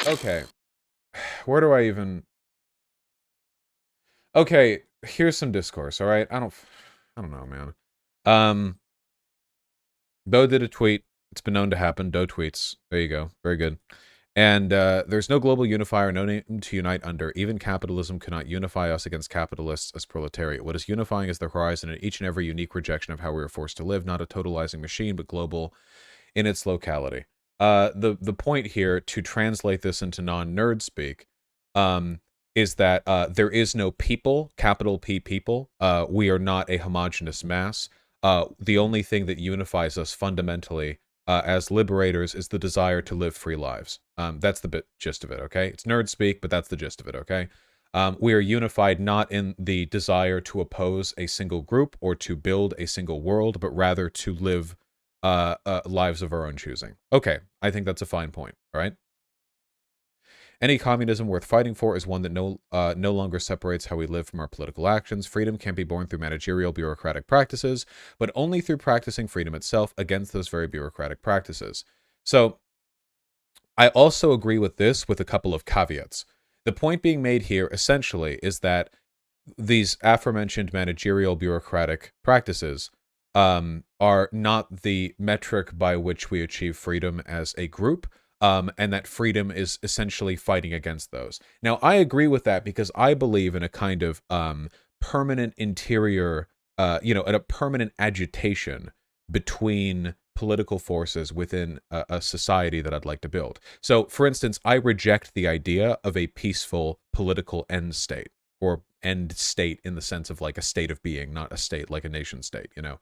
Okay. Where do I even... Okay, here's some discourse, all right? I don't know, man. Doe did a tweet. It's been known to happen. Doe tweets. There you go. Very good. And there's no global unifier, no name to unite under. Even capitalism cannot unify us against capitalists as proletariat. What is unifying is the horizon and each and every unique rejection of how we are forced to live, not a totalizing machine, but global in its locality. The point here, to translate this into non-nerd speak, is that there is no people, capital P people. We are not a homogenous mass. The only thing that unifies us fundamentally as liberators is the desire to live free lives. That's the gist of it, okay? It's nerd speak, but that's the gist of it, okay? We are unified not in the desire to oppose a single group or to build a single world, but rather to live lives of our own choosing. Okay, I think that's a fine point, all right? Any communism worth fighting for is one that no longer separates how we live from our political actions. Freedom can be born through managerial bureaucratic practices, but only through practicing freedom itself against those very bureaucratic practices. So, I also agree with this with a couple of caveats. The point being made here, essentially, is that these aforementioned managerial bureaucratic practices are not the metric by which we achieve freedom as a group, and that freedom is essentially fighting against those. Now, I agree with that because I believe in a kind of permanent interior, a permanent agitation between political forces within a society that I'd like to build. So, for instance, I reject the idea of a peaceful political end state, or end state in the sense of like a state of being, not a state like a nation state, you know.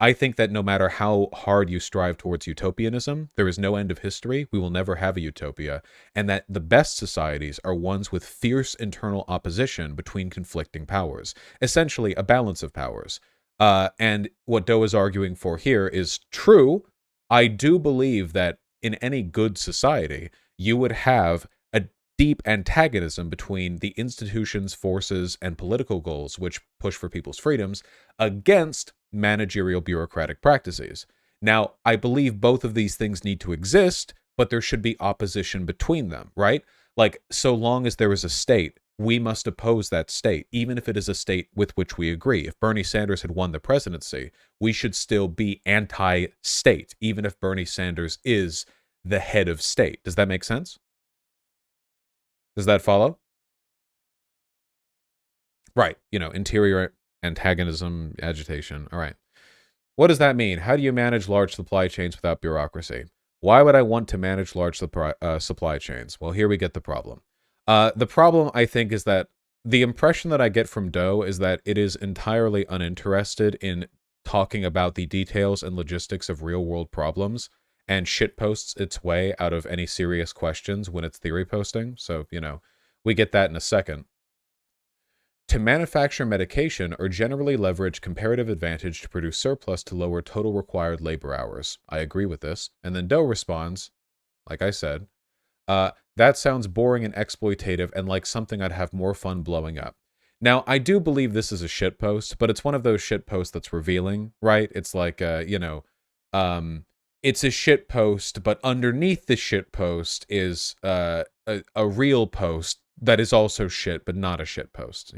I think that no matter how hard you strive towards utopianism, there is no end of history. We will never have a utopia. And that the best societies are ones with fierce internal opposition between conflicting powers. Essentially, a balance of powers. And what Doe is arguing for here is true. I do believe that in any good society, you would have a deep antagonism between the institutions, forces, and political goals which push for people's freedoms against managerial bureaucratic practices. Now, I believe both of these things need to exist, but there should be opposition between them, right? Like, so long as there is a state, we must oppose that state, even if it is a state with which we agree. If Bernie Sanders had won the presidency, we should still be anti-state, even if Bernie Sanders is the head of state. Does that make sense? Does that follow? Right. Interior antagonism, agitation. All right. What does that mean? How do you manage large supply chains without bureaucracy? Why would I want to manage large supply chains? Well, here we get the problem. The problem, I think, is that the impression that I get from Doe is that it is entirely uninterested in talking about the details and logistics of real-world problems and shitposts its way out of any serious questions when it's theory posting. So, we get that in a second. To manufacture medication or generally leverage comparative advantage to produce surplus to lower total required labor hours. I agree with this. And then Doe responds, like I said, that sounds boring and exploitative and like something I'd have more fun blowing up. Now, I do believe this is a shitpost, but it's one of those shitposts that's revealing, right? It's like, it's a shitpost, but underneath the shitpost is a real post that is also shit, but not a shitpost,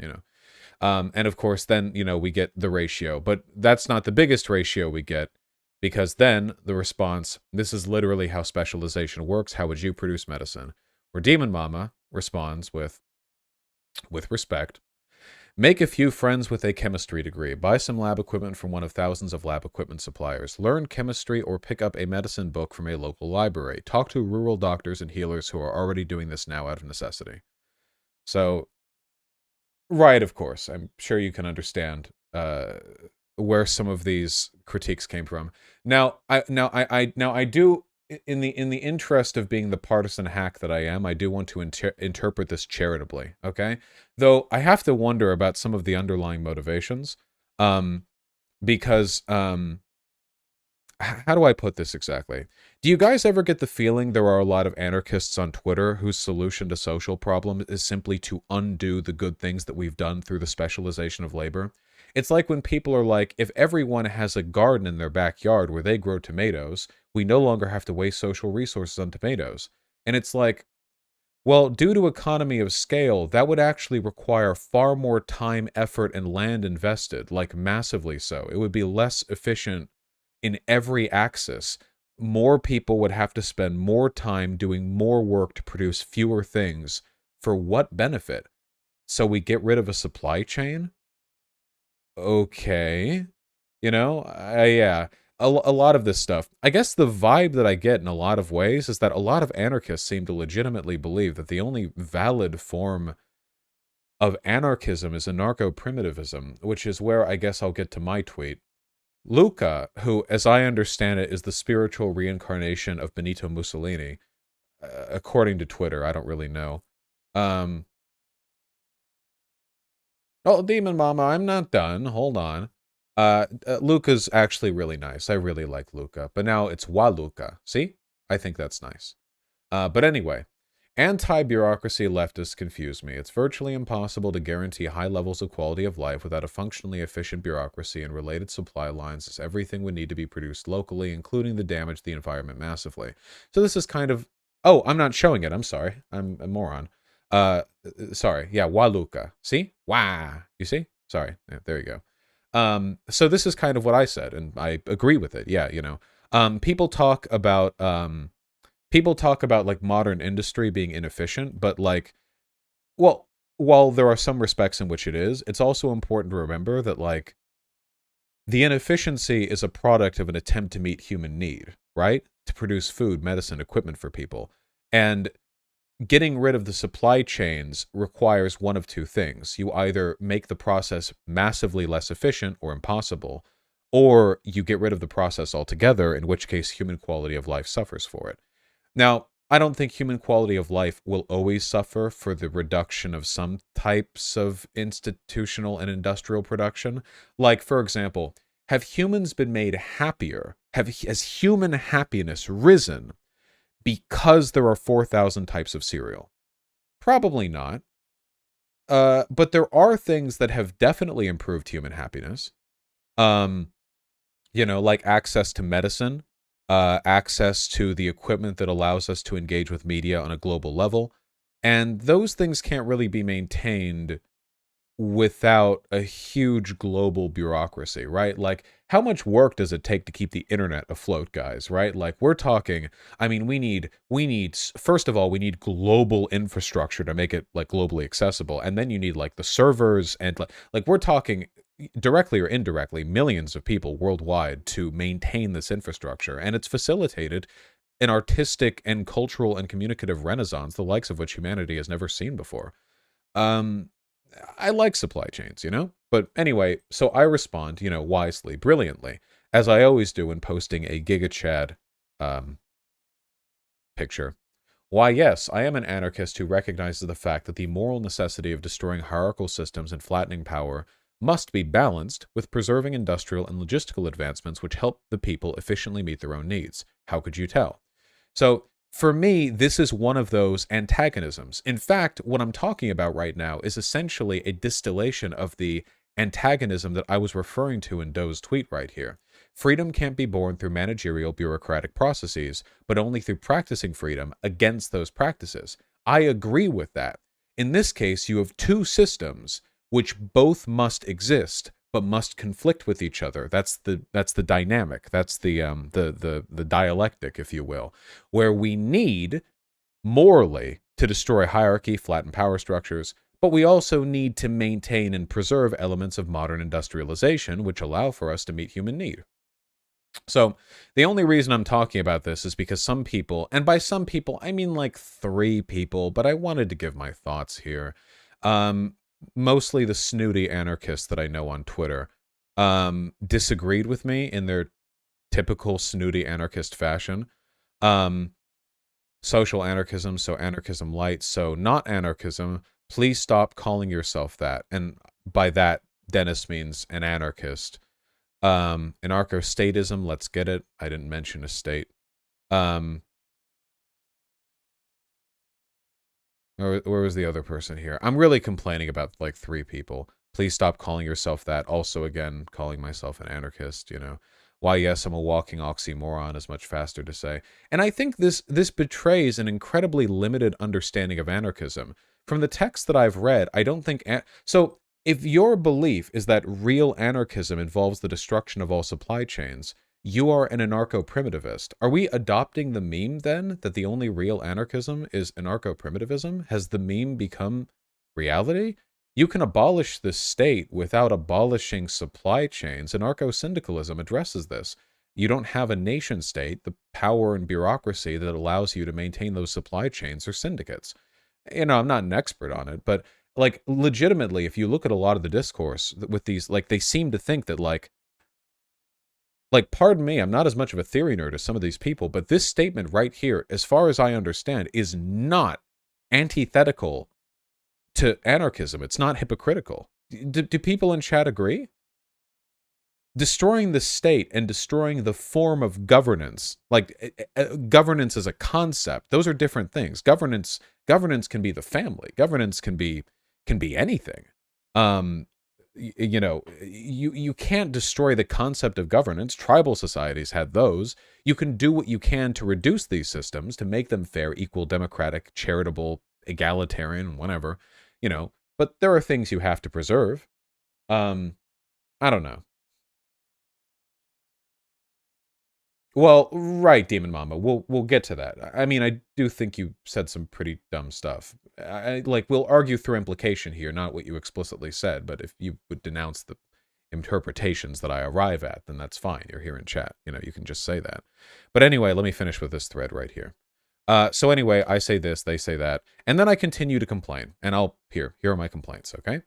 And of course, then, we get the ratio. But that's not the biggest ratio we get, because then the response, this is literally how specialization works. How would you produce medicine? Where Demon Mama responds with respect, make a few friends with a chemistry degree. Buy some lab equipment from one of thousands of lab equipment suppliers. Learn chemistry or pick up a medicine book from a local library. Talk to rural doctors and healers who are already doing this now out of necessity. So, right, of course, I'm sure you can understand where some of these critiques came from. Now, I do, in the interest of being the partisan hack that I am, I do want to interpret this charitably, okay? Though I have to wonder about some of the underlying motivations, because how do I put this exactly? Do you guys ever get the feeling there are a lot of anarchists on Twitter whose solution to social problems is simply to undo the good things that we've done through the specialization of labor? It's like when people are like, if everyone has a garden in their backyard where they grow tomatoes, we no longer have to waste social resources on tomatoes. And it's like, well, due to economy of scale, that would actually require far more time, effort, and land invested, like massively so. It would be less efficient in every axis. More people would have to spend more time doing more work to produce fewer things. For what benefit? So we get rid of a supply chain? Okay. Yeah. A lot of this stuff. I guess the vibe that I get in a lot of ways is that a lot of anarchists seem to legitimately believe that the only valid form of anarchism is anarcho primitivism, which is where I guess I'll get to my tweet. Luca, who, as I understand it, is the spiritual reincarnation of Benito Mussolini, according to Twitter, I don't really know. Oh, Demon Mama, I'm not done. Hold on. Luca's actually really nice. I really like Luca. But now it's Waluca. See? I think that's nice. But anyway, anti-bureaucracy leftists confuse me. It's virtually impossible to guarantee high levels of quality of life without a functionally efficient bureaucracy and related supply lines, as everything would need to be produced locally, including the damage to the environment massively. So this is kind of... Oh, I'm not showing it. I'm sorry. I'm a moron. Sorry. Yeah, Waluca. See? Wah. You see? Sorry. Yeah, there you go. So this is kind of what I said, and I agree with it. Yeah, people talk about like modern industry being inefficient, but like, well, while there are some respects in which it is, it's also important to remember that like the inefficiency is a product of an attempt to meet human need, right? To produce food, medicine, equipment for people. And getting rid of the supply chains requires one of two things. You either make the process massively less efficient or impossible, or you get rid of the process altogether, in which case human quality of life suffers for it. Now, I don't think human quality of life will always suffer for the reduction of some types of institutional and industrial production. Like, for example, have humans been made happier? Has human happiness risen because there are 4,000 types of cereal? Probably not. But there are things that have definitely improved human happiness. Like access to medicine, access to the equipment that allows us to engage with media on a global level. And those things can't really be maintained without a huge global bureaucracy, right? Like, how much work does it take to keep the internet afloat, guys, right? Like, we're talking, I mean, first of all, we need global infrastructure to make it, like, globally accessible. And then you need, like, the servers and, like we're talking directly or indirectly, millions of people worldwide to maintain this infrastructure. And it's facilitated an artistic and cultural and communicative renaissance, the likes of which humanity has never seen before. I like supply chains, But anyway, so I respond, wisely, brilliantly, as I always do when posting a GigaChad picture. Why, yes, I am an anarchist who recognizes the fact that the moral necessity of destroying hierarchical systems and flattening power must be balanced with preserving industrial and logistical advancements which help the people efficiently meet their own needs. How could you tell? So, for me, this is one of those antagonisms. In fact, what I'm talking about right now is essentially a distillation of the antagonism that I was referring to in Doe's tweet right here. Freedom can't be born through managerial bureaucratic processes, but only through practicing freedom against those practices. I agree with that. In this case, you have two systems which both must exist, but must conflict with each other. That's the dynamic. That's the dialectic, if you will, where we need morally to destroy hierarchy, flatten power structures, but we also need to maintain and preserve elements of modern industrialization which allow for us to meet human need. So the only reason I'm talking about this is because some people, and by some people I mean like 3 people, but I wanted to give my thoughts here. Mostly the snooty anarchists that I know on Twitter, disagreed with me in their typical snooty anarchist fashion. Social anarchism, so anarchism light, so not anarchism. Please stop calling yourself that. And by that, Dennis means an anarchist. Anarcho-statism, let's get it. I didn't mention a state. Where was the other person here? I'm really complaining about like 3 people. Please stop calling yourself that. Also, again, calling myself an anarchist, you know. Why, yes, I'm a walking oxymoron is much faster to say. And I think this betrays an incredibly limited understanding of anarchism. From the text that I've read, I don't think... So, if your belief is that real anarchism involves the destruction of all supply chains, you are an anarcho-primitivist. Are we adopting the meme, then, that the only real anarchism is anarcho-primitivism? Has the meme become reality? You can abolish the state without abolishing supply chains. Anarcho-syndicalism addresses this. You don't have a nation state. The power and bureaucracy that allows you to maintain those supply chains are syndicates. You know, I'm not an expert on it, but like legitimately, if you look at a lot of the discourse with these, like they seem to think that like pardon me, I'm not as much of a theory nerd as some of these people, but this statement right here, as far as I understand, is not antithetical to anarchism. It's not hypocritical. Do people in chat agree? Destroying the state and destroying the form of governance, like governance as a concept, those are different things. Governance can be the family. Governance can be anything. You know, you can't destroy the concept of governance. Tribal societies had those. You can do what you can to reduce these systems, to make them fair, equal, democratic, charitable, egalitarian, whatever, you know, but there are things you have to preserve. I don't know. Well, right, Demon Mama. We'll get to that. I mean, I do think you said some pretty dumb stuff. Like we'll argue through implication here, not what you explicitly said. But if you would denounce the interpretations that I arrive at, then that's fine. You're here in chat. You know, you can just say that. But anyway, let me finish with this thread right here. So anyway, I say this, they say that, and then I continue to complain. And here are my complaints. Okay.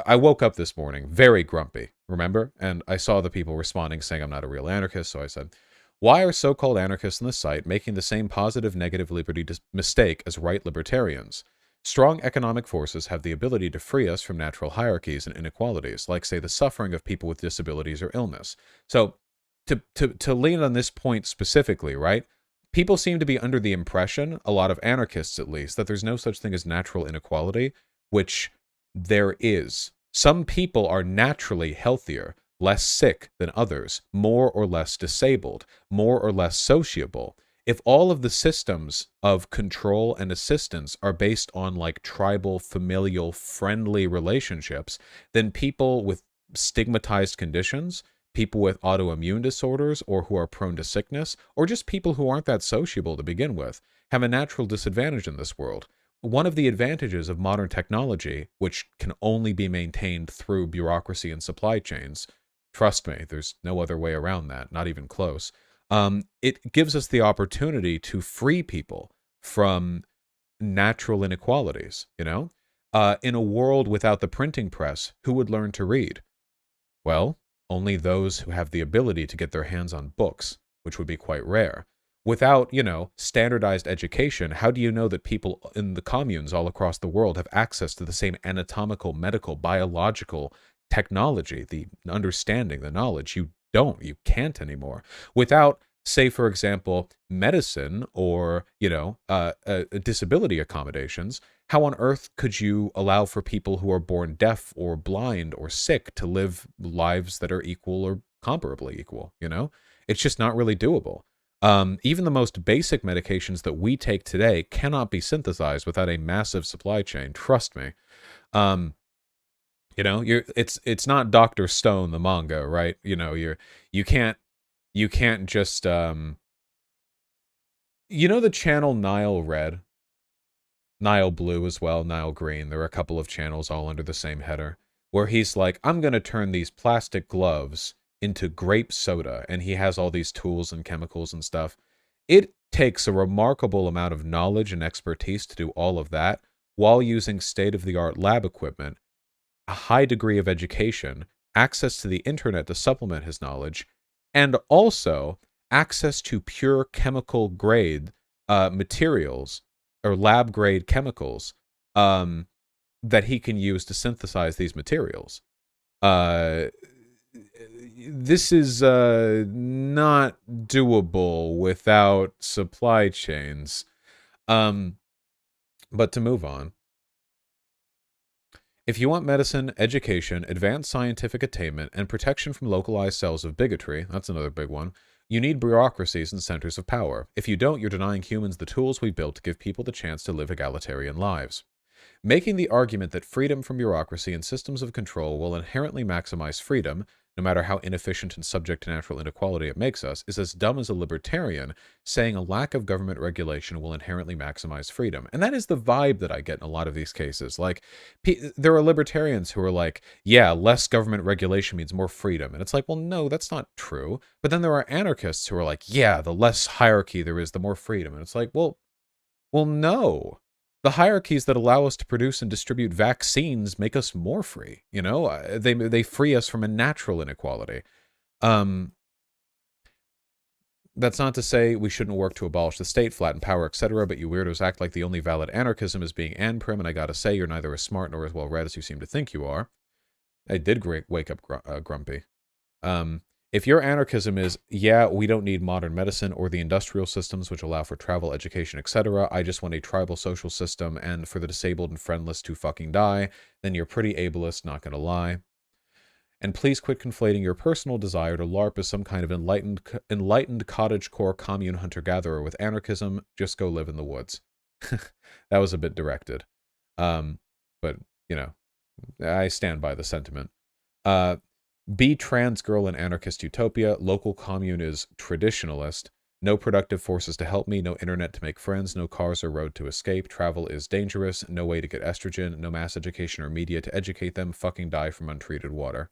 I woke up this morning very grumpy. Remember, and I saw the people responding saying I'm not a real anarchist. So I said, why are so-called anarchists on the site making the same positive-negative liberty mistake as right libertarians? Strong economic forces have the ability to free us from natural hierarchies and inequalities, like, say, the suffering of people with disabilities or illness. So, to lean on this point specifically, right? People seem to be under the impression, a lot of anarchists at least, that there's no such thing as natural inequality, which there is. Some people are naturally healthier, less sick than others, more or less disabled, more or less sociable. If all of the systems of control and assistance are based on like tribal, familial, friendly relationships, then people with stigmatized conditions, people with autoimmune disorders or who are prone to sickness, or just people who aren't that sociable to begin with, have a natural disadvantage in this world. One of the advantages of modern technology, which can only be maintained through bureaucracy and supply chains, trust me, there's no other way around that, not even close. It gives us the opportunity to free people from natural inequalities, you know? In a world without the printing press, who would learn to read? Well, only those who have the ability to get their hands on books, which would be quite rare. Without, you know, standardized education, how do you know that people in the communes all across the world have access to the same anatomical, medical, biological technology, the understanding, the knowledge? You don't. You can't anymore. Without, say, for example, medicine or, you know, disability accommodations, how on earth could you allow for people who are born deaf or blind or sick to live lives that are equal or comparably equal, you know? It's just not really doable. Even the most basic medications that we take today cannot be synthesized without a massive supply chain. Trust me. You know, it's not Dr. Stone, the manga, right? You know, you can't just, you know the channel Nile Red? Nile Blue as well, Nile Green. There are a couple of channels all under the same header, where he's like, I'm going to turn these plastic gloves into grape soda, and he has all these tools and chemicals and stuff. It takes a remarkable amount of knowledge and expertise to do all of that while using state-of-the-art lab equipment, a high degree of education, access to the internet to supplement his knowledge, and also access to pure chemical grade materials or lab grade chemicals that he can use to synthesize these materials. This is not doable without supply chains. But to move on, If you want medicine, education, advanced scientific attainment, and protection from localized cells of bigotry, that's another big one, you need bureaucracies and centers of power. If you don't, you're denying humans the tools we built to give people the chance to live egalitarian lives. Making the argument that freedom from bureaucracy and systems of control will inherently maximize freedom, no matter how inefficient and subject to natural inequality it makes us, is as dumb as a libertarian saying a lack of government regulation will inherently maximize freedom. And that is the vibe that I get in a lot of these cases. Like, there are libertarians who are like, yeah, less government regulation means more freedom. And it's like, well, no, that's not true. But then there are anarchists who are like, yeah, the less hierarchy there is, the more freedom. And it's like, well, no. The hierarchies that allow us to produce and distribute vaccines make us more free. You know, they free us from a natural inequality. That's not to say we shouldn't work to abolish the state, flatten power, etc., but you weirdos act like the only valid anarchism is being anprim, and I gotta say, you're neither as smart nor as well-read as you seem to think you are. I did wake up grumpy. If your anarchism is, yeah, we don't need modern medicine or the industrial systems which allow for travel, education, etc., I just want a tribal social system and for the disabled and friendless to fucking die, then you're pretty ableist, not gonna lie. And please quit conflating your personal desire to LARP as some kind of enlightened cottagecore commune hunter-gatherer with anarchism. Just go live in the woods. That was a bit directed. But, you know, I stand by the sentiment. Be trans girl in anarchist utopia. Local commune is traditionalist. No productive forces to help me. No internet to make friends. No cars or road to escape. Travel is dangerous. No way to get estrogen. No mass education or media to educate them. Fucking die from untreated water.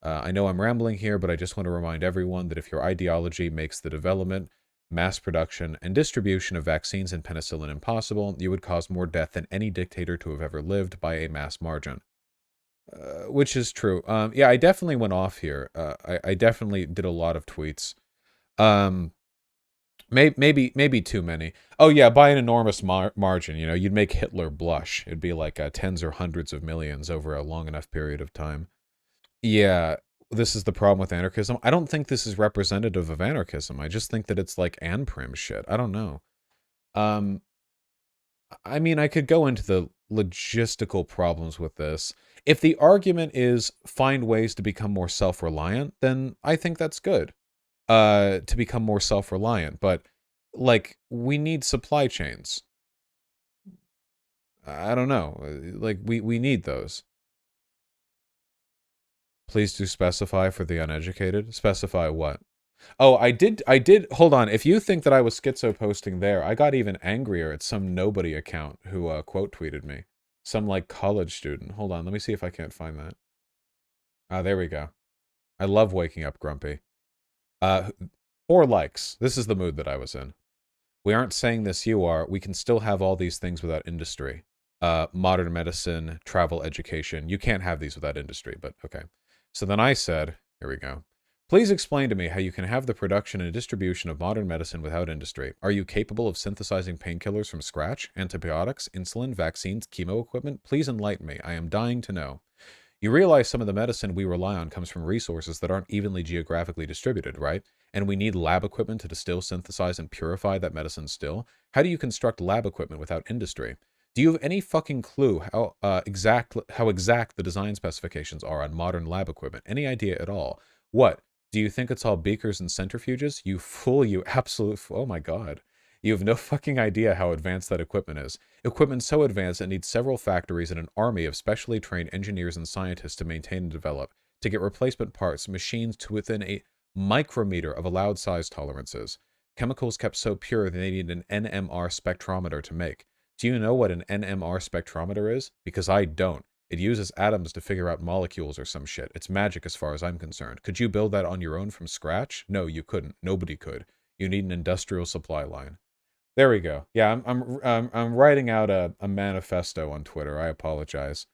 I know I'm rambling here, but I just want to remind everyone that if your ideology makes the development, mass production, and distribution of vaccines and penicillin impossible, you would cause more death than any dictator to have ever lived by a mass margin. Which is true. Yeah, I definitely went off here. I definitely did a lot of tweets. Maybe too many. Oh yeah, by an enormous margin. You know, you'd make Hitler blush. It'd be like tens or hundreds of millions over a long enough period of time. Yeah, this is the problem with anarchism. I don't think this is representative of anarchism. I just think that it's like anprim shit. I don't know. I mean, I could go into the logistical problems with this. If the argument is find ways to become more self-reliant, then I think that's good. To become more self-reliant, but like we need supply chains. I don't know. Like we need those. Please do specify for the uneducated. Specify what? Oh, I did, hold on. If you think that I was schizo posting there, I got even angrier at some nobody account who quote tweeted me. Some like college student. Hold on, let me see if I can't find that. Ah, there we go. I love waking up grumpy. 4 likes. This is the mood that I was in. We aren't saying this, you are. We can still have all these things without industry. Modern medicine, travel, education. You can't have these without industry, but okay. So then I said, here we go. Please explain to me how you can have the production and distribution of modern medicine without industry. Are you capable of synthesizing painkillers from scratch? Antibiotics, insulin, vaccines, chemo equipment? Please enlighten me. I am dying to know. You realize some of the medicine we rely on comes from resources that aren't evenly geographically distributed, right? And we need lab equipment to distill, synthesize, and purify that medicine still. How do you construct lab equipment without industry? Do you have any fucking clue how exact the design specifications are on modern lab equipment? Any idea at all? What? Do you think it's all beakers and centrifuges? You fool, you absolute oh my god. You have no fucking idea how advanced that equipment is. Equipment so advanced it needs several factories and an army of specially trained engineers and scientists to maintain and develop, to get replacement parts, machines to within a micrometer of allowed size tolerances. Chemicals kept so pure they need an NMR spectrometer to make. Do you know what an NMR spectrometer is? Because I don't. It uses atoms to figure out molecules or some shit. It's magic as far as I'm concerned. Could you build that on your own from scratch? No, you couldn't. Nobody could. You need an industrial supply line. There we go. Yeah, I'm writing out a manifesto on Twitter. I apologize.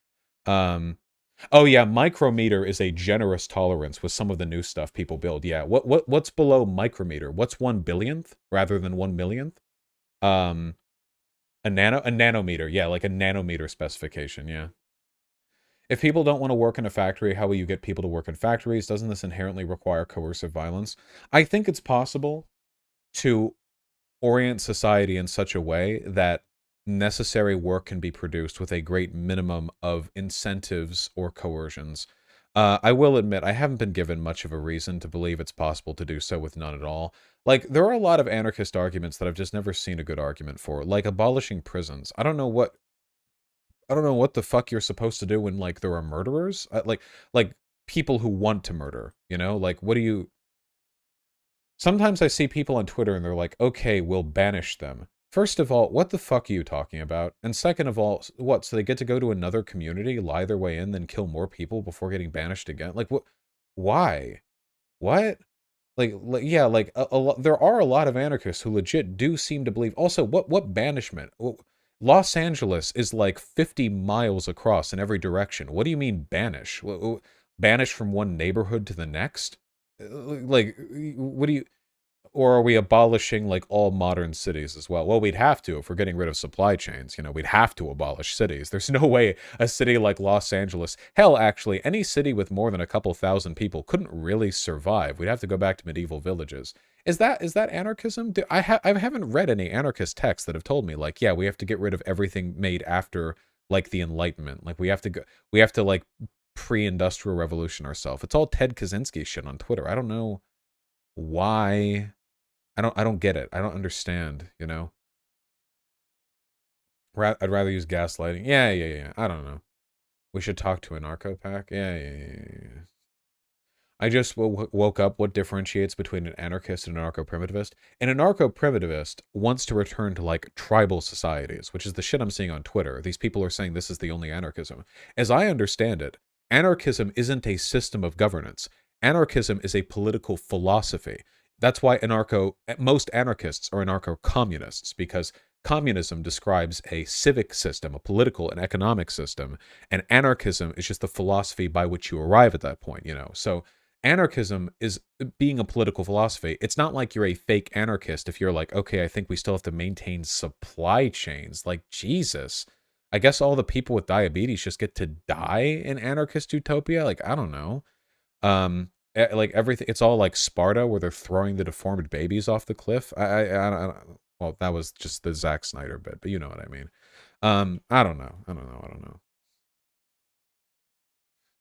Oh yeah, micrometer is a generous tolerance with some of the new stuff people build. Yeah, what's below micrometer? What's 1/1000th rather than 1/1,000,000th? A nanometer. Yeah, like a nanometer specification. Yeah. If people don't want to work in a factory, how will you get people to work in factories? Doesn't this inherently require coercive violence? I think it's possible to orient society in such a way that necessary work can be produced with a great minimum of incentives or coercions. I will admit, I haven't been given much of a reason to believe it's possible to do so with none at all. Like, there are a lot of anarchist arguments that I've just never seen a good argument for, like abolishing prisons. I don't know what the fuck you're supposed to do when, like, there are murderers. Like people who want to murder, you know? Like, what do you... Sometimes I see people on Twitter and they're like, okay, we'll banish them. First of all, what the fuck are you talking about? And second of all, what, so they get to go to another community, lie their way in, then kill more people before getting banished again? Like, what? Why? What? Yeah, like, there are a lot of anarchists who legit do seem to believe... Also, what banishment? Los Angeles is like 50 miles across in every direction. What do you mean banish? Banish from one neighborhood to the next? Like, what do you... Or are we abolishing, like, all modern cities as well? Well, we'd have to if we're getting rid of supply chains. You know, we'd have to abolish cities. There's no way a city like Los Angeles... Hell, actually, any city with more than a couple thousand people couldn't really survive. We'd have to go back to medieval villages. Is that anarchism? I haven't read any anarchist texts that have told me, like, yeah, we have to get rid of everything made after, like, the Enlightenment. Like, we have to, like, pre-industrial revolution ourselves. It's all Ted Kaczynski shit on Twitter. I don't know why... I don't get it. I don't understand, you know? I'd rather use gaslighting. Yeah. I don't know. We should talk to an Anarcho pack. Yeah. I just woke up. What differentiates between an anarchist and an anarcho-primitivist? An anarcho-primitivist wants to return to, like, tribal societies, which is the shit I'm seeing on Twitter. These people are saying this is the only anarchism. As I understand it, anarchism isn't a system of governance. Anarchism is a political philosophy. That's why most anarchists are anarcho-communists, because communism describes a civic system, a political and economic system, and anarchism is just the philosophy by which you arrive at that point, you know? So anarchism is being a political philosophy. It's not like you're a fake anarchist if you're like, okay, I think we still have to maintain supply chains. Like, Jesus. I guess all the people with diabetes just get to die in anarchist utopia? Like, I don't know. Like, everything, it's all like Sparta, where they're throwing the deformed babies off the cliff. I don't... Well, that was just the Zack Snyder bit, but you know what I mean. I don't know.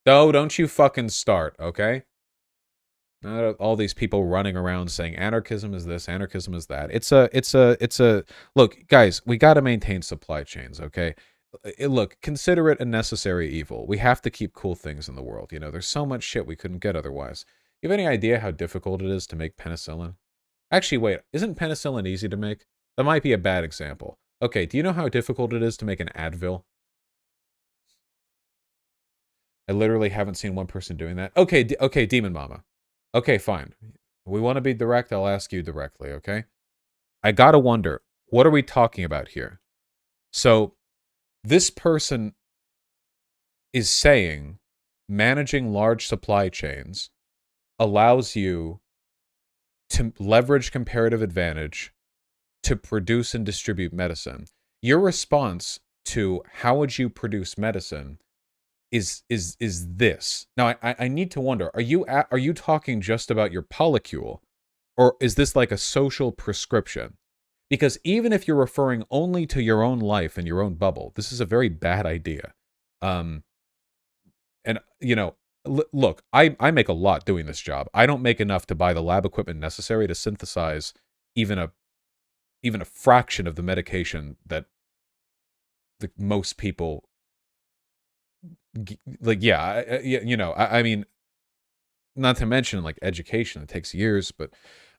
No, don't you fucking start, okay? All these people running around saying anarchism is this, anarchism is that. It's a... Look, guys, we got to maintain supply chains, okay? Look, consider it a necessary evil. We have to keep cool things in the world. You know, there's so much shit we couldn't get otherwise. You have any idea how difficult it is to make penicillin? Actually, wait, isn't penicillin easy to make? That might be a bad example. Okay, do you know how difficult it is to make an Advil? I literally haven't seen one person doing that. Okay, okay, Demon Mama. Okay, fine. We want to be direct, I'll ask you directly, okay? I gotta wonder, what are we talking about here? So, this person is saying managing large supply chains allows you to leverage comparative advantage to produce and distribute medicine. Your response to how would you produce medicine is this. Now, I need to wonder, are you talking just about your polycule, or is this like a social prescription? Because even if you're referring only to your own life and your own bubble, this is a very bad idea. And, you know, look, I make a lot doing this job. I don't make enough to buy the lab equipment necessary to synthesize even a fraction of the medication that most people... Like, yeah, you know, I mean, not to mention, like, education. It takes years, but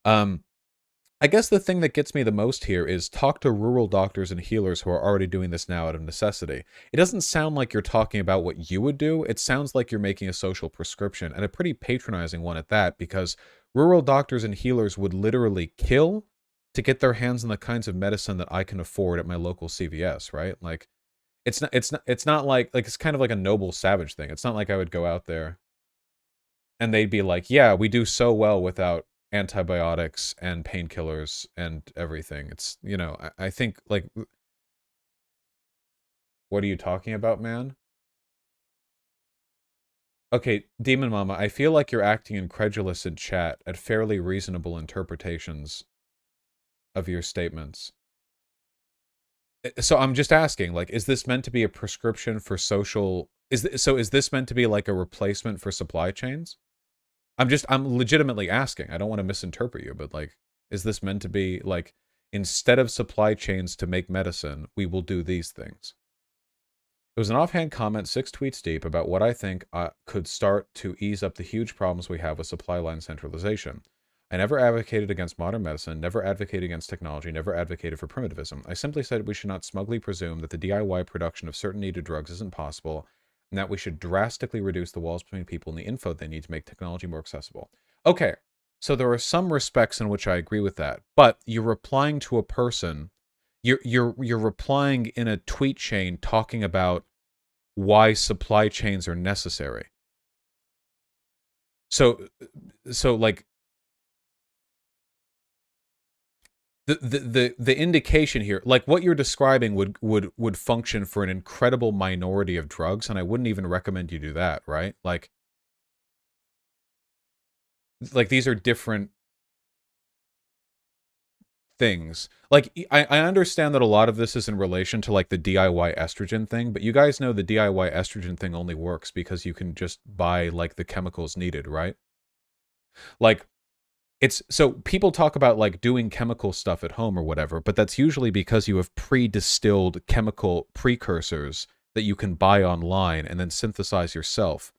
I guess the thing that gets me the most here is talk to rural doctors and healers who are already doing this now out of necessity. It doesn't sound like you're talking about what you would do. It sounds like you're making a social prescription, and a pretty patronizing one at that, because rural doctors and healers would literally kill to get their hands on the kinds of medicine that I can afford at my local CVS, right? Like, it's not like it's kind of like a noble savage thing. It's not like I would go out there and they'd be like, yeah, we do so well without antibiotics and painkillers and everything. It's, you know, I think, like, what are you talking about, man? Okay, Demon Mama, I feel like you're acting incredulous in chat at fairly reasonable interpretations of your statements. So I'm just asking, like, is this meant to be a prescription for social? Is this meant to be like a replacement for supply chains? I'm legitimately asking. I don't want to misinterpret you, but like, is this meant to be like, instead of supply chains to make medicine, we will do these things? It was an offhand comment 6 tweets deep about what I think could start to ease up the huge problems we have with supply line centralization. I never advocated against modern medicine, never advocated against technology, never advocated for primitivism. I simply said we should not smugly presume that the DIY production of certain needed drugs isn't possible, and that we should drastically reduce the walls between people and the info they need to make technology more accessible. Okay, so there are some respects in which I agree with that, but you're replying to a person, you're replying in a tweet chain talking about why supply chains are necessary. So like the indication here, like what you're describing would function for an incredible minority of drugs, and I wouldn't even recommend you do that, right? Like these are different things. Like I understand that a lot of this is in relation to like the DIY estrogen thing, but you guys know the DIY estrogen thing only works because you can just buy like the chemicals needed, right? Like it's so people talk about like doing chemical stuff at home or whatever, but that's usually because you have pre-distilled chemical precursors that you can buy online and then synthesize yourself.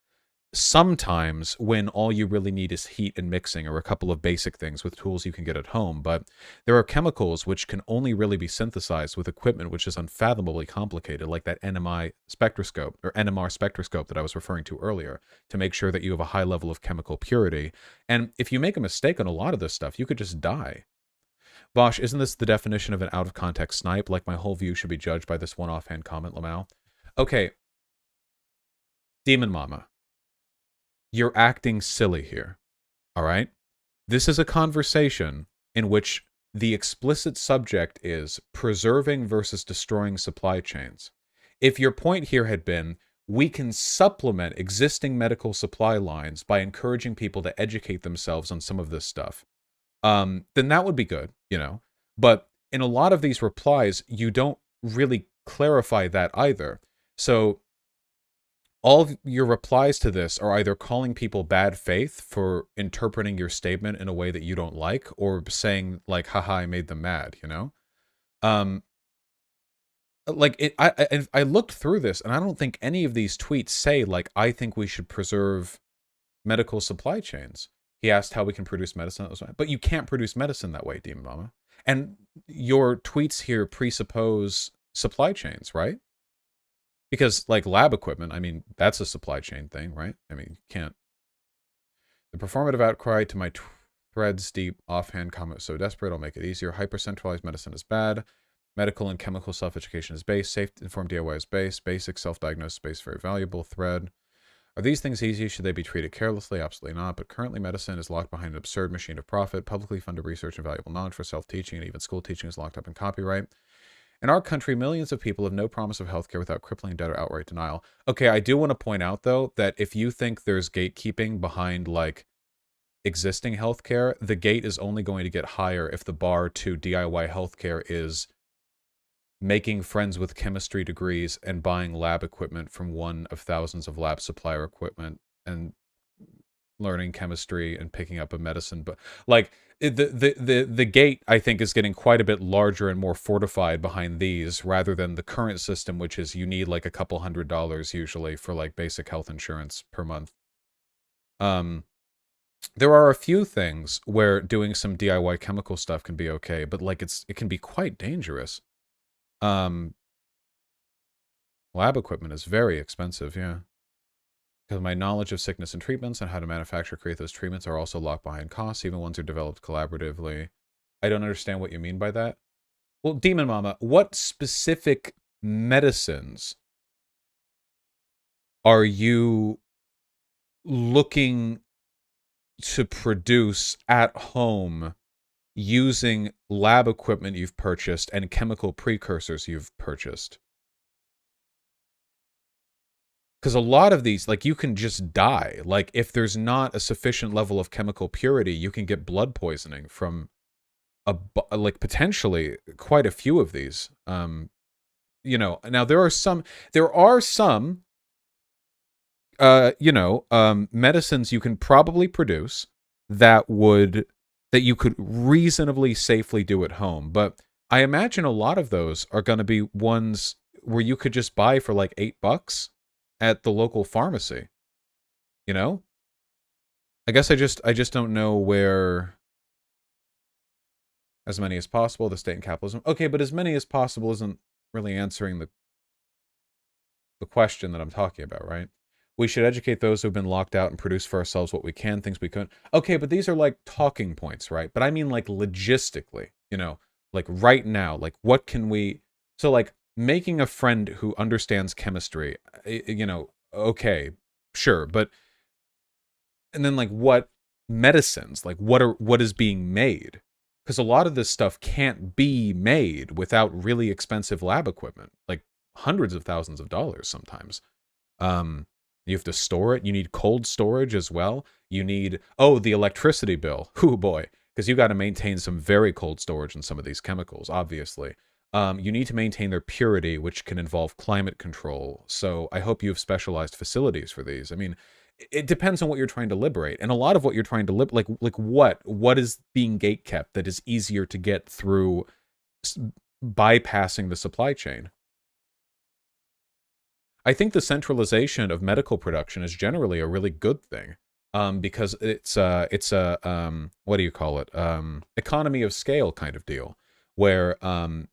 Sometimes when all you really need is heat and mixing or a couple of basic things with tools you can get at home, but there are chemicals which can only really be synthesized with equipment which is unfathomably complicated, like that NMI spectroscope or NMR spectroscope that I was referring to earlier, to make sure that you have a high level of chemical purity. And if you make a mistake on a lot of this stuff, you could just die. Vaush, isn't this the definition of an out-of-context snipe? Like my whole view should be judged by this one offhand comment, Lamau. Okay, Demon Mama, you're acting silly here, all right? This is a conversation in which the explicit subject is preserving versus destroying supply chains. If your point here had been, we can supplement existing medical supply lines by encouraging people to educate themselves on some of this stuff, then that would be good, you know? But in a lot of these replies, you don't really clarify that either. So all of your replies to this are either calling people bad faith for interpreting your statement in a way that you don't like, or saying like, haha, I made them mad, you know? Um, like I looked through this and I don't think any of these tweets say like, I think we should preserve medical supply chains. He asked how we can produce medicine. But you can't produce medicine that way, Demon Mama. And your tweets here presuppose supply chains, right? Because like lab equipment, I mean, that's a supply chain thing, right? I mean, you can't. The performative outcry to my threads deep offhand comment so desperate, I'll make it easier. Hyper-centralized medicine is bad. Medical and chemical self-education is base. Safe informed DIY is base. Basic self-diagnosis base very valuable. Thread. Are these things easy? Should they be treated carelessly? Absolutely not. But currently medicine is locked behind an absurd machine of profit. Publicly funded research and valuable knowledge for self-teaching, and even school teaching is locked up in copyright. In our country, millions of people have no promise of healthcare without crippling debt or outright denial. Okay, I do want to point out, though, that if you think there's gatekeeping behind, like, existing healthcare, the gate is only going to get higher if the bar to DIY healthcare is making friends with chemistry degrees and buying lab equipment from one of thousands of lab supplier equipment and learning chemistry and picking up a medicine. But like the gate, I think, is getting quite a bit larger and more fortified behind these rather than the current system, which is you need like a couple $100 usually for like basic health insurance per month. There are a few things where doing some DIY chemical stuff can be okay, but like it can be quite dangerous. Lab equipment is very expensive, yeah. Because my knowledge of sickness and treatments and how to manufacture, create those treatments are also locked behind costs, even ones are developed collaboratively. I don't understand what you mean by that. Well, Demon Mama, what specific medicines are you looking to produce at home using lab equipment you've purchased and chemical precursors you've purchased? Because a lot of these, like, you can just die. Like, if there's not a sufficient level of chemical purity, you can get blood poisoning from, like, potentially quite a few of these. you know, now there are some medicines you can probably produce that would that you could reasonably safely do at home, but I imagine a lot of those are going to be ones where you could just buy for like $8 at the local pharmacy, you know? I guess I just don't know where as many as possible, the state and capitalism. Okay, but as many as possible isn't really answering the question that I'm talking about, right? We should educate those who've been locked out and produce for ourselves what we can, things we couldn't. Okay, but these are like talking points, right? But I mean like logistically, you know, like right now, like what can we, so like making a friend who understands chemistry, you know, okay, sure, but, and then like what medicines, like what is being made? Because a lot of this stuff can't be made without really expensive lab equipment, like hundreds of thousands of dollars sometimes. Um, you have to store it. You need cold storage as well. You need, oh, the electricity bill. Oh boy, because you got to maintain some very cold storage in some of these chemicals, obviously. You need to maintain their purity, which can involve climate control. So I hope you have specialized facilities for these. I mean, it depends on what you're trying to liberate, and a lot of what you're trying to like what is being gatekept that is easier to get through bypassing the supply chain. I think the centralization of medical production is generally a really good thing, because it's a what do you call it, economy of scale kind of deal, where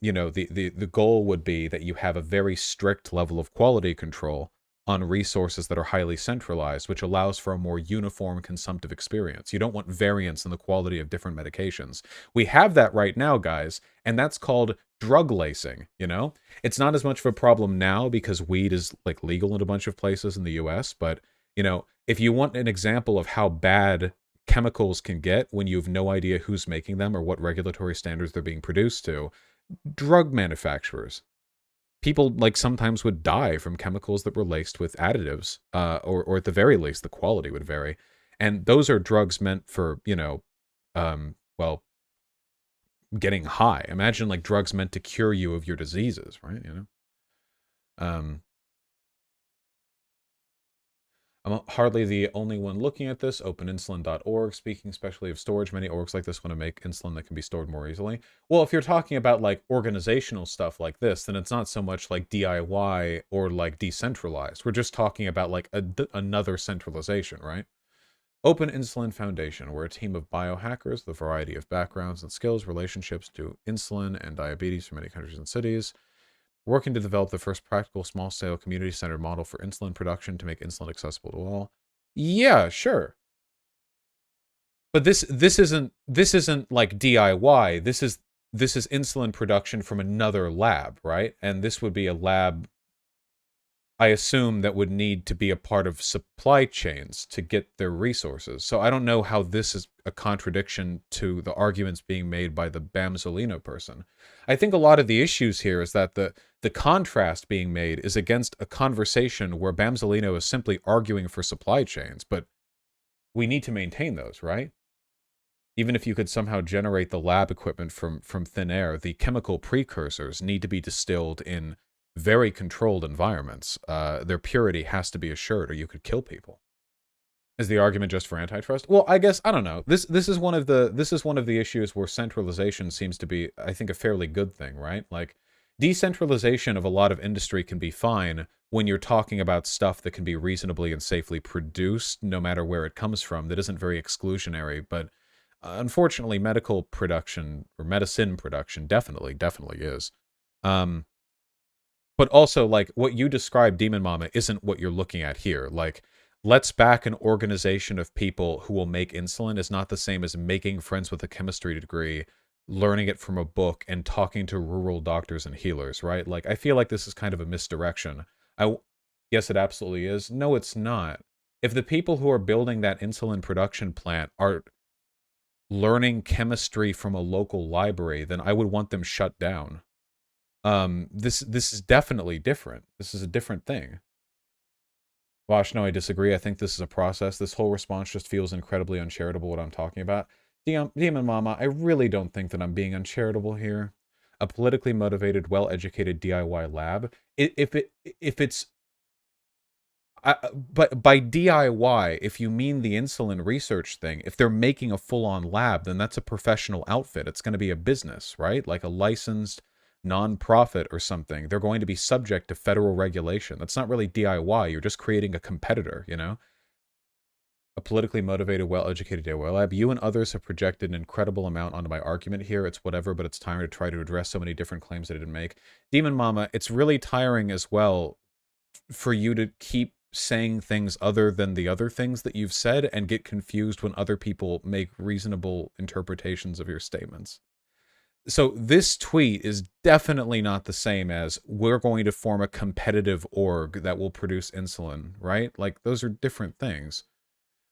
you know, the goal would be that you have a very strict level of quality control on resources that are highly centralized, which allows for a more uniform consumptive experience. You don't want variance in the quality of different medications. We have that right now, guys, and that's called drug lacing, you know? It's not as much of a problem now because weed is like legal in a bunch of places in the US, but you know, if you want an example of how bad chemicals can get when you have no idea who's making them or what regulatory standards they're being produced to, drug manufacturers. People like sometimes would die from chemicals that were laced with additives, or at the very least, the quality would vary. And those are drugs meant for, you know, well, getting high. Imagine like drugs meant to cure you of your diseases, right? You know, um, I'm hardly the only one looking at this. OpenInsulin.org, speaking especially of storage, many orgs like this want to make insulin that can be stored more easily. Well, if you're talking about like organizational stuff like this, then it's not so much like DIY or like decentralized. We're just talking about like another centralization, right? Open Insulin Foundation. We're a team of biohackers with a variety of backgrounds and skills, relationships to insulin and diabetes from many countries and cities, working to develop the first practical small-scale community-centered model for insulin production to make insulin accessible to all. Yeah, sure. But this isn't like DIY. This is insulin production from another lab, right? And this would be a lab, I assume, that would need to be a part of supply chains to get their resources. So I don't know how this is a contradiction to the arguments being made by the Bamsolino person. I think a lot of the issues here is that the contrast being made is against a conversation where Bamsolino is simply arguing for supply chains, but we need to maintain those, right? Even if you could somehow generate the lab equipment from thin air, the chemical precursors need to be distilled in very controlled environments. Their purity has to be assured, or you could kill people. Is the argument just for antitrust? Well, I guess I don't know. This is one of the issues where centralization seems to be, I think, a fairly good thing, right? Like decentralization of a lot of industry can be fine when you're talking about stuff that can be reasonably and safely produced, no matter where it comes from. That isn't very exclusionary, but unfortunately, medical production or medicine production definitely is. But also, like, what you described, Demon Mama, isn't what you're looking at here. Like, let's back an organization of people who will make insulin is not the same as making friends with a chemistry degree, learning it from a book, and talking to rural doctors and healers, right? Like, I feel like this is kind of a misdirection. Yes, it absolutely is. No, it's not. If the people who are building that insulin production plant are learning chemistry from a local library, then I would want them shut down. This is definitely different. This is a different thing. Vaush, no, I disagree. I think this is a process. This whole response just feels incredibly uncharitable, what I'm talking about. Demon Mama, I really don't think that I'm being uncharitable here. A politically motivated, well-educated DIY lab. If it's but by DIY, if you mean the insulin research thing, if they're making a full-on lab, then that's a professional outfit. It's going to be a business, right? Like a licensed non-profit or something. They're going to be subject to federal regulation. That's not really DIY. You're just creating a competitor, you know? A politically motivated, well-educated DIY lab. You and others have projected an incredible amount onto my argument here. It's whatever, but it's tiring to try to address so many different claims that I didn't make. Demon Mama, it's really tiring as well for you to keep saying things other than the other things that you've said and get confused when other people make reasonable interpretations of your statements. So this tweet is definitely not the same as we're going to form a competitive org that will produce insulin, right? Like those are different things.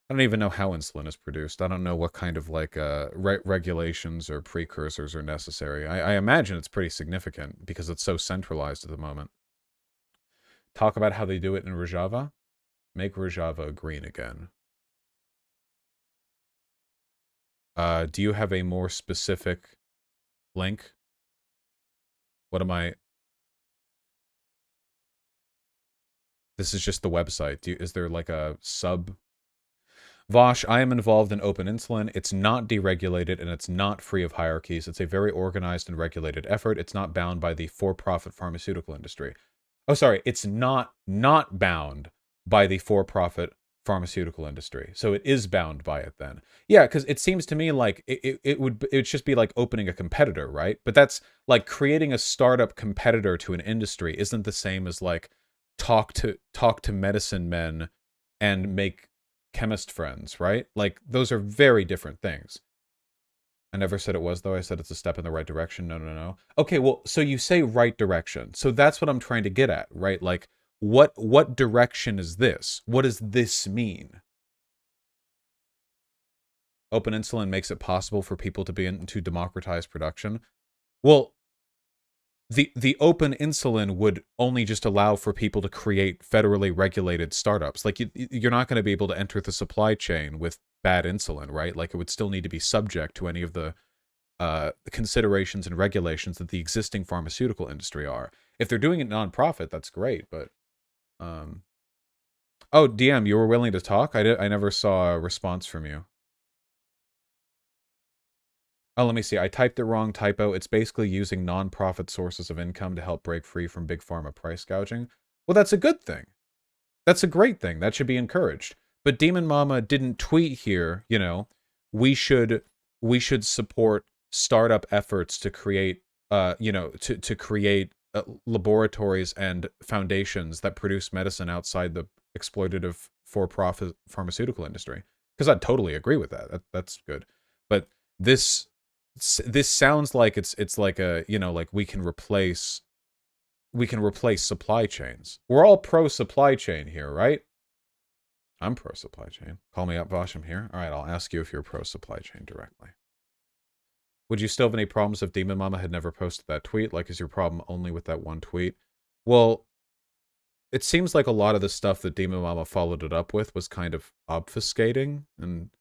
I don't even know how insulin is produced. I don't know what kind of like regulations or precursors are necessary. I imagine it's pretty significant because it's so centralized at the moment. Talk about how they do it in Rojava. Make Rojava green again. Do you have a more specific link? What am I... This is just the website. Is there like a sub... Vaush, I am involved in open insulin. It's not deregulated and it's not free of hierarchies. It's a very organized and regulated effort. It's not bound by the for-profit pharmaceutical industry. Oh, sorry. It's not bound by the for-profit pharmaceutical industry. So it is bound by it then. Yeah, because it seems to me like it would just be like opening a competitor, right? But that's like creating a startup competitor to an industry isn't the same as like talk to medicine men and make chemist friends, right? Like those are very different things. I never said it was, though. I said it's a step in the right direction. No. Okay, well, so you say right direction. So that's what I'm trying to get at, right? Like, what direction is this? What does this mean? Open insulin makes it possible for people to begin to democratize production. Well, the open insulin would only just allow for people to create federally regulated startups. Like you're not going to be able to enter the supply chain with bad insulin, right? Like it would still need to be subject to any of the considerations and regulations that the existing pharmaceutical industry are. If they're doing it nonprofit, that's great. But oh, DM, you were willing to talk? I never saw a response from you. Oh, let me see. I typed the wrong typo. It's basically using non-profit sources of income to help break free from big pharma price gouging. Well, that's a good thing. That's a great thing. That should be encouraged. But Demon Mama didn't tweet here, you know, we should support startup efforts to create, you know, to create laboratories and foundations that produce medicine outside the exploitative for-profit pharmaceutical industry. Because I totally agree with that. That's good. But this sounds like it's like a, you know, like we can replace supply chains. We're all pro supply chain here, right? I'm pro supply chain. Call me up, Vaush, I'm here. All right, I'll ask you if you're pro supply chain directly. Would you still have any problems if Demon Mama had never posted that tweet? Like, is your problem only with that one tweet? Well, it seems like a lot of the stuff that Demon Mama followed it up with was kind of obfuscating, and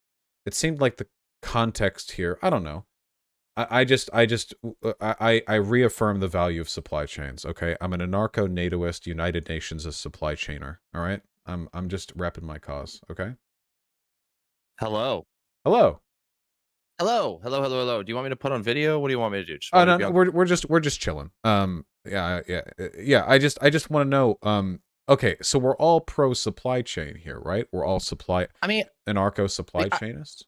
it seemed like the context here, I don't know. I reaffirm the value of supply chains, okay? I'm an anarcho-natoist, United Nations as supply chainer, all right? I'm just repping my cause, okay? Hello. Hello. Hello. Do you want me to put on video? What do you want me to do? Oh no, we're just chilling. Yeah. I just want to know. Okay, so we're all pro supply chain here, right? We're all anarcho supply chainists.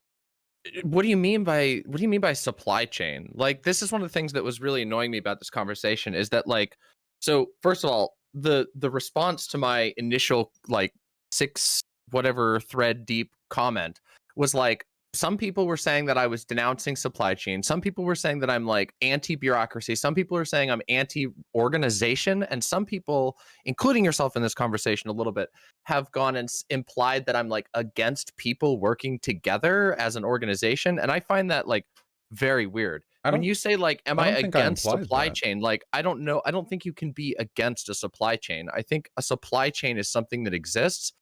What do you mean by supply chain? Like, this is one of the things that was really annoying me about this conversation is that, like, so first of all, the response to my initial like 6 whatever thread deep comment was like, some people were saying that I was denouncing supply chain. Some people were saying that I'm like anti-bureaucracy. Some people are saying I'm anti-organization. And some people, including yourself in this conversation a little bit, have gone and implied that I'm like against people working together as an organization. And I find that like very weird. When you say like, am I against supply chain? Like, I don't know. I don't think you can be against a supply chain. I think a supply chain is something that exists.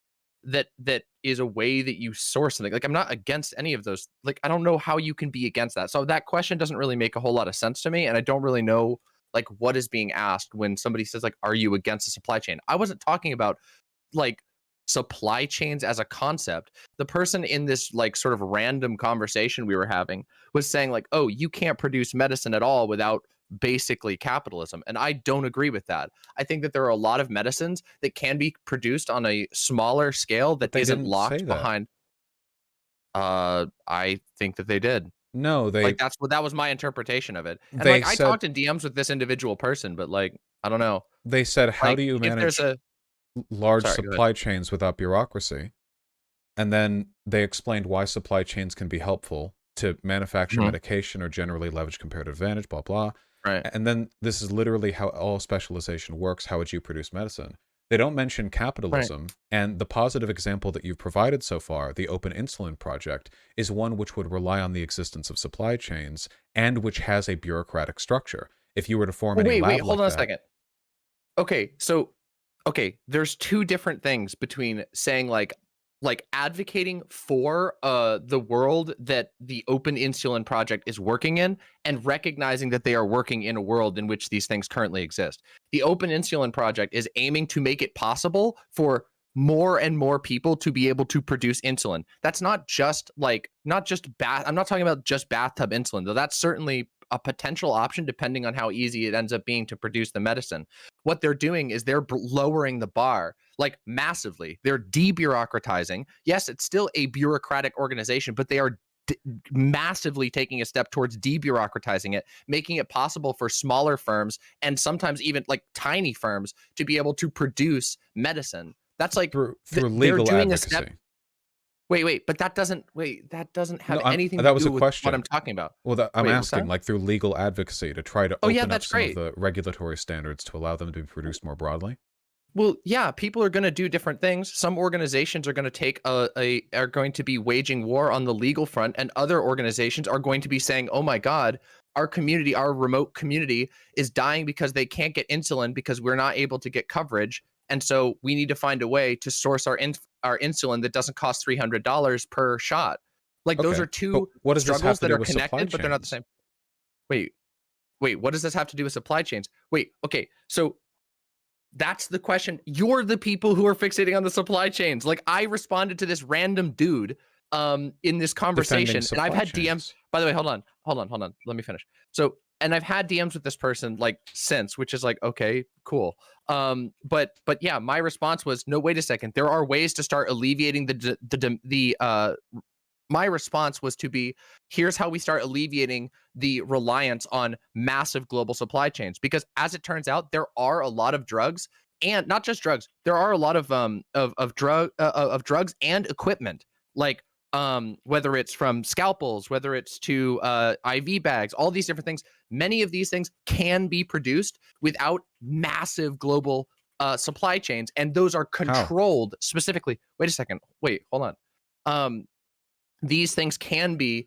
that is a way that you source something. Like, I'm not against any of those. Like, I don't know how you can be against that. So that question doesn't really make a whole lot of sense to me, and I don't really know like what is being asked when somebody says like, are you against the supply chain? I wasn't talking about like supply chains as a concept. The person in this like sort of random conversation we were having was saying like, oh, you can't produce medicine at all without basically capitalism. And I don't agree with that. I think that there are a lot of medicines that can be produced on a smaller scale that But they isn't didn't say locked that. behind. I think that they did. No, Like, that was my interpretation of it. And they like, I said talked in DMs with this individual person, but like, I don't know. they said, how Like, do you if there's manage a large sorry, go ahead. supply chains without bureaucracy? And then they explained why supply chains can be helpful to manufacture Mhm. medication or generally leverage comparative advantage, blah, blah. Right. And then this is literally how all specialization works. How would you produce medicine? They don't mention Right. capitalism. And the positive example that you've provided so far, the Open Insulin Project, is one which would rely on the existence of supply chains and which has a bureaucratic structure. If you were to form Well, any wait, lab hold like on a that, second. Okay, so okay, there's two different things between saying like advocating for the world that the Open Insulin Project is working in and recognizing that they are working in a world in which these things currently exist. The Open Insulin Project is aiming to make it possible for more and more people to be able to produce insulin. That's not just bath. I'm not talking about just bathtub insulin, though that's certainly a potential option depending on how easy it ends up being to produce the medicine. What they're doing is they're lowering the bar like massively. They're debureaucratizing. Yes, it's still a bureaucratic organization, but they are massively taking a step towards debureaucratizing it, making it possible for smaller firms and sometimes even like tiny firms to be able to produce medicine. That's like through they're legal doing a step. advocacy. That doesn't have No, anything to that was do a with what I'm question. talking about. Well, I'm Wait, what's asking, that? like, through legal advocacy to try to Oh yeah, open up that's some of great. the regulatory standards to allow them to be produced more broadly? Well, yeah, people are going to do different things. Some organizations are going to take are going to be waging war on the legal front, and other organizations are going to be saying, "Oh my God, our community, our remote community, is dying because they can't get insulin because we're not able to get coverage, and so we need to find a way to source our insulin that doesn't cost $300 per shot." Like those Okay, are but two what does this have struggles to that do are with supply connected, but they're not the chains? same. Wait, what does this have to do with supply chains? Wait, okay, so that's the question. You're the people who are fixating on the supply chains. Like I responded to this random dude in this Defending conversation and I've supply had DMs. chains. By the way, hold on. Let me finish. So, and I've had DMs with this person like since, which is like okay, cool. But yeah, my response was no, wait a second. There are ways to start alleviating the my response was to be here's how we start alleviating the reliance on massive global supply chains because as it turns out there are a lot of drugs and not just drugs there are a lot of drugs and equipment like whether it's from scalpels whether it's to IV bags all these different things many of these things can be produced without massive global supply chains and those are How? controlled specifically wait a second wait hold on these things can be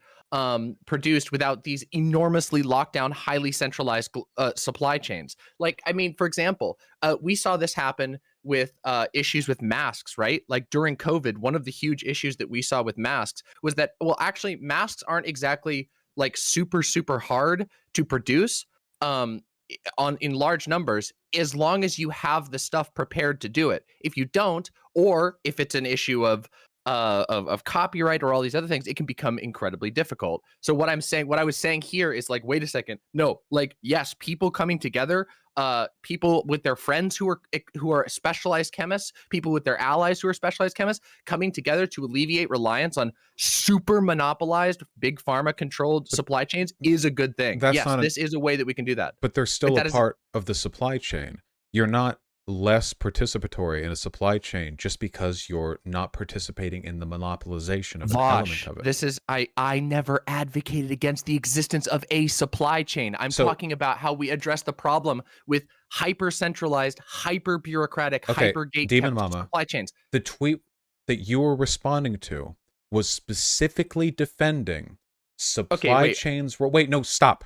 produced without these enormously locked down, highly centralized supply chains. Like, I mean, for example, we saw this happen with issues with masks, right? Like during COVID, one of the huge issues that we saw with masks was that, well, actually, masks aren't exactly like super hard to produce. On in large numbers as long as you have the stuff prepared to do it if you don't or if it's an issue of copyright or all these other things, it can become incredibly difficult. So what I was saying here is like, wait a second, no, like yes, people coming together, people with their friends who are specialized chemists, people with their allies who are specialized chemists, coming together to alleviate reliance on super monopolized, big pharma controlled But supply chains is a good thing. that's Yes, not an this is a way that we can do that. but they're But still a that is part of the supply chain. You're not less participatory in a supply chain just because you're not participating in the monopolization of an element Vosh, of it. this is I never advocated against the existence of a supply chain. I'm So, talking about how we address the problem with hyper centralized, hyper bureaucratic, okay, hyper gate Demon kept Mama, supply chains. the tweet that you were responding to was specifically defending Okay, supply chains. Wait, no, stop.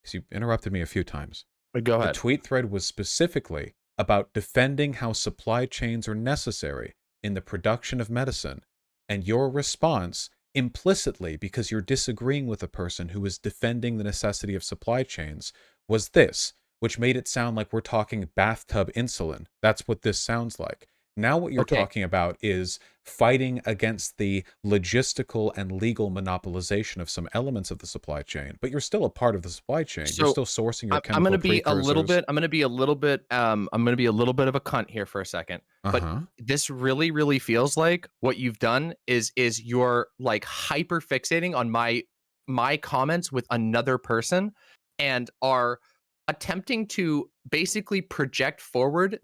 Because you interrupted me a few times. go The ahead. tweet thread was specifically about defending how supply chains are necessary in the production of medicine, and your response implicitly, because you're disagreeing with a person who is defending the necessity of supply chains, was this, which made it sound like we're talking bathtub insulin. That's what this sounds like. Now what you're Okay, talking about is fighting against the logistical and legal monopolization of some elements of the supply chain, but you're still a part of the supply chain. You're so still sourcing your I'm going chemical to be a little precursors. bit. I'm going to be a little bit. I'm going to be a little bit of a cunt here for a second. But Uh-huh. this really, really feels like what you've done is you're like hyper fixating on my comments with another person, and are attempting to basically project forward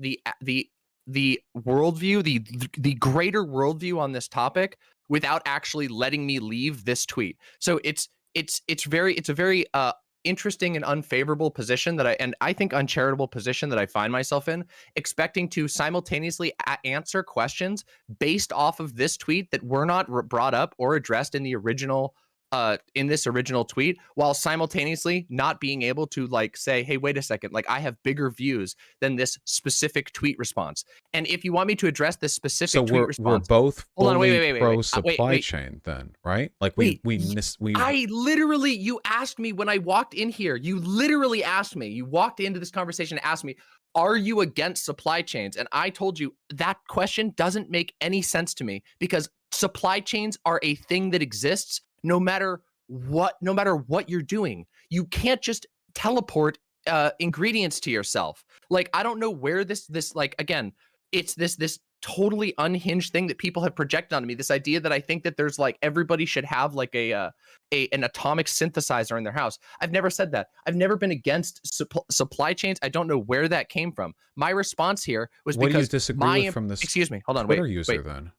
the worldview, the greater worldview on this topic without actually letting me leave this tweet. So it's a very interesting and unfavorable position that I think uncharitable position that I find myself in, expecting to simultaneously answer questions based off of this tweet that were not brought up or addressed in the original in this original tweet, while simultaneously not being able to like say, hey, wait a second, like I have bigger views than this specific tweet response. And if you want me to address this So specific tweet we're response, both hold on, fully wait, pro supply wait, chain then, right? Like wait. we I literally, you asked me when I walked in here, you literally asked me, you walked into this conversation and asked me, are you against supply chains? And I told you that question doesn't make any sense to me, because supply chains are a thing that exists no matter what you're doing. You can't just teleport ingredients to yourself. Like, I don't know where this like, again, it's this totally unhinged thing that people have projected onto me. This idea that I think that there's like everybody should have like an atomic synthesizer in their house. I've never said that. I've never been against supply chains. I don't know where that came from. My response here was what do you because disagree with my from this excuse me, hold on, Twitter wait. user then?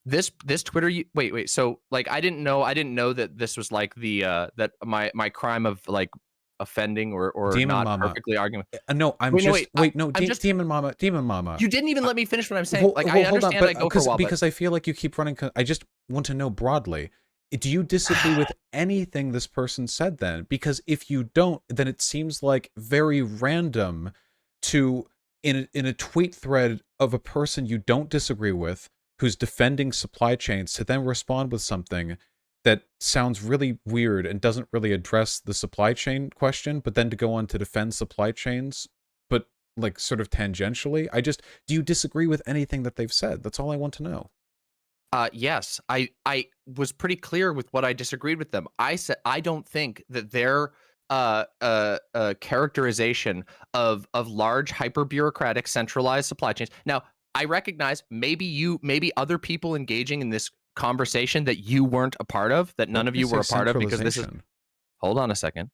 This Twitter wait. So like I didn't know that this was like the that my crime of like offending or Demon not Mama. perfectly arguing. No, I'm Wait, no, just wait. wait, no, I'm just Demon Mama, Demon Mama. you didn't even I, let me finish what I'm saying. Like I hold on, understand I but go for a while, but because I feel like you keep running. I just want to know broadly. Do you disagree with anything this person said then? Because if you don't, then it seems like very random to in a tweet thread of a person you don't disagree with who's defending supply chains to then respond with something that sounds really weird and doesn't really address the supply chain question, but then to go on to defend supply chains, but like sort of tangentially. Do you disagree with anything that they've said? That's all I want to know. yes, I was pretty clear with what I disagreed with them. I said I don't think that their characterization of large hyper bureaucratic centralized supply chains. Now, I recognize maybe other people engaging in this conversation that you weren't a part of, that What none did of I you were say? a part of, because this is, Centralization. hold on a second.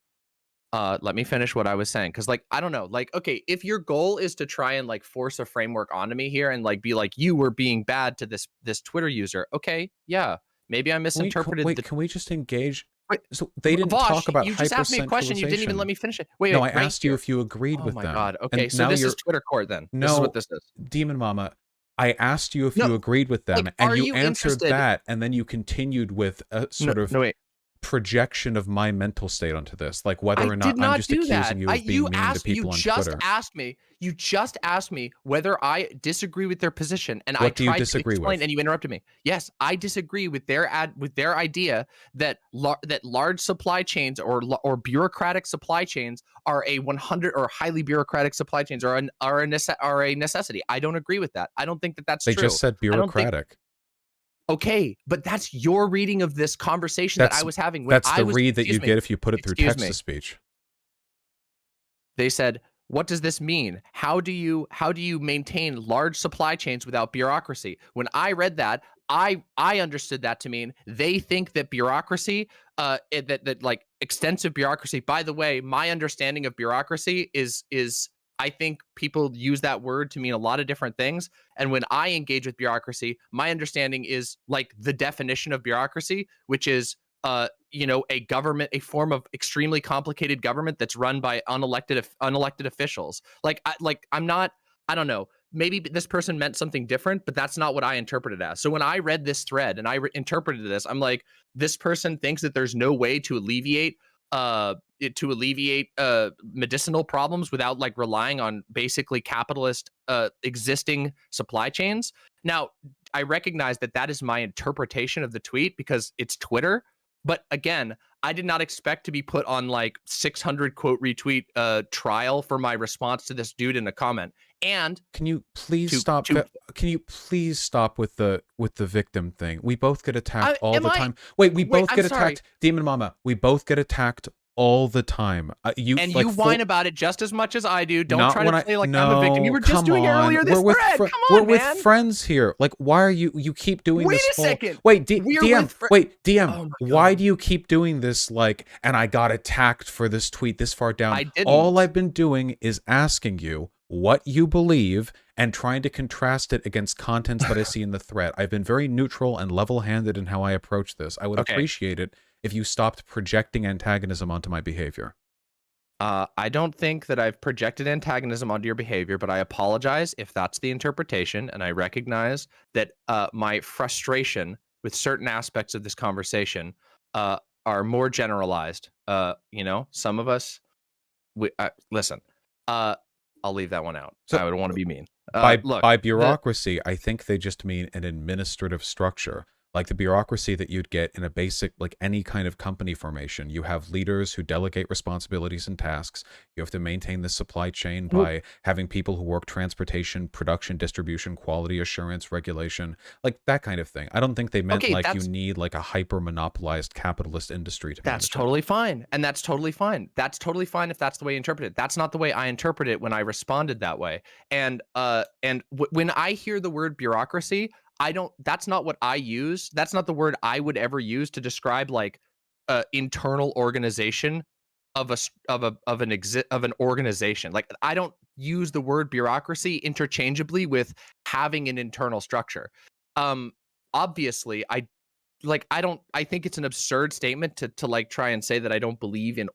Let me finish what I was saying, because like I don't know, like, okay, if your goal is to try and like force a framework onto me here and like be like you were being bad to this Twitter user, okay, yeah, maybe I misinterpreted Wait, the can we just engage? wait, So they didn't talk Vaush, about you just asked me a question, you didn't even let hypercentralization. me finish it. Wait, No, wait, I right asked you here. if you agreed Oh with my them. god. Okay, And so now this is you're Twitter court then. This is what no, this is. Demon Mama. I asked you if No, you agreed with them, like, and are you you answered interested? that, and then you continued with a No, sort of no, wait. projection of my mental state onto this, like whether I or not did I'm not just do that. accusing you I of being you mean to asked people on Twitter. you just asked me whether I disagree with their position, and I What do you tried to disagree explain, with? and you interrupted me. Yes, I disagree with their idea that that large supply chains or bureaucratic supply chains are a 100 or highly bureaucratic supply chains are a necessity. I don't agree with that. I don't think that that's They just true. said I don't think bureaucratic. okay, but that's your reading of this conversation that I That's was having when that's I the was read that you get if you put it through excuse text to me. speech. They said, "What does this mean? How do you maintain large supply chains without bureaucracy?" When I read that, I understood that to mean they think that bureaucracy, that like extensive bureaucracy. By the way, my understanding of bureaucracy is I think people use that word to mean a lot of different things. And when I engage with bureaucracy, my understanding is like the definition of bureaucracy, which is a government, a form of extremely complicated government that's run by unelected officials. I'm not, I don't know, maybe this person meant something different, but that's not what I interpreted as. So when I read this thread and I interpreted this, I'm like, this person thinks that there's no way to alleviate medicinal problems without like relying on basically capitalist existing supply chains. Now, I recognize that that is my interpretation of the tweet because it's Twitter. But again, I did not expect to be put on like 600 quote retweet trial for my response to this dude in a comment. And can you please to stop? to Can you please stop with the victim thing? We both get attacked all the am I time. Wait, we wait, both I'm get sorry. attacked, Demon Mama. We both get attacked all the time. You And like you whine about it just as much as I do. Don't not try to when I play like I'm the victim. You no, were just come doing it on. earlier this thread. Come We're on, with man. friends here. Like, why are you keep doing Wait this a second. Wait, We're DM. with Wait, DM. Oh my Why God. do you keep doing this? Like, and I got attacked for this tweet this far down. I didn't. All I've been doing is asking you what you believe and trying to contrast it against contents that I see in the thread. I've been very neutral and level-handed in how I approach this. I would appreciate it if you stopped projecting antagonism onto my behavior. I don't think that I've projected antagonism onto your behavior, but I apologize if that's the interpretation, and I recognize that my frustration with certain aspects of this conversation are more generalized. Some of us, listen. I'll leave that one out. So, I would want to be mean. By bureaucracy, I think they just mean an administrative structure, like the bureaucracy that you'd get in a basic, like any kind of company formation. You have leaders who delegate responsibilities and tasks. You have to maintain the supply chain by having people who work transportation, production, distribution, quality assurance, regulation, like that kind of thing. I don't think they meant like you need like a hyper monopolized capitalist industry to manage. That's totally fine. And that's totally fine. That's totally fine if that's the way you interpret it. That's not the way I interpret it when I responded that way. And when I hear the word bureaucracy, that's not what I use. That's not the word I would ever use to describe like internal organization of an organization. Like I don't use the word bureaucracy interchangeably with having an internal structure. Obviously, I think it's an absurd statement to like try and say that I don't believe in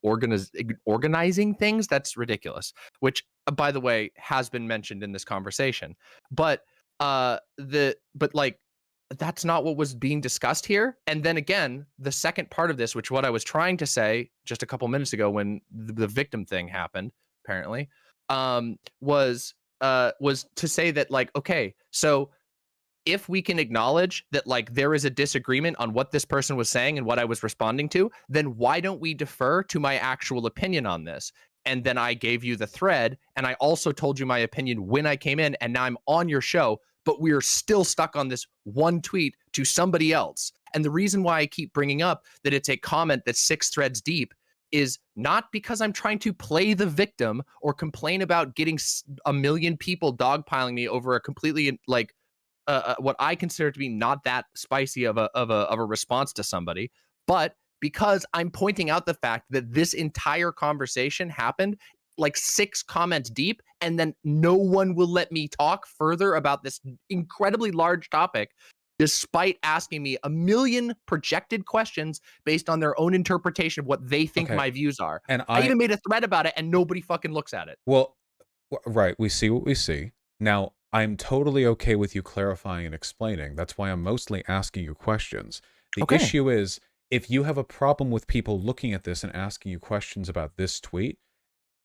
organizing things. That's ridiculous, which by the way has been mentioned in this conversation. But that's not what was being discussed here. And then again, the second part of this, which what I was trying to say just a couple minutes ago when the victim thing happened, apparently, was to say that like, okay, so if we can acknowledge that like there is a disagreement on what this person was saying and what I was responding to, then why don't we defer to my actual opinion on this? And then I gave you the thread, and I also told you my opinion when I came in, and now I'm on your show, but we are still stuck on this one tweet to somebody else. And the reason why I keep bringing up that it's a comment that's 6 threads deep is not because I'm trying to play the victim or complain about getting a million people dogpiling me over a completely like what I consider to be not that spicy of a response to somebody, but because I'm pointing out the fact that this entire conversation happened like 6 comments deep, and then no one will let me talk further about this incredibly large topic, despite asking me a million projected questions based on their own interpretation of what they think my views are. And I even made a thread about it, and nobody fucking looks at it. Well, right, we see what we see. Now, I'm totally okay with you clarifying and explaining. That's why I'm mostly asking you questions. The issue is, if you have a problem with people looking at this and asking you questions about this tweet,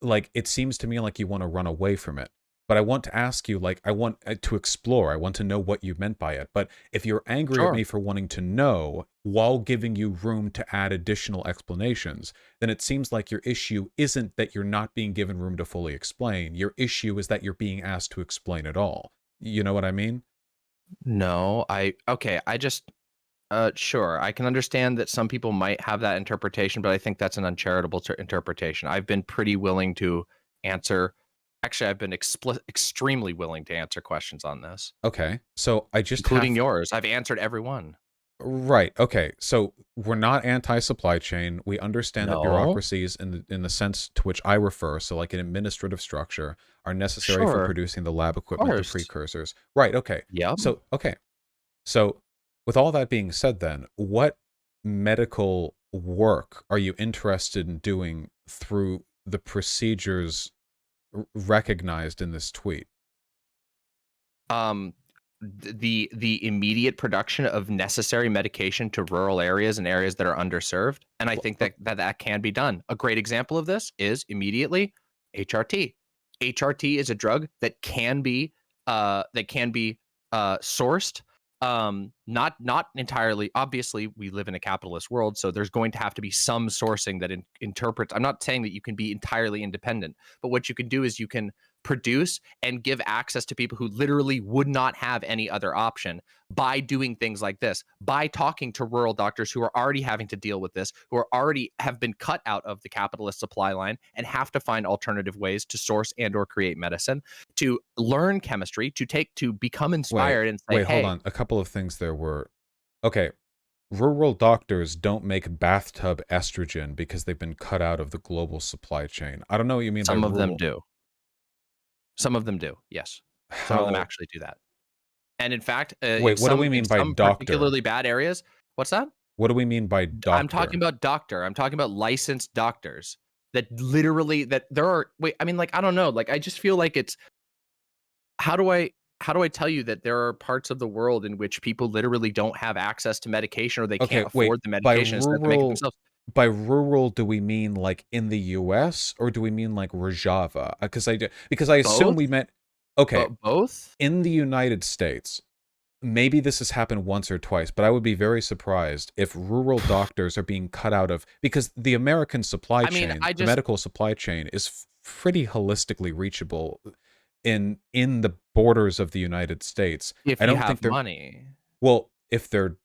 like, it seems to me like you want to run away from it. But I want to ask you, like, I want to explore. I want to know what you meant by it. But if you're angry at me for wanting to know while giving you room to add additional explanations, then it seems like your issue isn't that you're not being given room to fully explain. Your issue is that you're being asked to explain it all. You know what I mean? No, I just sure. I can understand that some people might have that interpretation, but I think that's an uncharitable interpretation. I've been pretty willing to answer. Actually, I've been extremely willing to answer questions on this. Okay, so I just including yours. I've answered every one. Right. Okay. So we're not anti-supply chain. We understand that bureaucracies, in the sense to which I refer, so like an administrative structure, are necessary for producing the lab equipment, the precursors. Right. Okay. Yeah. So So with all that being said, then what medical work are you interested in doing through the procedures recognized in this tweet? The immediate production of necessary medication to rural areas and areas that are underserved, and I think that can be done. A great example of this is immediately HRT. HRT is a drug that can be sourced Not entirely. Obviously, we live in a capitalist world, so there's going to have to be some sourcing that interprets. I'm not saying that you can be entirely independent, but what you can do is you can produce and give access to people who literally would not have any other option by doing things like this, by talking to rural doctors who are already having to deal with this, who are already have been cut out of the capitalist supply line and have to find alternative ways to source and or create medicine, to learn chemistry, to become Wait, inspired and say, wait, hold hey, on. A couple of things there were okay. Rural doctors don't make bathtub estrogen because they've been cut out of the global supply chain. I don't know what you mean by some of them rural. do. Some of them do. Yes. Some of them How? actually do that. And in fact, Wait, what do we in mean by some doctor? particularly bad areas, what's that? What do we mean by I'm talking doctor? about doctor. I'm talking about licensed doctors that literally that there are wait, I mean, like, I don't know. Like, I just feel like it's how do I how do I tell you that there are parts of the world in which people literally don't have access to medication or they can't Okay, wait. afford the medication instead to make it themselves? By rural, do we mean like in the US or do we mean like Rojava? Because I assume Both? we meant okay, But both? in the United States, maybe this has happened once or twice, but I would be very surprised if rural doctors are being cut out of because the American supply I mean, chain, I the just medical supply chain is pretty holistically reachable in the borders of the United States. if I you don't think have they're money. well, if they're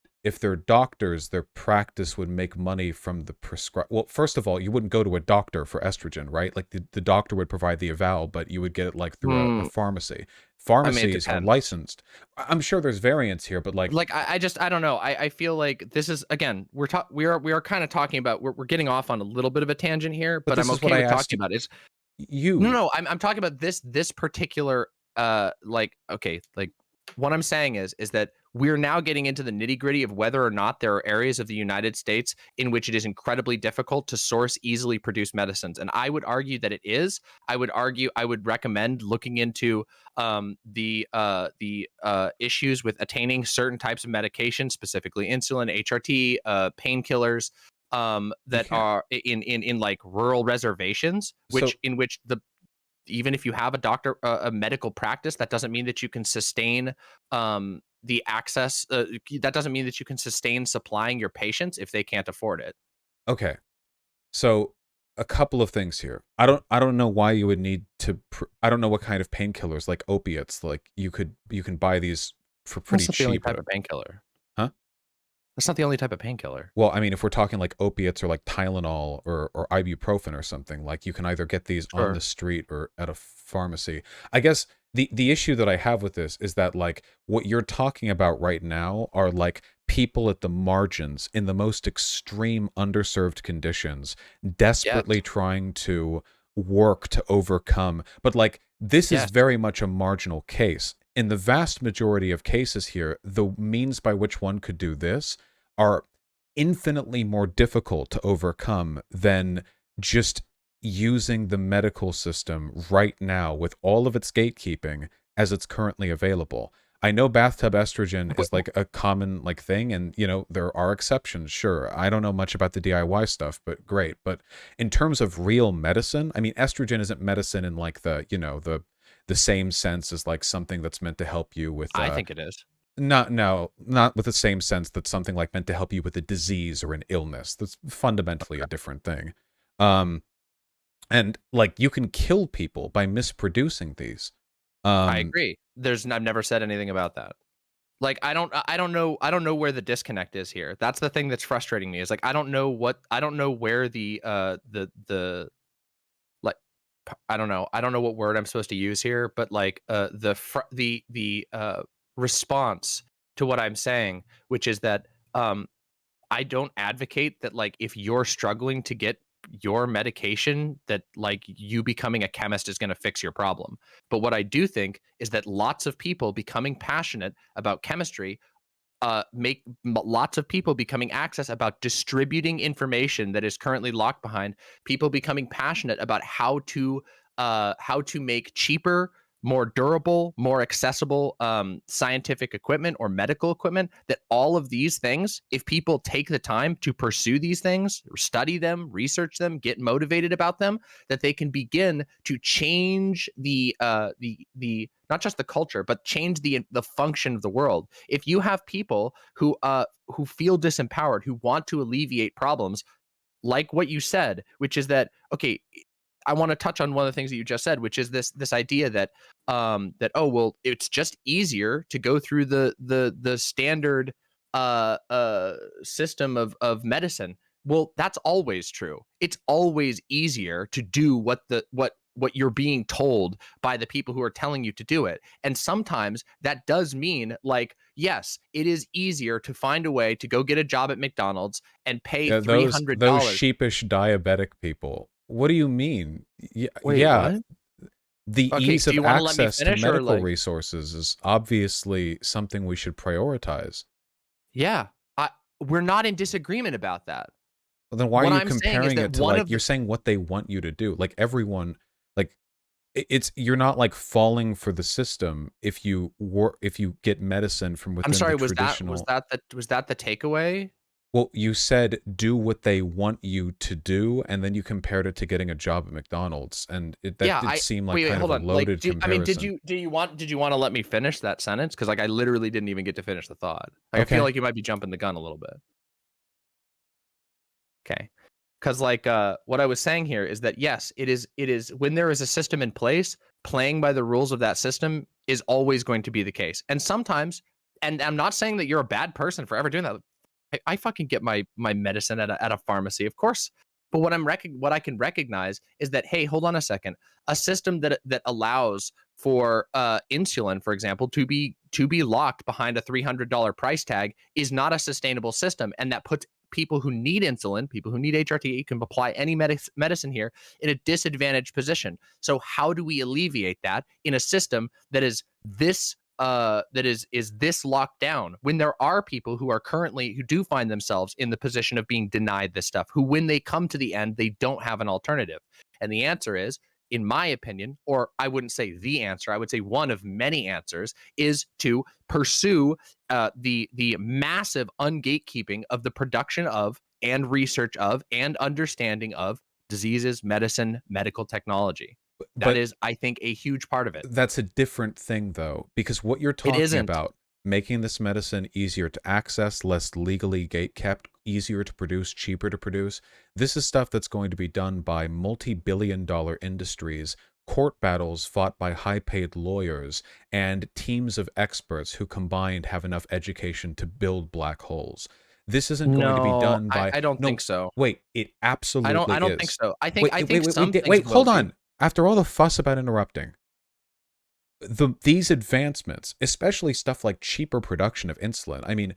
doctors, their practice would make money from the prescribe. Well, first of all, you wouldn't go to a doctor for estrogen, right? Like the doctor would provide the eval, but you would get it like through a Hmm, pharmacy. I mean, it Pharmacies are depends. licensed. I'm sure there's variants here, but like, Like, I just I don't know. I feel like this is again, we are kind of talking about we're getting off on a little bit of a tangent here, but but I'm this is what okay I with asked talking you. about it. No, You no, I'm talking about this particular like okay, like what I'm saying is that we're now getting into the nitty-gritty of whether or not there are areas of the United States in which it is incredibly difficult to source easily produced medicines. And I would argue that it is. I would recommend looking into the issues with attaining certain types of medication, specifically insulin, HRT, painkillers, you that can't. are in like rural reservations, So in which the even if you have a doctor a medical practice, that doesn't mean that you can sustain the access. That doesn't mean that you can sustain supplying your patients if they can't afford it. okay, so a couple of things here. I don't know why you would need to. I don't know what kind of painkillers like opiates. Like you can buy these for pretty That's not the only cheap. type of painkiller. Huh? That's not the only type of painkiller. Well, I mean, if we're talking like opiates or like Tylenol or ibuprofen or something, like you can either get these on the Sure. street or at a pharmacy. I guess the issue that I have with this is that like what you're talking about right now are like people at the margins in the most extreme underserved conditions, Yes. desperately trying to work to overcome. But like this is Yes. very much a marginal case. In the vast majority of cases here, the means by which one could do this are infinitely more difficult to overcome than just using the medical system right now with all of its gatekeeping as it's currently available. I know bathtub estrogen Wait, is like a common like thing and you know there are exceptions, sure. I don't know much about the DIY stuff, but great. But in terms of real medicine, I mean estrogen isn't medicine in like the, you know, the same sense as like something that's meant to help you with I think it is. not no, not with the same sense that something like meant to help you with a disease or an illness. That's fundamentally a different thing. Um, and like you can kill people by misproducing these. I Um, agree. I've never said anything about that. Like I don't know where the disconnect is here. That's the thing that's frustrating me. Is like I don't know where the like I don't know what word I'm supposed to use here, but like the response to what I'm saying, which is that um I don't advocate that like if you're struggling to get your medication that like you becoming a chemist is going to fix your problem. But what I do think is that lots of people becoming passionate about chemistry lots of people becoming access about distributing information that is currently locked behind people becoming passionate about how to make cheaper more durable, more accessible scientific equipment or medical equipment, that all of these things, if people take the time to pursue these things, study them, research them, get motivated about them, that they can begin to change the not just the culture, but change the function of the world. If you have people who feel disempowered, who want to alleviate problems, like what you said, which is that, okay, I want to touch on one of the things that you just said, which is this idea that that, oh well, it's just easier to go through the standard system of medicine. Well, that's always true. It's always easier to do what you're being told by the people who are telling you to do it. And sometimes that does mean, like, yes, it is easier to find a way to go get a job at McDonald's and pay Yeah, those $300. sheepish diabetic people. What do you mean? Wait, Yeah, what? the Okay, ease do of you want to let me access to finish, or medical like, resources is obviously something we should prioritize. yeah, we're not in disagreement about that. Well, then why are What you I'm saying is comparing that it to one like of you're the saying what they want you to do? Like everyone, like it's you're not like falling for the system if you get medicine from I'm within the sorry, traditional. was that the takeaway? Well, you said do what they want you to do, and then you compared it to getting a job at McDonald's, and that Yeah, did seem like wait, kind of hold a on. Like, loaded I mean, comparison. did you want to let me finish that sentence? Because, like, I literally didn't even get to finish the thought. Like, I feel Okay. like you might be jumping the gun a little bit. Okay. Because, like, what I was saying here is that, yes, it is when there is a system in place, playing by the rules of that system is always going to be the case. And sometimes, and I'm not saying that you're a bad person for ever doing that. I fucking get my medicine at a pharmacy, of course. But what I can recognize is that, hey, hold on a second, a system that allows for insulin, for example, to be locked behind a $300 price tag is not a sustainable system, and that puts people who need insulin, people who need HRT, can apply any medicine here, in a disadvantaged position. So how do we alleviate that in a system that is this this locked down, when there are people who do find themselves in the position of being denied this stuff, who, when they come to the end, they don't have an alternative? And the answer is, in my opinion, or I wouldn't say the answer, I would say one of many answers, is to pursue the massive ungatekeeping of the production of, and research of, and understanding of diseases, medicine, medical technology. That But is, I think, a huge part of it. that's a different thing, though, because what you're It talking isn't. about, making this medicine easier to access, less legally gatekept, easier to produce, cheaper to produce, this is stuff that's going to be done by multi-billion-dollar industries, court battles fought by high-paid lawyers, and teams of experts who combined have enough education to build black holes. This isn't going to be No, done I, by I don't think no. so. Wait, it absolutely I don't think is. so. I think Wait, I wait, think wait, wait, some wait, things wait, hold will be. on. After all the fuss about interrupting, these advancements, especially stuff like cheaper production of insulin, I mean,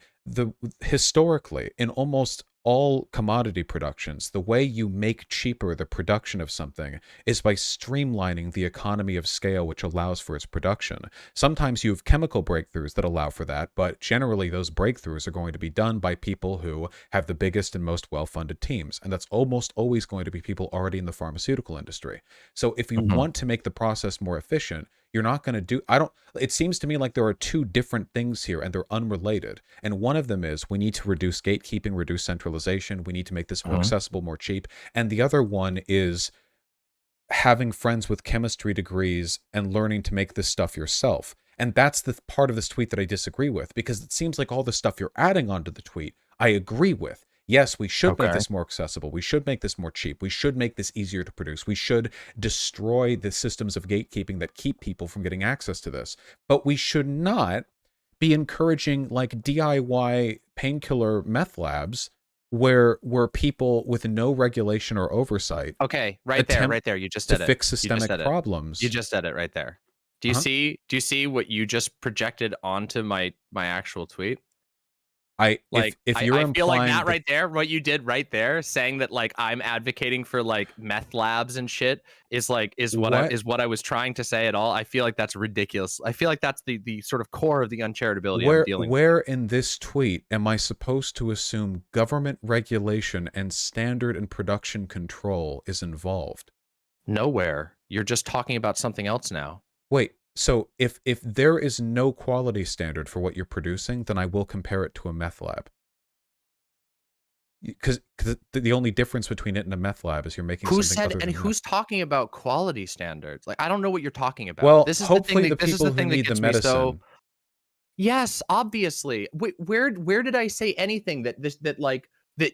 historically in almost all commodity productions, the way you make cheaper the production of something is by streamlining the economy of scale which allows for its production. Sometimes you have chemical breakthroughs that allow for that, but generally those breakthroughs are going to be done by people who have the biggest and most well-funded teams, and that's almost always going to be people already in the pharmaceutical industry. So if you Mhm. want to make the process more efficient, you're not going to do, I don't, it seems to me like there are two different things here and they're unrelated. And one of them is we need to reduce gatekeeping, reduce centralization. We need to make this more Mhm. accessible, more cheap. And the other one is having friends with chemistry degrees and learning to make this stuff yourself. And that's the part of this tweet that I disagree with, because it seems like all the stuff you're adding onto the tweet, I agree with. Yes, we should make Okay. this more accessible. We should make this more cheap. We should make this easier to produce. We should destroy the systems of gatekeeping that keep people from getting access to this. But we should not be encouraging like DIY painkiller meth labs where people with no regulation or oversight Okay. Right there. attempt Right there. You just to said it. fix You just systemic said it. You problems. just said it right there. Uh-huh. Do you see what you just projected onto my actual tweet? Like, If I you're I feel like implying that that right there, what you did right there, saying that, like, I'm advocating for, like, meth labs and shit, is like, what is what I was trying to say at all. I feel like that's ridiculous. I feel like that's the sort of core of the uncharitability I'm dealing with. where in this tweet am I supposed to assume government regulation and standard and production control is involved? Nowhere. You're just talking about something else now. Wait, So if there is no quality standard for what you're producing, then I will compare it to a meth lab. Because the only difference between it and a meth lab is you're making Who something said other and than meth. who's talking about quality standards? Like, I don't know what you're talking about. Well, This is the thing hopefully the that people who need the gets me so. medicine. Yes, obviously. Where did I say anything that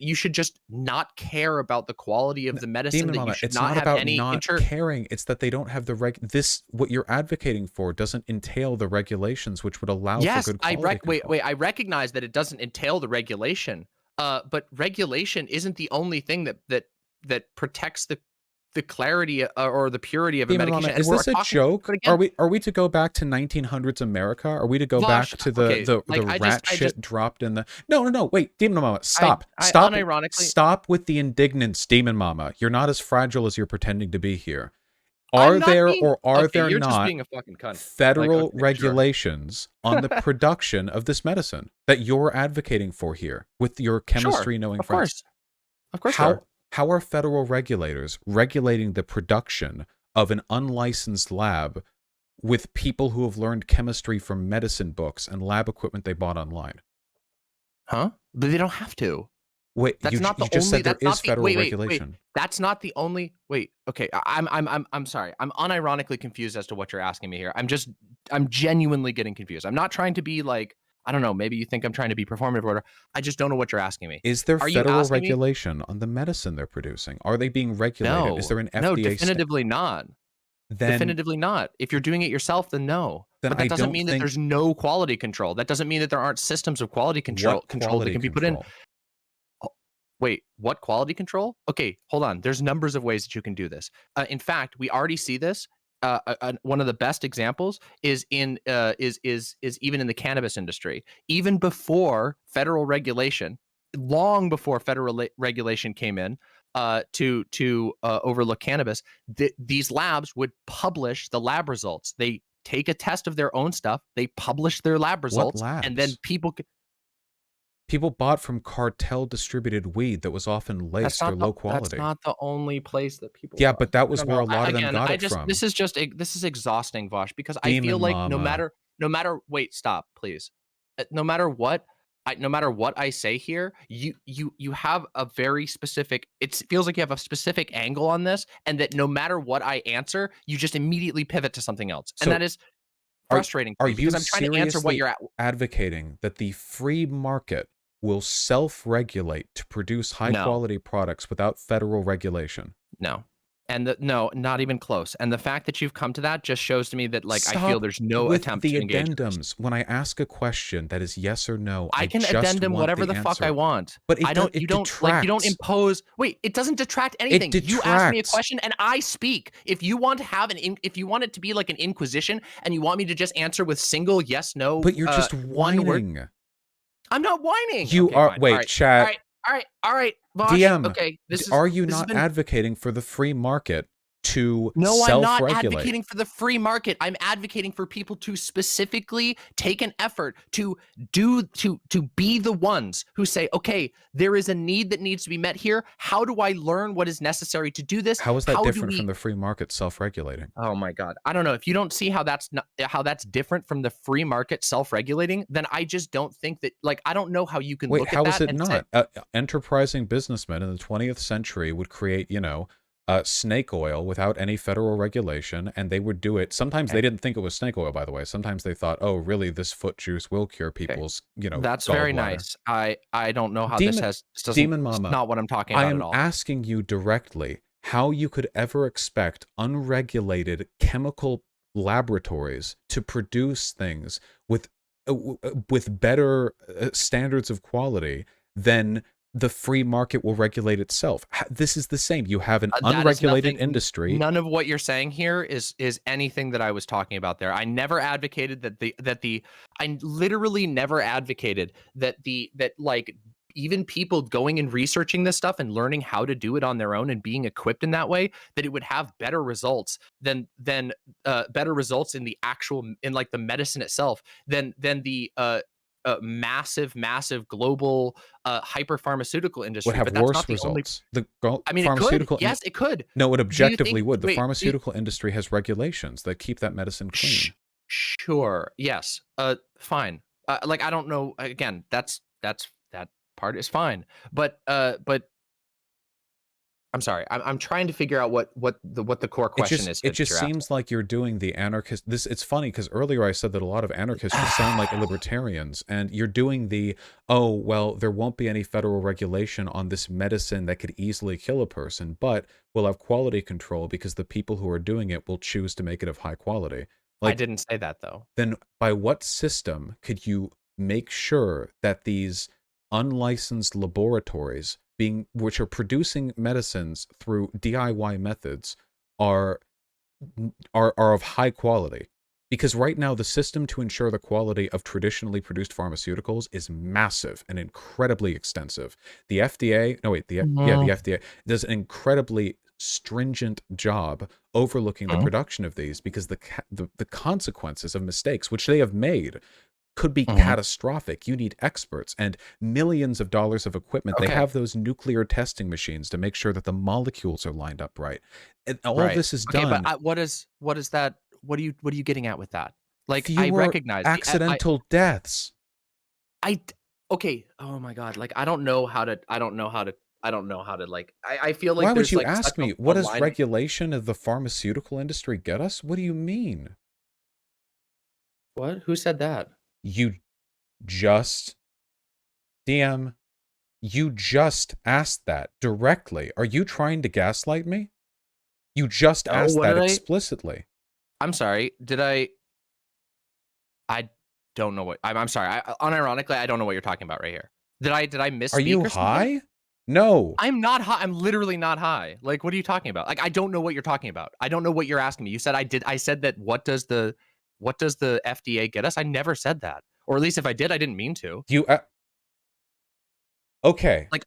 you should just not care about the quality of the medicine, Demon that you Mama, should it's not not have about any not caring. It's that they don't have the what you're advocating for doesn't entail the regulations which would allow for Yes, good quality control. wait, I recognize that it doesn't entail the regulation. But regulation isn't the only thing that protects the clarity or the purity of a Demon Mama, medication. And is we're this a talking, but joke? again, Are we to go back to 1900s America? Are we to go Vosh, back to okay, the like rat I just shit dropped in the No, wait, Demon Mama, stop. I Stop. unironically, Stop with the indignance, Demon Mama. You're not as fragile as you're pretending to be here. I'm Are not there being or are okay. there You're just not being a fucking cunt. Like, federal okay, sure. regulations on the production of this medicine that you're advocating for here with your Sure, chemistry knowing of friends? course, of course there are. How are federal regulators regulating the production of an unlicensed lab with people who have learned chemistry from medicine books and lab equipment they bought online? Huh? But they don't have to. Wait, That's not you the just only. said there That's is not the. federal Wait. regulation. That's not the only. Wait. Okay. I'm sorry. I'm unironically confused as to what you're asking me here. I'm genuinely getting confused. I'm not trying to be like, I don't know. Maybe you think I'm trying to be performative or whatever. I just don't know what you're asking me. Is there Are you federal asking me? regulation on the medicine they're producing? Are they being regulated? Is No. there an No. FDA Definitively not. Then Definitively not. If you're doing it yourself, then no. But I that doesn't don't mean that think there's no quality control. That doesn't mean that there aren't systems of quality what control that quality can be put in. control? Wait, what quality control? Okay, hold on. There's numbers of ways that you can do this. In fact, we already see this. One of the best examples is even in the cannabis industry. Even before federal regulation, long before federal regulation came in to overlook cannabis, these labs would publish the lab results. They take a test of their own stuff, they publish their lab What results, and then labs? people. People bought from cartel distributed weed that was often laced or low That's quality. not the only place that people Yeah, buy. but that I was don't where know. a lot of them Again, got I it just from. this is exhausting, Vosh, because I feel Demon like Mama. no matter wait, stop, please. No matter what no matter what I say here, you have a very specific. It feels like you have a specific angle on this, and that no matter what I answer, you just immediately pivot to something else, and So that is are frustrating to are me because you I'm trying to answer what seriously you're at. advocating that the free market will self-regulate to produce No. high-quality products without federal regulation? No. No, not even close. And the fact that you've come to that just shows to me that, like, I feel Stop there's no with attempt the to engage this. addendums. When I ask a question that is yes or no, I I can just addendum want whatever the the fuck I answer. want. But You it don't like, you don't detracts. impose. Wait, it doesn't detract It anything. You ask me a detracts. question and I speak. If you want to have if you want it to be like an inquisition and you want me to just answer with single yes, no, But you're just one word, whining. I'm not whining. You Okay, are fine. All wait, right. All chat. right. All right. Vosh. DM. Okay. Are you This has not been. advocating for the free market to No, I'm not self-regulate? advocating for the free market. I'm advocating for people to specifically take an effort to be the ones who say, okay, there is a need that needs to be met here. How do I learn what is necessary to do this? How is that How do different from we? the free market self-regulating? Oh my God, I don't know. If you don't see how how that's different from the free market self-regulating, then I just don't think that. Like, I don't know how you can Wait, look at how is that it and say, not? Enterprising businessmen in the 20th century would create, snake oil without any federal regulation, and they would do it. Sometimes they okay, didn't think it was snake oil, by the way. Sometimes they thought, oh, really, this foot juice will cure okay, people's, that's very gallbladder. nice. I don't know how Demon, this doesn't. Demon It's Mama, not what I'm talking I about at am all. asking you directly how you could ever expect unregulated chemical laboratories to produce things with better standards of quality than the free market will regulate itself. This is the same. You have an That is unregulated nothing. industry. None of what you're saying here is anything that I was talking about there. I never advocated that. I literally never advocated that like even people going and researching this stuff and learning how to do it on their own and being equipped in that way, that it would have better results than better results in the actual, in like the medicine itself, than the massive global hyper pharmaceutical Would industry. have But that's not worse the only. results. The I mean, it could. pharmaceutical Yes, it could. no, it Do you think? objectively would. The Wait. pharmaceutical industry has regulations that keep that medicine clean. Sure. Yes. Fine. Like I don't know. Again, that part is fine. But I'm sorry. I'm trying to figure out what the core question is It here that just you're asking. seems like you're doing the anarchist this it's funny because earlier I said that a lot of anarchists just sound like libertarians, and you're doing the, oh well, there won't be any federal regulation on this medicine that could easily kill a person, but we'll have quality control because the people who are doing it will choose to make it of high quality. I Like, didn't say that though. then by what system could you make sure that these unlicensed laboratories being which are producing medicines through DIY methods are are of high quality? Because right now the system to ensure the quality of traditionally produced pharmaceuticals is massive and incredibly extensive. The FDA, no wait, the Mhm. FDA does an incredibly stringent job overlooking the Mhm. production of these because the consequences of mistakes which they have made could be Mhm. catastrophic. You need experts and millions of dollars of equipment. They Okay. have those nuclear testing machines to make sure that the molecules are lined up right. And all Right. this is Okay, but done. what is that? What are you getting at with that? Like I Fewer recognize the accidental deaths. I d- okay. Oh my god. Like I don't know how to like I feel Why like would there's you like such ask me, a what does line. regulation of the pharmaceutical industry get us? What do you mean? What? Who said that? You just, DM, you just asked that directly. Are you trying to gaslight me? You just Oh, asked what that did I? explicitly. I'm sorry. Did I don't know what I'm sorry. Unironically, I don't know what you're talking about right here. Did I Are misspeak you or something? high? No. I'm not high. I'm literally not high. Like, what are you talking about? Like, I don't know what you're talking about. I don't know what you're asking me. You said I did. I said that. What does the FDA get us? I never said that. Or at least if I did, I didn't mean to. You, okay. Like,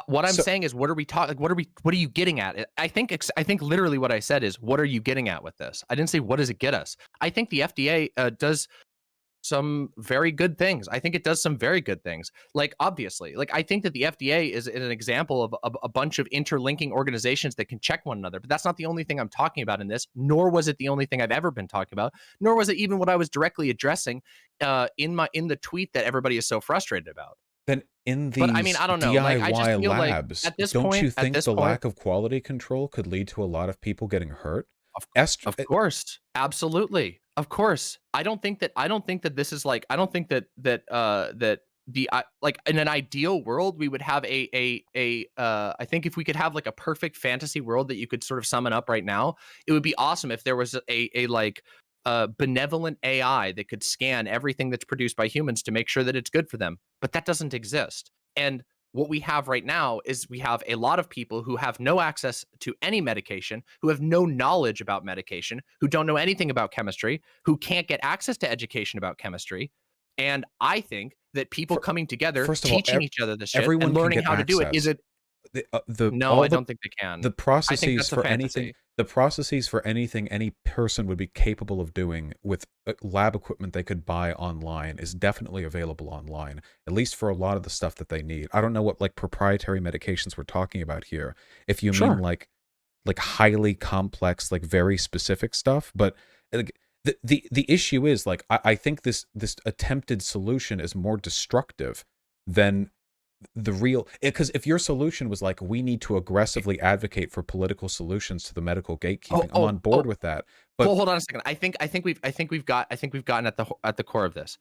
what I'm So saying is, what are we talking? Like, what are you getting at? I think literally what I said is, what are you getting at with this? I didn't say what does it get us. I think the FDA does some very good things. I think it does some very good things. Like obviously, like I think that the FDA is an example of a bunch of interlinking organizations that can check one another. But that's not the only thing I'm talking about in this. Nor was it the only thing I've ever been talking about. Nor was it even what I was directly addressing in the tweet that everybody is so frustrated about. then in But I mean, these I don't know. Like I just DIY feel like labs, at this don't point, you think the lack of quality control could lead to a lot of people getting hurt? Of Est- of course, absolutely, of course. I don't think that this is like I don't think that the like in an ideal world we would have I think if we could have like a perfect fantasy world that you could sort of summon up right now, it would be awesome if there was a like benevolent AI that could scan everything that's produced by humans to make sure that it's good for them. But that doesn't exist. And what we have right now is we have a lot of people who have no access to any medication, who have no knowledge about medication, who don't know anything about chemistry, who can't get access to education about chemistry. And I think that people for, coming together, First of all, teaching each other this shit and everyone can learning get how to do it is access. it The no, all I don't think they the can. I think processes that's a for anything fantasy. the processes for anything any person would be capable of doing with lab equipment they could buy online is definitely available online, at least for a lot of the stuff that they need. I don't know what like proprietary medications we're talking about here, if you mean Sure. like highly complex, like very specific stuff. But like, the issue is like I think this attempted solution is more destructive than the real, because if your solution was like we need to aggressively advocate for political solutions to the medical Oh, gatekeeping, I'm oh, on board oh, with that. But hold on a second. I think we've gotten at the core of this.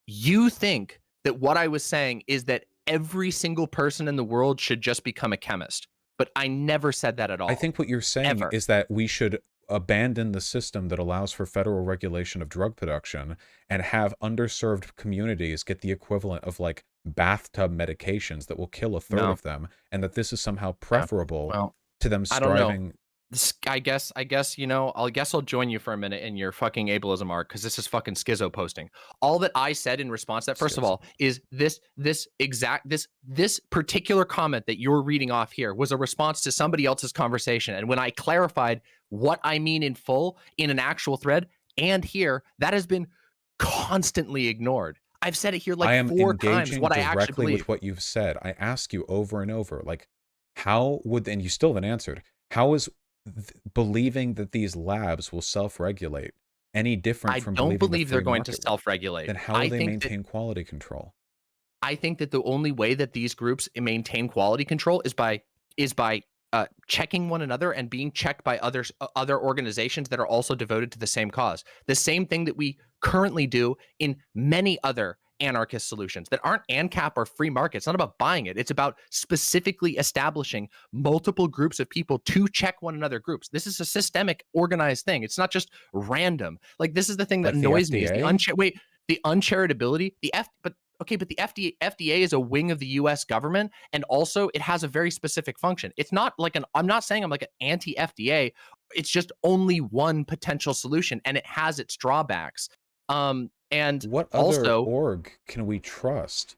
You think that what I was saying is that every single person in the world should just become a chemist. But I never said that at I all. think what you're saying Ever. is that we should abandon the system that allows for federal regulation of drug production and have underserved communities get the equivalent of like bathtub medications that will kill a third No. of them, and that this is somehow Yeah. preferable Well, to them I don't know. striving. I guess I'll join you for a minute in your fucking ableism art because this is fucking schizo posting. All that I said in response to that, first of all, is this particular comment that you're reading off here was a response to somebody else's conversation. And when I clarified what I mean in full in an actual thread and here, that has been constantly ignored. I've said it here I like am four times engaging what I actually directly believe. with what you've said. I ask you over and over, like, how would, and you still haven't answered, how is believing that these labs will self regulate? any different I from don't believing the believe they're free going to market works. self-regulate. Then how will they maintain quality control? I think that the only way that these groups maintain quality control is by checking one another and being checked by other organizations that are also devoted to the same cause. The same thing that we currently do in many other anarchist solutions that aren't ANCAP or free market. It's not about buying it. It's about specifically establishing multiple groups of people to check one another groups. This is a systemic, organized thing. It's not just random. Like, this is the thing that Like the annoys me is FDA? the uncharitability, but okay, but the FDA is a wing of the US government, and also it has a very specific function. It's not like I'm not saying I'm like an anti-FDA. It's just only one potential solution, and it has its drawbacks. And What other also, org can we trust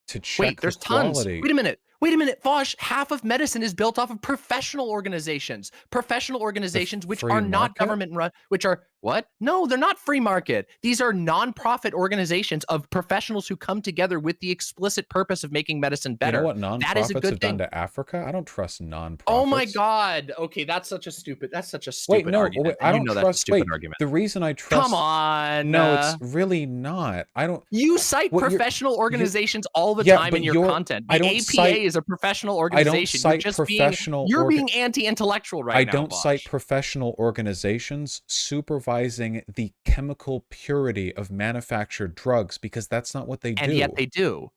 to wait, check the there's tons. quality? Wait a minute. Wait a minute, Vaush. Half of medicine is built off of professional organizations. Professional The organizations which free are not market? government run, which are what? No, they're not free market. These are nonprofit organizations of professionals who come together with the explicit purpose of making medicine You know better. what That is a nonprofits good have done thing. to Africa? I don't trust Oh my nonprofits. God. Okay, that's such a Wait, stupid no, wait, argument. I And you don't know that's a trust. stupid Wait, argument. the reason I Come trust. on. No, it's really not. I don't. You cite What professional you're, organizations all the yeah, time in but your content. I The don't APA cite, is a professional I don't organization. cite professional You're being anti-intellectual I right now, don't cite Vaush. professional organizations supervising the chemical purity of manufactured drugs because that's not what they And yet do. they do.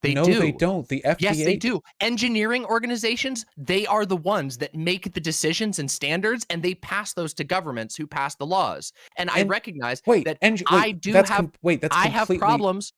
They No, they do. don't. The Yes, they FDA. do. Engineering organizations, they are the ones that make the decisions and standards, and they pass those to governments who pass the laws. And I And recognize wait, that I do have that's I have completely problems.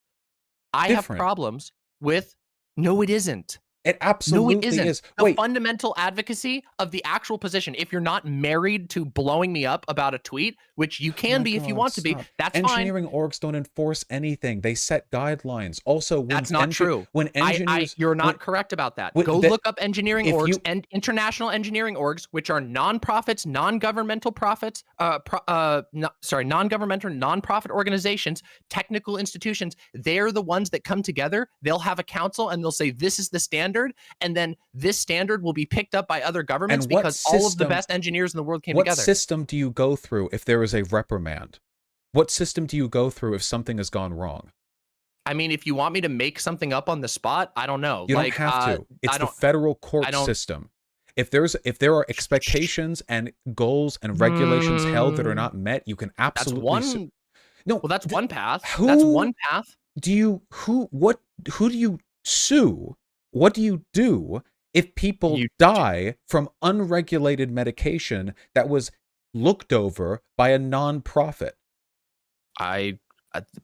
I have different. problems with no, it isn't. It No, it absolutely isn't. is. The Wait, fundamental advocacy of the actual position, if you're not married to blowing me up about a tweet, which you oh can my be if you God, want to be, stop. that's fine. Engineering orgs don't enforce anything. They set guidelines. Also, That's not true. when engineers You're when not correct about that. when Go that look up engineering if orgs you and international engineering orgs, which are nonprofits, non-governmental profits, no, sorry, non-governmental, nonprofit organizations, technical institutions. They're the ones that come together. They'll have a council and they'll say, this is the standard. And then this standard will be picked up by other governments and what because all of the system best engineers in the world came what together. system do you go through if there is a reprimand? What system do you go through if something has gone wrong? I mean, if you want me to make something up on the spot, I don't know. You don't have to. It's I the don't, federal I court don't, system. If there are expectations and goals and regulations held that are Hmm, not met, you can that's absolutely one. No, Well, that's one path. That's who one path. do you who do you sue? What do you do if people You die from unregulated medication that was looked over by a nonprofit? I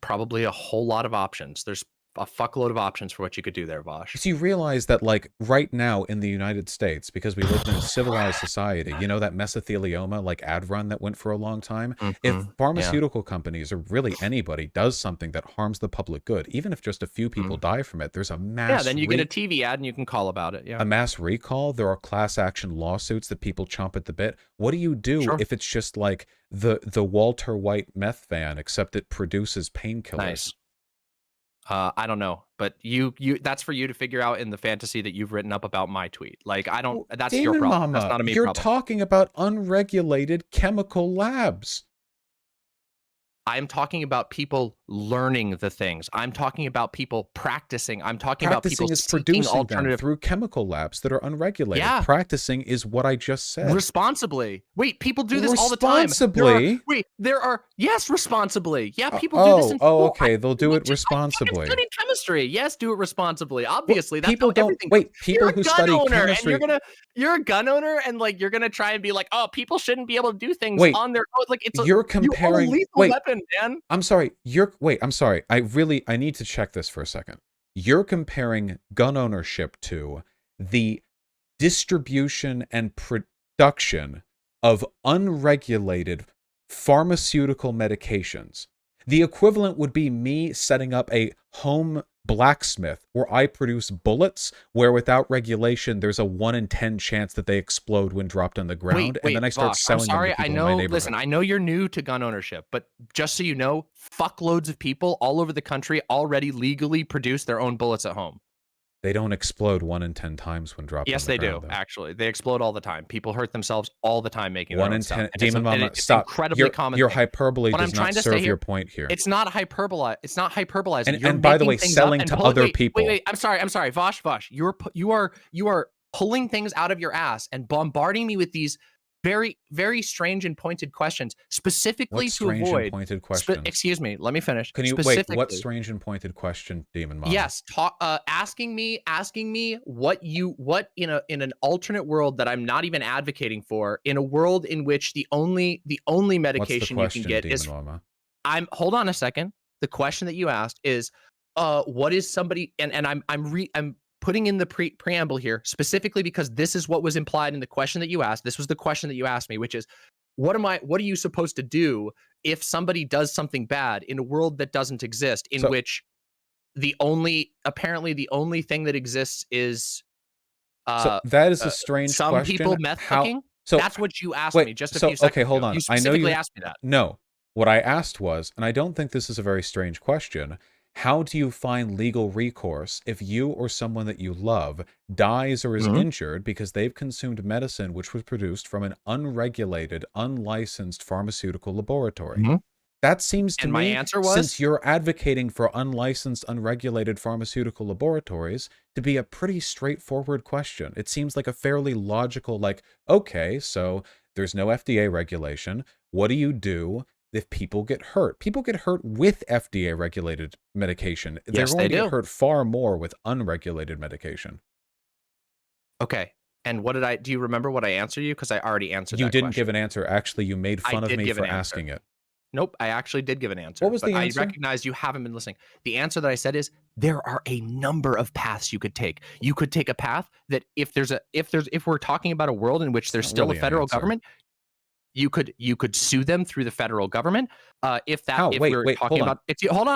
probably a whole lot of options. There's a fuckload of options for what you could do there, Vosh. So you realize that, like, right now in the United States, because we live in a civilized society, you know that mesothelioma, like, ad run that went for a long time? If Yeah. pharmaceutical companies, or really anybody, does something that harms the public good, even if just a few people die from it, there's a Yeah, then you get a TV ad and you can call about it. Yeah. mass recall. There are class action lawsuits that people chomp at the bit. What do you do Sure. if it's just like the Walter White meth van, except it produces painkillers? Nice. I don't know, but you that's for you to figure out in the fantasy that you've written up about my tweet. Like, I don't. Well, That's your Demon problem. That's Mama, not a me you're problem. talking about unregulated chemical labs. I'm talking about people learning the things. I'm talking about people practicing. I'm talking about people Practicing is seeking producing them alternative. through chemical labs that are unregulated. Yeah. Practicing is what I just said. Responsibly. Wait, people do this all the time. Responsibly? Yes, responsibly. Yeah, people do this in school. Okay, they'll do it I responsibly. studied chemistry. Yes, do it responsibly. Obviously, that's people how don't everything. wait. People You're a who gun study owner, chemistry. and you're a gun owner, and like you're gonna try and be like, oh, people shouldn't be able to do things Wait, on their own. Like it's you're you own a comparing. lethal Wait, weapon, man. I'm sorry. I'm sorry. I need to check this for a second. You're comparing gun ownership to the distribution and production of unregulated pharmaceutical medications. The equivalent would be me setting up a home blacksmith where I produce bullets where without regulation there's a 1 in 10 chance that they explode when dropped on the ground, and then I start Vosh, I'm selling them sorry. to people I in know. my neighborhood. Listen, I know you're new to gun ownership, but just so you know, fuckloads of people all over the country already legally produce their own bullets at home. They don't explode 1 in 10 times when dropped Yes, on the they ground, do. though. Actually, they explode all the time. People hurt themselves all the time making their 1 own in stuff. 10. And Demon Mama, it's stop. incredibly common Your thing. hyperbole What I'm does trying not to say serve here, your point here. it's not hyperbole. It's not hyperbolizing. You're And by the making way, things selling up and to pulling, other people. Wait. I'm sorry. Vaush. You are pulling things out of your ass and bombarding me with these very, very strange and pointed questions, specifically What to strange avoid. and pointed questions? Excuse me. Let me finish. Can you wait? What strange and pointed question, Demon Mama? Yes, asking me what in an alternate world that I'm not even advocating for, in a world in which the only medication you can get is. Mama? Hold on a second. The question that you asked is, what is somebody? And I'm putting in the preamble here specifically because this is what was implied in the question that you asked. This was the question that you asked me, which is, what are you supposed to do if somebody does something bad in a world that doesn't exist, in which apparently the only thing that exists is so that is a strange some question. people meth cooking? So that's what you asked me just a few seconds okay, hold ago. on. You specifically asked me that. No. What I asked was, and I don't think this is a very strange question, how do you find legal recourse if you or someone that you love dies or is injured because they've consumed medicine which was produced from an unregulated, unlicensed pharmaceutical laboratory? That seems to me, my answer was, since you're advocating for unlicensed, unregulated pharmaceutical laboratories, to be a pretty straightforward question. It seems like a fairly logical, like, okay, so there's no FDA regulation. What do you do if people get hurt? People get hurt with FDA-regulated medication. Yes, They're going to get hurt far more with unregulated medication. Okay. And do you remember what I answered you? Because I already answered You didn't give an answer. Actually, you made fun of me for asking it. Nope, I actually did give an answer. What was the answer? I recognize you haven't been listening. The answer that I said is, there are a number of paths you could take. You could take a path that if we're talking about a world in which there's still a federal government, you could sue them through the federal government. Hold on,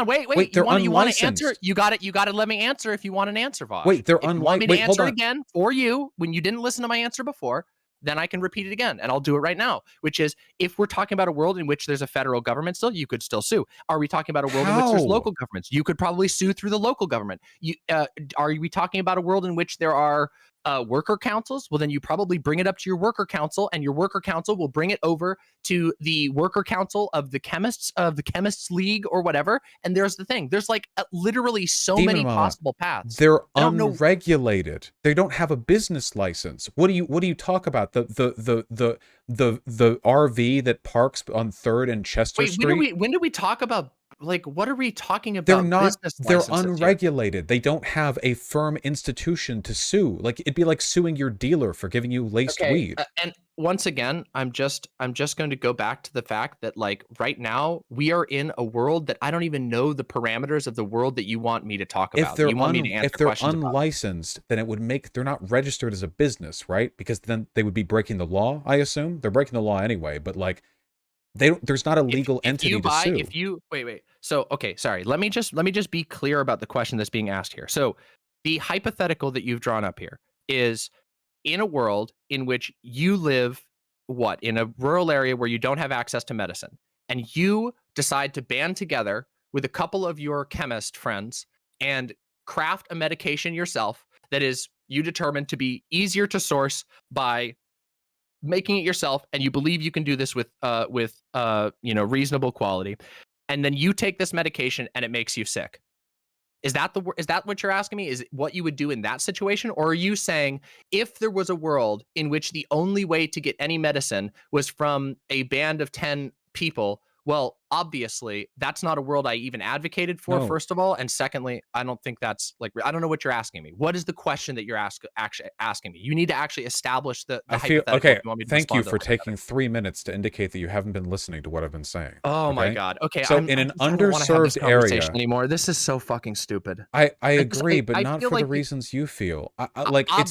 wait. You want to answer? You got to let me answer if you want an answer, Vaush. Wait, they're unlicensed. You want me to answer again for you when you didn't listen to my answer before? Then I can repeat it again, and I'll do it right now, which is, if we're talking about a world in which there's a federal government still, you could still sue. Are we talking about a world in which there's local governments? You could probably sue through the local government. Are we talking about a world in which there are worker councils? Well, then you probably bring it up to your worker council, and your worker council will bring it over to the worker council of the chemists league or whatever. And there's the thing. There's like literally so many possible paths. They're unregulated. They don't have a business license. What do you talk about? The RV that parks on 3rd and Chester Street? When do we talk about, like, what are we talking about? They're not. They're unregulated. They don't have a firm institution to sue. Like, it'd be like suing your dealer for giving you laced weed. And once again, I'm just going to go back to the fact that, like, right now we are in a world that I don't even know the parameters of the world that you want me to talk about. If they're unlicensed, then it would make, they're not registered as a business, right? Because then they would be breaking the law. I assume they're breaking the law anyway. But like, there's not a legal entity to sue. Wait. So, okay, sorry. Let me just be clear about the question that's being asked here. So, the hypothetical that you've drawn up here is, in a world in which you live, in a rural area where you don't have access to medicine, and you decide to band together with a couple of your chemist friends and craft a medication yourself that is, you determine to be easier to source by making it yourself, and you believe you can do this with reasonable quality, and then you take this medication and it makes you sick. Is that what you're asking me? Is it what you would do in that situation? Or are you saying, if there was a world in which the only way to get any medicine was from a band of 10 people, well, obviously, that's not a world I even advocated for, first of all. And secondly, I don't think that's, like, I don't know what you're asking me. What is the question that you're actually asking me? You need to actually establish the hypothetical. Okay, thank you for taking 3 minutes to indicate that you haven't been listening to what I've been saying. Oh my God. Okay. So in an underserved area anymore. This is so fucking stupid. I agree, but not for the reasons you feel. It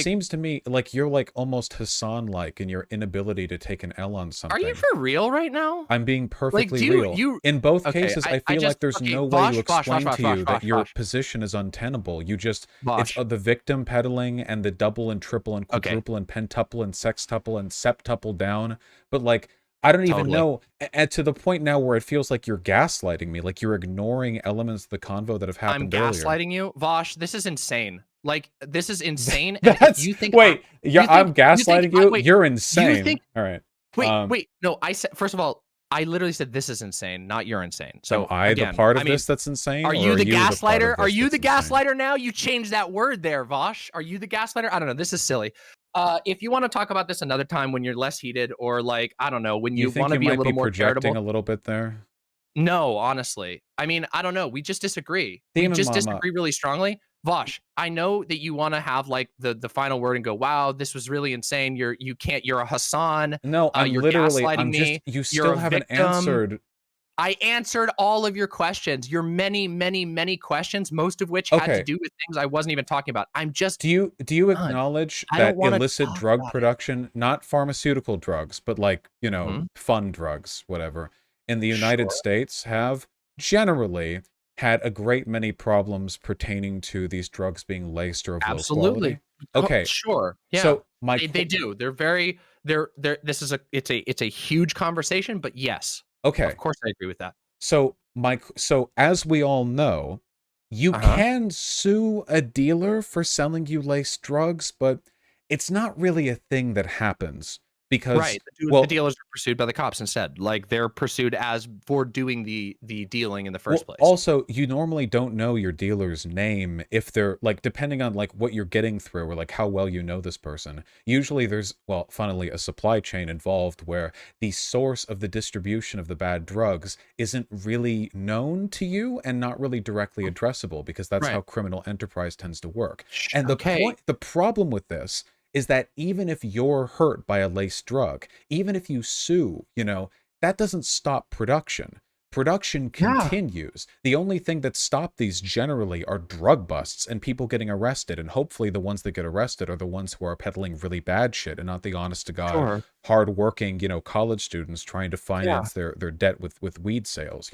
seems to me like you're like almost Hassan-like in your inability to take an L on something. Are you for real right now? I'm being perfectly real. In both cases, I feel like there's no way to explain to you that your position is untenable. It's the victim peddling and the double and triple and quadruple and pentuple and sextuple and septuple down. But like, I don't even Totally. know, and to the point now where it feels like you're gaslighting me, like you're ignoring elements of the convo that have I'm happened earlier. gaslighting you, Vaush. This is insane. Like, this is insane. And if That's you think wait, you I'm think gaslighting you. wait, You're you think insane. All right. Um, wait, no, I said, first of all, I literally said this is insane, not you're insane. am So I the again, part I of mean, this that's insane, are or you are the you the part gaslighter? of Are this you that's the insane? gaslighter now? You changed that word there, Vosh. Are you the gaslighter? I don't know. This is silly. If you want to talk about this another time when you're less heated, or like, I don't know, when You you think want to you be a might be little more projecting charitable. a little bit there? No, honestly. I mean, I don't know. We just disagree. We Demon just Mama. disagree really strongly. Vosh, I know that you want to have like the final word and go, "Wow, this was really insane." You can't. You're a Hassan. No, You're gaslighting I'm just, me. you You're still a haven't victim. answered. I answered all of your questions. Your many, many, many questions, most of which had to Okay. do with things I wasn't even talking about. I'm just Do you done. acknowledge I don't that want to illicit talk drug about it. production, not pharmaceutical drugs, but like, Mhm. fun drugs, whatever, in the United Sure. States have generally had a great many problems pertaining to these drugs being laced or of low Absolutely. quality? Okay. Sure. Yeah. So my They do. They're very they're this is a it's a huge conversation, but yes. Of okay. course I agree with that. So as we all know, you Uh-huh. can sue a dealer for selling you laced drugs, but it's not really a thing that happens because, Right. The well, dealers are pursued by the cops instead. Like they're pursued as for doing the dealing in the first well, place. also, you normally don't know your dealer's name if they're like, depending on like what you're getting through or like how well you know this person. Usually there's, well, funnily, a supply chain involved where the source of the distribution of the bad drugs isn't really known to you and not really directly addressable because that's how Right. criminal enterprise tends to work. And Okay. the problem with this is that even if you're hurt by a laced drug, even if you sue, that doesn't stop production. Production Yeah. continues. The only thing that stopped these generally are drug busts and people getting arrested. And hopefully the ones that get arrested are the ones who are peddling really bad shit and not the honest to God, Sure. hardworking, college students trying to Yeah. finance their debt with weed sales.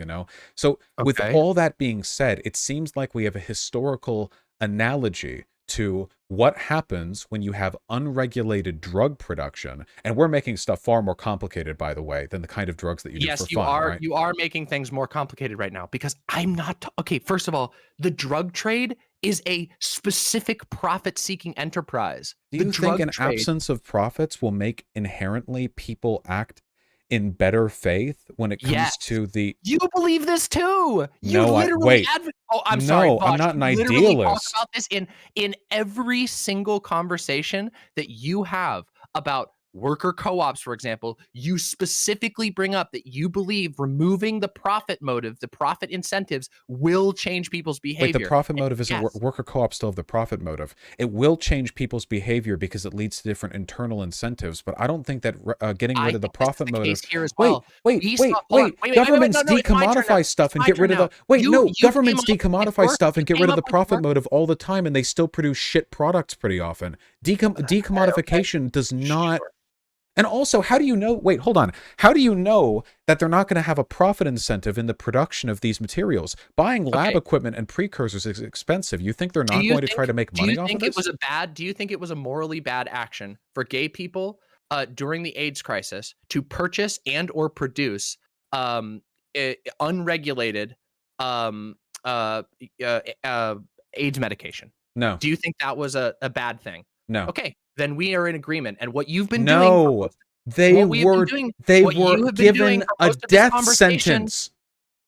So with Okay. all that being said, it seems like we have a historical analogy to what happens when you have unregulated drug production. And we're making stuff far more complicated, by the way, than the kind of drugs that you do for Yes, fun, right? you are making things more complicated right now because I'm not okay, first of all, the drug trade is a specific profit-seeking enterprise. Do The you think drug an trade. absence of profits will make inherently people act in better faith when it comes Yes. to the You believe this too. You no, I literally wait. Oh, I'm sorry, No, I'm Vosh. not an You literally talk idealist. about this in every single conversation that you have about worker co-ops, for example. You specifically bring up that you believe removing the profit motive, the profit incentives will change people's Wait, the behavior. profit And motive isn't yes, worker co-op still have the profit motive. It will change people's behavior because it leads to different internal incentives, but I don't think that getting I rid of the think this is profit the case motive. here as Wait, well. wait, We saw wait, hold on. wait. Wait. Governments No, it's my turn now. decommodify It's stuff and my get turn rid of now. the Wait, no, You came governments up with decommodify work. stuff You and get rid came of up the with profit work. motive all the time and they still produce shit products pretty often. Okay. Decommodification does not. Sure. And also, how do you know? Wait, hold on. How do you know that they're not going to have a profit incentive in the production of these materials? Buying lab Okay. equipment and precursors is expensive. You think they're not going to try to make Do you money off of think it this? was a bad do you think it was a morally bad action for gay people during the AIDS crisis to purchase and or produce um unregulated um uh, uh, uh AIDS medication? No, Do you think that was a bad thing? no, Okay, then we are in agreement. And what you've been doing for no. most what we have been doing, They what were you have been doing given for a most of this death conversation. sentence.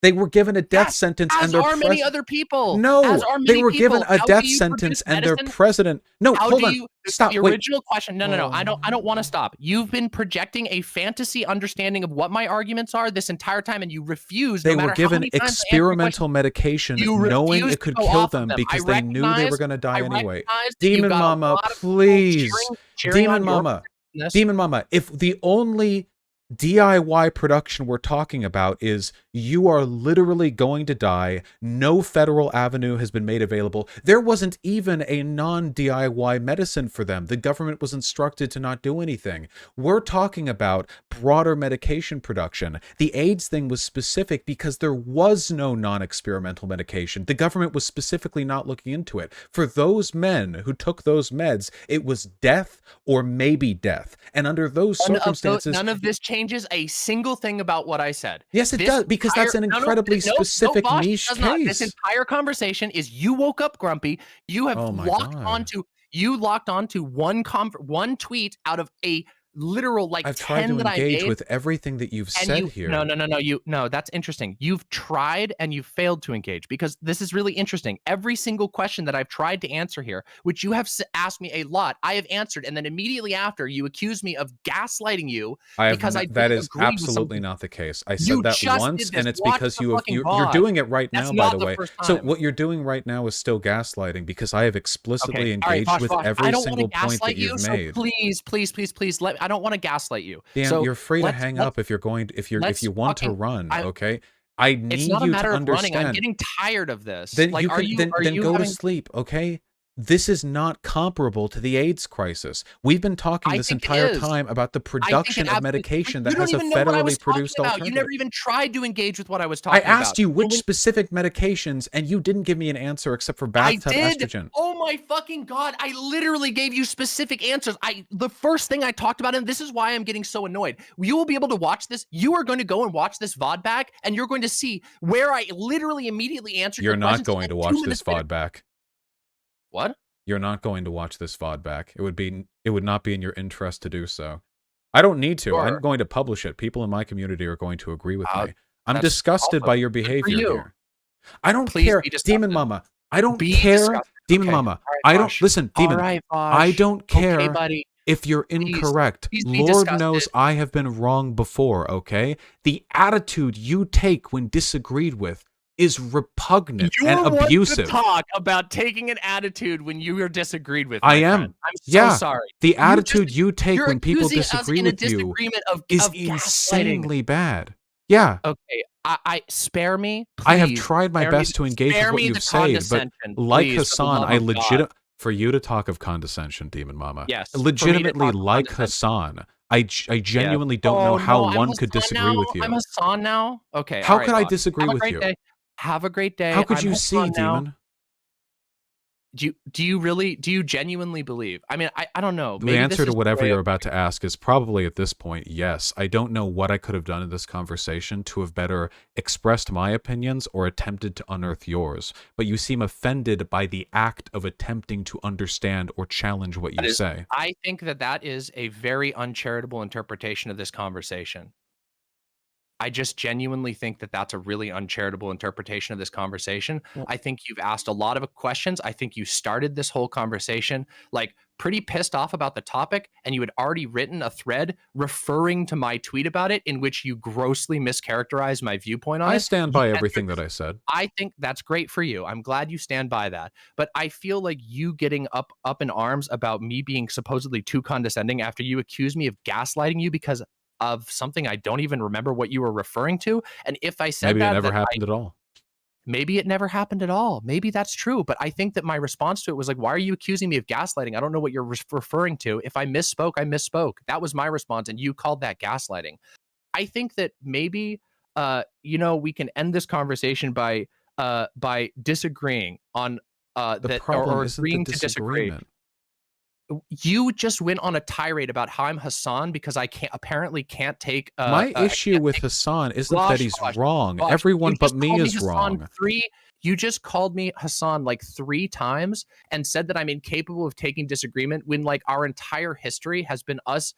They were given a death Yes, sentence and as their are many president. other people. As No, are they many were given people. a How do death you produce sentence and their medicine? president. No, How hold do on. you Stop. the Wait. original question? No. Oh. I don't want to stop. You've been projecting a fantasy understanding of what my arguments are this entire time, and you refuse, no They were matter how given many times I answer your question, experimental medication you knowing refuse it to could go kill off of them them. because they knew they were going to die I anyway. recognize that you've Demon got a Mama, lot of people please. cheering Demon on your Mama. this. Demon Mama, if the only DIY production we're talking about is you are literally going to die, no federal avenue has been made available. There wasn't even a non-DIY medicine for them. The government was instructed to not do anything. We're talking about broader medication production. The AIDS thing was specific because there was no non-experimental medication. The government was specifically not looking into it. For those men who took those meds, it was death or maybe death. And under those circumstances, None of this changes a single thing about what I said. Yes, it does, because that's an incredibly specific Vaush, niche does not. This case. entire conversation is you woke up grumpy. You have Oh my locked God. onto one tweet out of a literal like I've tried 10 to that I engage made. with everything that you've And said here. no, that's interesting. You've tried and you failed to engage, because this is really interesting. Every single question that I've tried to answer here, which you have asked me a lot, I have answered, and then immediately after you accuse me of gaslighting you because I That didn't is agree with absolutely something. not the case. I You said that just once, did this. and it's Watch because the you're fucking you're VOD. doing it right That's now, by not the the way. first So time. what you're doing right now is still gaslighting, because I have explicitly Okay. All right, engaged Vaush, with Vaush, I every don't want to single point gaslight that you've you, so made. please I don't want to gaslight you. Dan, So you're free to hang let's up if you're going to, if let's you want to fucking run, I okay? I It's need not a you to matter of running. I'm understand. getting tired of this. Then Like, you are can you then go to having sleep, okay? This is not comparable to the AIDS crisis. We've been talking I this think it entire is. time about the I think it production of absolutely medication You that don't has a even know what I was federally talking produced about. You alternative. never even tried to engage with what I was I talking asked about. you And which when specific medications, and you didn't give me an answer except for I bathtub did. estrogen. Oh my fucking God. I literally gave you specific answers. The first thing I talked about, and this is why I'm getting so annoyed. You will be able to watch this. You are going to go and watch this VOD back, and you're going to see where I literally immediately answered You're your not questions. going And to 2 watch minutes this later, VOD back. what? You're not going to watch this VOD back. It would not be in your interest to do so. I don't need to. I'm Sure. going to publish it. People in my community are going to agree with me. I'm That's disgusted also by your good for behavior you. here. I don't Please care, be Demon disgusted. Mama. I don't Be care, disgusted. Demon Okay. Mama. All right, I don't Vaush. listen, All Demon. right, I Vaush. don't Okay, care buddy. if you're Please. incorrect. Please be Lord disgusted. knows I have been wrong before, okay? The attitude you take when disagreed with is repugnant You're and one to abusive. talk about taking an attitude when you are disagreed with, I my am. friend. I'm so Yeah. sorry. The attitude you take You're when people accusing us disagree in a with you disagreement of is gaslighting. insanely bad. Yeah. Okay, I spare me, please. I have tried my Spare me best to engage with spare what me you've the said, but condescension, like please, for the Hassan, love I of God. for you to talk of condescension, Demon Mama. Yes, for me to Legitimately, talk of like condescension. Hassan, I genuinely don't Oh, know how no, I'm one could Hassan disagree now? with I'm you. Hassan now? Okay, How alright, could I boss. disagree Have a with great you? day. Have a great day. How could I'm you Hassan see, now. Demon? Do you genuinely believe? I mean, I don't know. The Maybe answer this to is whatever way you're of about to ask is probably at this point, yes. I don't know what I could have done in this conversation to have better expressed my opinions or attempted to unearth yours, but you seem offended by the act of attempting to understand or challenge what you say. I think that is a very uncharitable interpretation of this conversation. I just genuinely think that that's a really uncharitable interpretation of this conversation. Well, I think you've asked a lot of questions. I think you started this whole conversation like pretty pissed off about the topic, and you had already written a thread referring to my tweet about it in which you grossly mischaracterized my viewpoint on I it. stand by everything that I said. I think that's great for you. I'm glad you stand by that. But I feel like you getting up in arms about me being supposedly too condescending after you accuse me of gaslighting you because of something I don't even remember what you were referring to. And if I said Maybe it that, never happened at all. maybe it never happened at all. Maybe that's true. But I think that my response to it was like, why are you accusing me of gaslighting? I don't know what you're referring to. If I misspoke, I misspoke. That was my response. And you called that gaslighting. I think that maybe, we can end this conversation by disagreeing on The that, problem or isn't the agreeing to disagree. disagreement. You just went on a tirade about how I'm Hassan because I can't take. My issue with Hassan isn't that he's wrong. Everyone but me is wrong. You just called me Hassan like 3 times and said that I'm incapable of taking disagreement when like our entire history has been us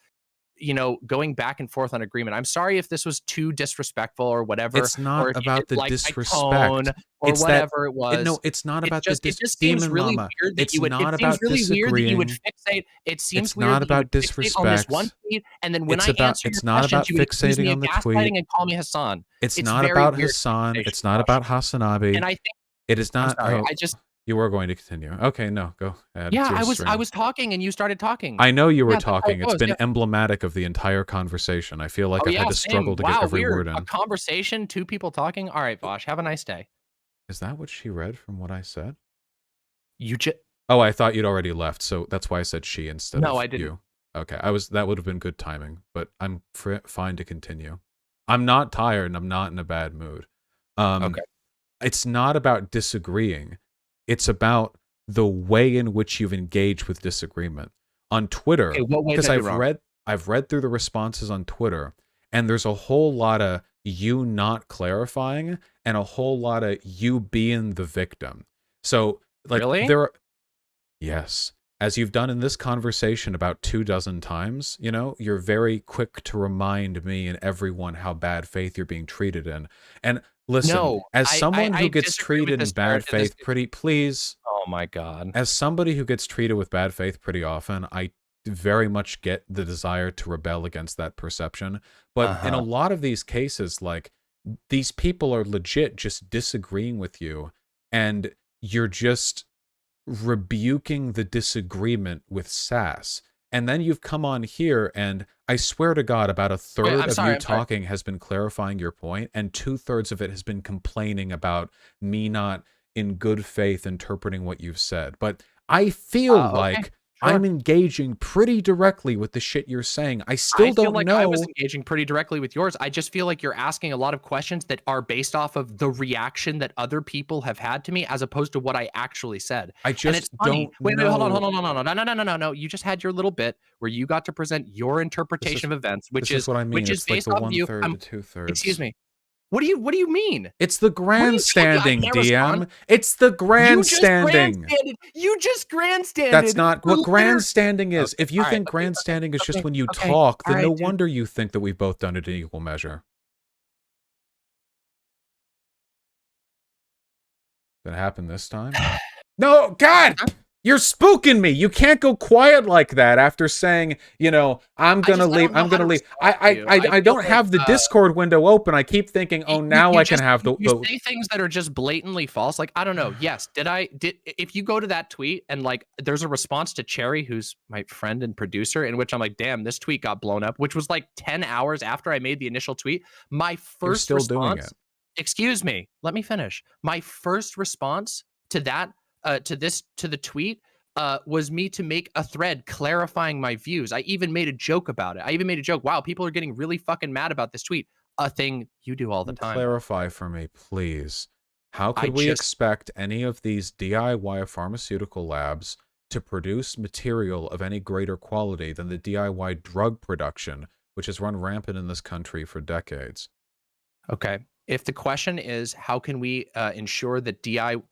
going back and forth on agreement. I'm sorry if this was too disrespectful or whatever. It's not or if about the like disrespect. Or whatever it was. No, it's not about the it just seems Demon really Mama. weird that It's you would. not It seems about really weird that you would disagreeing. fixate. It seems It's weird not that you would about fixate on this one disrespect. tweet, and then when It's I about- answer it's your not questions, about you would accuse fixating me on of the gaslighting tweet. and call me Hassan. It's It's not very about weird Hassan. conversation, It's not Vaush. about Hasanabi. And I think It is I'm not. sorry. Oh, you were going to continue. Okay, no, go ahead. Yeah, It's your I stream. was talking and you started talking. I know you were Yeah, that's how it talking. It's goes, been yeah. emblematic of the entire conversation. I feel like Oh I've yeah, had to struggle same. to Wow, get every weird. word A in. conversation, 2 people talking. All right, Vaush, have a nice day. Is that what she read from what I said? You just Oh, I thought you'd already left, so that's why I said she instead of No, I didn't. you. Okay, that would have been good timing, but I'm fine to continue. I'm not tired and I'm not in a bad mood. Okay. It's not about disagreeing. It's about the way in which you've engaged with disagreement. On Twitter, Okay, what way because did I do wrong? I've read through the responses on Twitter, and there's a whole lot of you not clarifying and a whole lot of you being the victim. So, like, Really? there are, yes, as you've done in this conversation about 24 times, you know, you're very quick to remind me and everyone how bad faith you're being treated in. And listen, No, as someone who I gets disagree with treated in this bad this. faith pretty, please, Oh my god. as somebody who gets treated with bad faith pretty often, I very much get the desire to rebel against that perception. But in a Uh-huh. lot of these cases, like, these people are legit just disagreeing with you, and you're just rebuking the disagreement with sass. And then you've come on here, and I swear to God, about a Wait, third I'm of you sorry, I'm sorry. talking has been clarifying your point, and 2/3 of it has been complaining about me not in good faith interpreting what you've said. But I feel Okay, like I'm sure. engaging pretty directly with the shit you're saying. I I still feel don't like I was know. engaging pretty directly with yours. I just feel like you're asking a lot of questions that are based off of the reaction that other people have had to me, as opposed to what I actually said. I And it's just funny. don't Wait, hold on, know. hold on, hold on, hold on. No. You just had your little bit where you got to present your This interpretation is of events, this is what I mean. which is It's like based the off of you. 1/3 to 2/3. Excuse me. What do you mean? It's the What do you mean? I grandstanding, can't respond. DM. It's the grandstanding. You just That's grandstanded not for what liter. grandstanding is. Okay. If you All right. think Okay. Okay. grandstanding is just Okay. when you Okay. talk, All then no right, dude. wonder you think that we've both done it in equal measure. Did it happen this time? No, God! You're spooking me. You can't go quiet like that after saying, you know, I'm gonna I leave. don't know I'm how gonna to leave. respond to you. I I feel don't like have the Discord window open. I keep thinking, oh, now you I can just have you the say things that are just blatantly false. Like, I don't know. Yes, did if you go to that tweet and like there's a response to Cherry, who's my friend and producer, in which I'm like, damn, this tweet got blown up, which was like 10 hours after I made the initial tweet. My You're first still doing response, it. excuse me, let me finish. My first response to that, to the tweet, was me to make a thread clarifying my views. I even made a joke about it. I even made a joke. Wow, people are getting really fucking mad about this tweet. A thing you do all the And time, though. clarify for me, please. How I could we just expect any of these DIY pharmaceutical labs to produce material of any greater quality than the DIY drug production, which has run rampant in this country for decades? okay. If the question is how can we ensure that DIY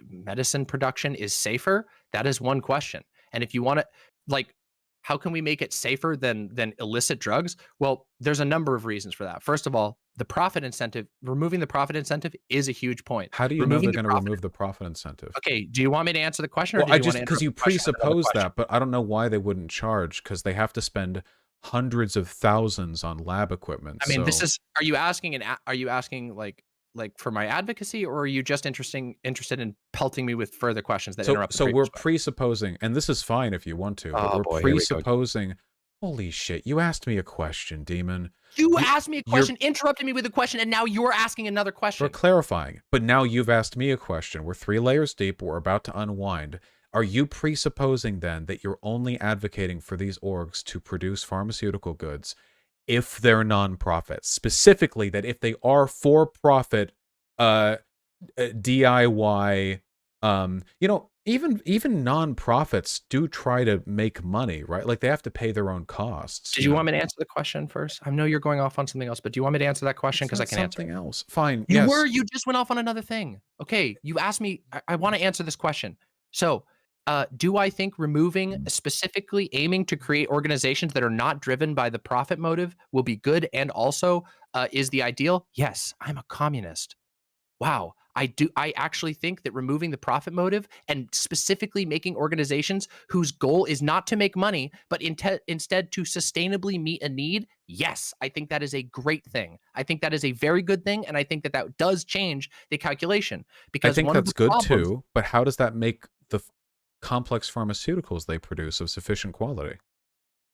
medicine production is safer, that is one question. And if you want to, like, how can we make it safer than illicit drugs? Well, there's a number of reasons for that. First of all, the profit incentive, removing the profit incentive is a huge point. How do you know Removing they're the going to profit. remove the profit incentive? Okay, do you want me to answer the question, or Well, did I you want just to because interrupt you the question with another presuppose question? that, but I don't know why they wouldn't charge because they have to spend hundreds of thousands on lab equipment. I mean, this So, is are you asking like for my advocacy, or are you just interested in pelting me with further questions that interrupt the so we're previous one? presupposing, and this is fine if you want to, but Oh we're boy, here we go. presupposing. Holy shit! You asked me a question, demon. You You, asked me a you're question, interrupted me with a question, and now you're asking another We're question. clarifying, but now you've asked me a question. We're 3 layers deep. We're about to unwind. Are you presupposing then that you're only advocating for these orgs to produce pharmaceutical goods if they're nonprofits? Specifically, that if they are for-profit uh, DIY, you know, even nonprofits do try to make money, right? Like they have to pay their own costs, Did you you know. want me to answer the question first? I know you're going off on something else, but do you want me to answer that question? It's Because I not can answer it. something else. Fine, You were. yes. You just went off on another thing. Okay, you asked me. I want to answer this question. So, do I think removing, specifically aiming to create organizations that are not driven by the profit motive, will be good and also is the ideal? Yes, I'm a communist. Wow. I do. I actually think that removing the profit motive and specifically making organizations whose goal is not to make money, but instead to sustainably meet a need. Yes, I think that is a great thing. I think that is a very good thing. And I think that that does change the calculation, I because think one of that's the good problems. too, but how does that make the complex pharmaceuticals they produce of sufficient quality?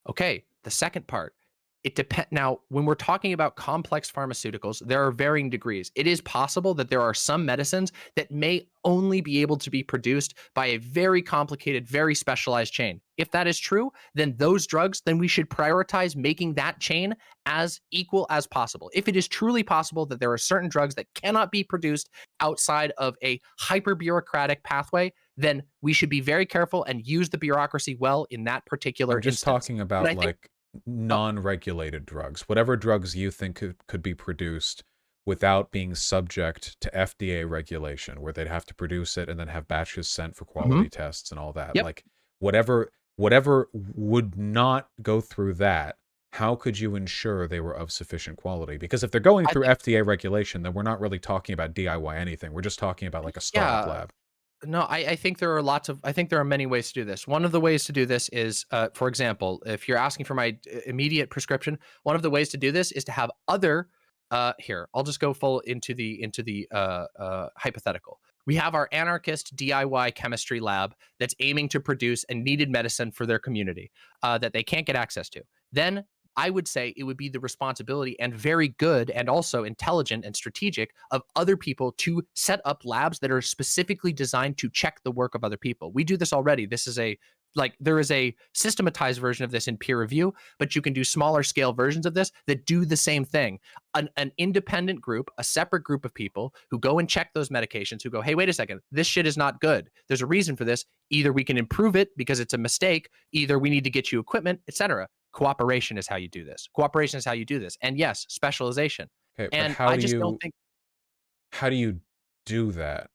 Okay, the second part. It depend now when we're talking about complex pharmaceuticals, there are varying degrees. It is possible that there are some medicines that may only be able to be produced by a very complicated, very specialized chain. If that is true, then those drugs, then we should prioritize making that chain as equal as possible. If it is truly possible that there are certain drugs that cannot be produced outside of a hyper bureaucratic pathway, then we should be very careful and use the bureaucracy well in that particular I'm just instance. talking But about I think like non-regulated drugs, whatever drugs you think could be produced without being subject to FDA regulation, where they'd have to produce it and then have batches sent for Mhm. quality tests and all that. Yep. Like whatever would not go through that, how could you ensure they were of sufficient quality? Because if they're going I through think FDA regulation, then we're not really talking about DIY anything. We're just talking about like a startup yeah. lab. No, I think there are I think there are many ways to do this. One of the ways to do this is, for example, if you're asking for my immediate prescription, one of the ways to do this is to have other, here, I'll just go full into the hypothetical. We have our anarchist DIY chemistry lab that's aiming to produce a needed medicine for their community that they can't get access to. Then I would say it would be the responsibility and very good and also intelligent and strategic of other people to set up labs that are specifically designed to check the work of other people. We do this already. This is a like there is a systematized version of this in peer review, but you can do smaller scale versions of this that do the same thing. An independent group, a separate group of people who go and check those medications, who go, hey, wait a second, this shit is not good. There's a reason for this. Either we can improve it because it's a mistake, either we need to get you equipment, etc. Cooperation is how you do this. Cooperation is how you do this. And yes, specialization. Okay, but And I just don't think how do you do that?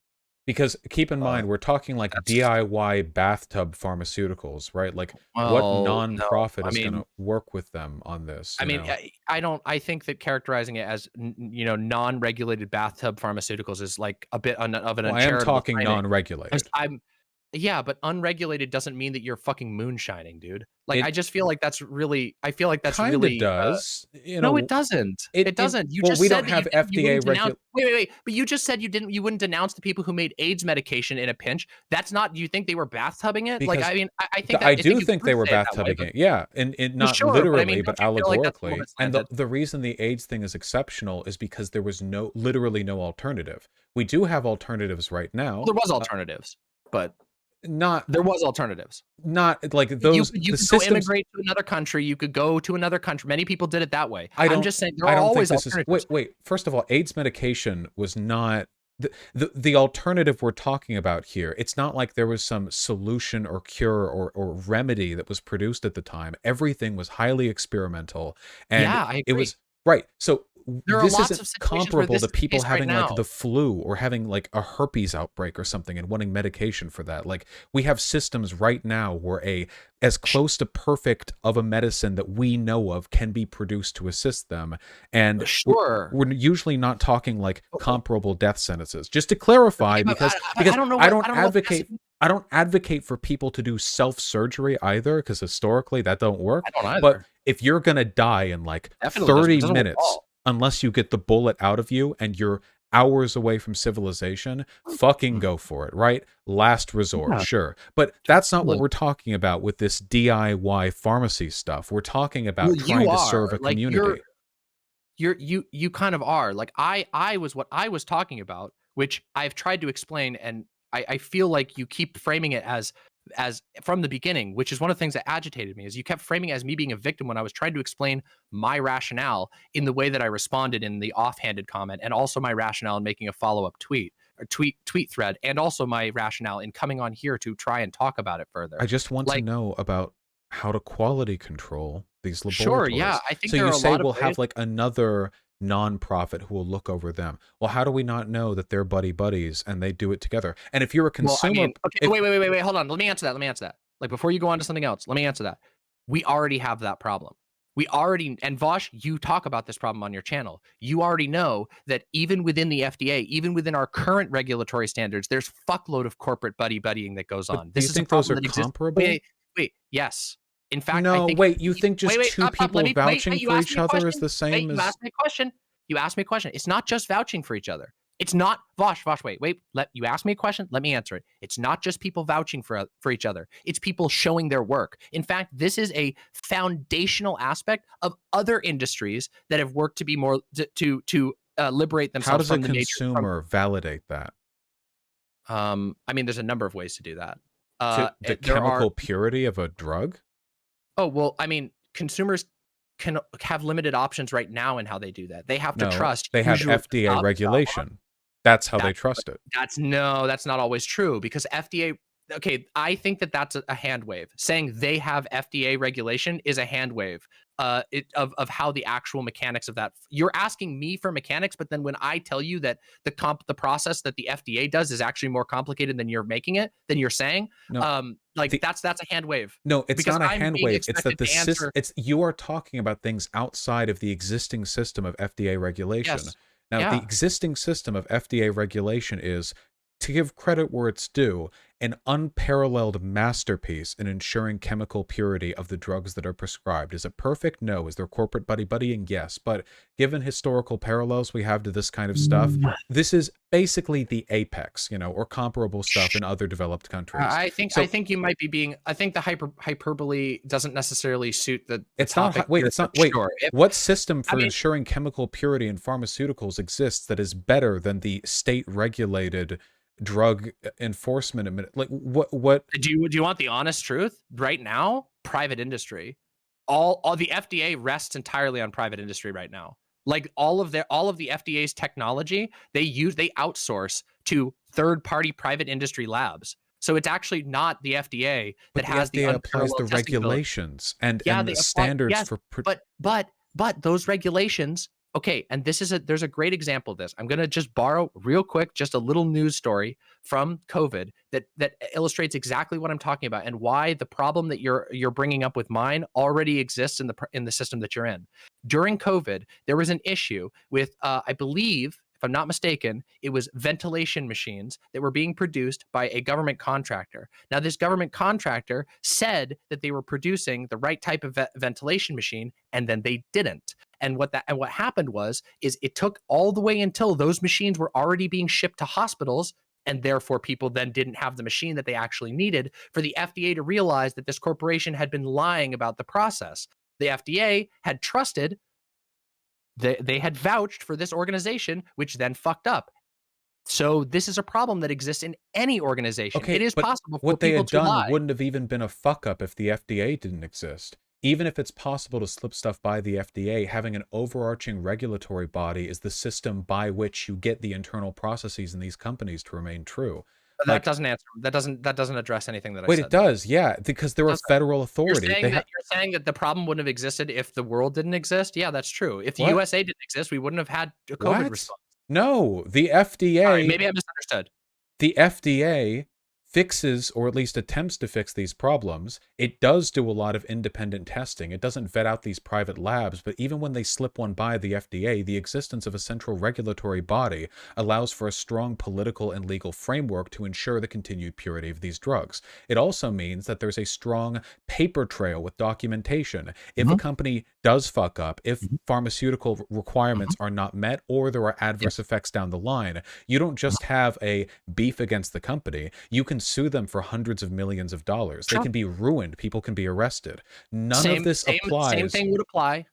Because keep in uh, mind, we're talking like that's DIY bathtub pharmaceuticals, right? Like what well, no. nonprofit I is going mean, to work with them on this, you know? I don't. I think that characterizing it as non-regulated bathtub pharmaceuticals is like a bit of an Well, I am uncharitable talking framing. non-regulated. I'm Yeah, but unregulated doesn't mean that you're fucking moonshining, dude. Like I It just feel like that's really. I feel like that's kind of really. does, you No, it know, doesn't. It it doesn't. You well, just we don't said that have you FDA wouldn't denounce. regu Wait. But you just said you wouldn't denounce the people who made AIDS medication in a pinch. That's not. Do you think they were bathtubing it? Like because I mean, I I think do you think could they were say it that way, bathtubing but it. Yeah, and well, not sure. But I literally, mean, but don't you feel like that's a little allegorically. bit And slanted? the reason the AIDS thing is exceptional is because there was literally no alternative. We do have alternatives right Well, now. there was alternatives, but Not there was alternatives. like You the could go systems. immigrate to another country. You could go to another country. Many people did it that way. I I'm don't just saying there I are don't think always this is alternatives. wait. First of all, AIDS medication was not the alternative we're talking about here. It's not like there was some solution or cure or remedy that was produced at the time. Everything was highly experimental, and Yeah, I it agree. was right. So There are this lots isn't of situations where comparable this to is the people case right having like now. the flu or having like a herpes outbreak or something and wanting medication for that. Like we have systems right now where a as close to perfect of a medicine that we know of can be produced to assist them, and Sure. we're usually not talking like comparable death sentences. Just to clarify, Okay, but because I don't know what I don't know what passive. I don't advocate for people to do self-surgery either, because historically that don't I work. don't But either. if you're gonna die in like Definitely doesn't 30 doesn't work at minutes, all. unless you get the bullet out of you and you're hours away from civilization, fucking Mhm. go for it, right? Last resort, Yeah, sure. But that's not what totally. we're talking about with this DIY pharmacy stuff. We're talking Well, about you trying to are serve a like community. you kind of are like I was what I was talking about, which I've tried to explain, and I feel like you keep framing it as from the beginning, which is one of the things that agitated me, is you kept framing it as me being a victim when I was trying to explain my rationale in the way that I responded in the offhanded comment, and also my rationale in making a follow-up tweet or tweet thread, and also my rationale in coming on here to try and talk about it I further. just want to Like, know about how to quality control these sure, yeah, laboratories. I think So there you are a say lot of we'll ways. have like another nonprofit who will look over them. Well, how do we not know that they're buddy buddies and they do it together? And if you're a Well, I consumer, mean, okay, if wait, hold on. Let me answer that. Like, before you go on to something else, let me answer that. We already have that problem. We already, and Vaush, you talk about this problem on your channel. You already know that even within the FDA, even within our current regulatory standards, there's fuckload of corporate buddying that goes but on. do you This is a think those problem are that exists. comparable? Yes. In fact, I No, think, wait, you think just two stop. Let people me, vouching you for asked each me a other is question. the same You as asked me a question. You asked me a question. It's not just vouching for each other. It's not Vosh. Let you ask me a question. Let me answer it. It's not just people vouching for each other. It's people showing their work. In fact, this is a foundational aspect of other industries that have worked to be more to liberate how themselves does a from the nature. From consumer validate that? I mean, there's a number of ways to do that. To the There are. chemical purity of a drug? Oh well, I mean, consumers can have limited options right now in how they do that. They have to No, trust they have usually. FDA Stop. regulation. That's how they That's trust it. that's no, that's not always true because FDA okay, I think that that's a hand wave. Saying they have FDA regulation is a hand wave. Of how the actual mechanics of that. You're asking me for mechanics, but then when I tell you that the process that the FDA does is actually more complicated than you're making it, than you're saying, No, like the, that's a hand wave. no, it's Because not a I'm hand being wave. It's that expected to answer. it's you are talking about things outside of the existing system of FDA regulation. Yes. Now, the Yeah. existing system of FDA regulation is, to give credit where it's due, an unparalleled masterpiece in ensuring chemical purity of the drugs that are prescribed. Is it perfect? No. Is there corporate buddying? Yes. But given historical parallels we have to this kind of stuff, this is basically the apex, or comparable stuff in other developed countries. I So think you might be being. I think the hyperbole doesn't necessarily suit the it's not, topic wait, here. it's But not, wait, sure, what system I for mean, ensuring chemical purity in pharmaceuticals exists that is better than the state regulated drug enforcement like what do you want the honest truth? Right now, private industry, all the FDA rests entirely on private industry right now. Like all of the FDA's technology, they outsource to third party private industry labs. So it's actually not the FDA but that the has the FDA applies the unparalleled testing ability. regulations and Yeah, the they apply. standards Yes, for but those regulations. Okay, and there's a great example of this. I'm gonna just borrow real quick, just a little news story from COVID that illustrates exactly what I'm talking about and why the problem that you're bringing up with mine already exists in the system that you're in. During COVID, there was an issue with I believe, if I'm not mistaken, it was ventilation machines that were being produced by a government contractor. Now, this government contractor said that they were producing the right type of ventilation machine, and then they didn't. And what happened is it took all the way until those machines were already being shipped to hospitals, and therefore people then didn't have the machine that they actually needed, for the FDA to realize that this corporation had been lying about the process. The FDA had trusted, they had vouched for this organization, which then fucked up. So this is a problem that exists in any organization. It Okay, is but possible for what they people had to done lie. wouldn't have even been a fuck up if the FDA didn't exist. Even if it's possible to slip stuff by the FDA, having an overarching regulatory body is the system by which you get the internal processes in these companies to remain true. But that Like, doesn't answer. That doesn't address anything that I wait, it said, though. does, yeah, because they're a Doesn't. federal You're authority. saying that the problem wouldn't have existed if the world didn't exist? Yeah, that's true. If the What? USA didn't exist, we wouldn't have had a COVID What? response. No, Sorry, maybe I misunderstood. the FDA fixes, or at least attempts to fix, these problems. It does do a lot of independent testing. It doesn't vet out these private labs, but even when they slip one by the FDA, the existence of a central regulatory body allows for a strong political and legal framework to ensure the continued purity of these drugs. It also means that there's a strong paper trail with documentation. If a Mhm, company does fuck up, if mhm, pharmaceutical mhm. requirements are not met, or there are Yeah, adverse effects down the line, you don't mhm. just have a beef against the company. You can sue them for hundreds of millions of dollars. They Sure. can be ruined. People can be arrested. None of Same this same same applies. thing would apply.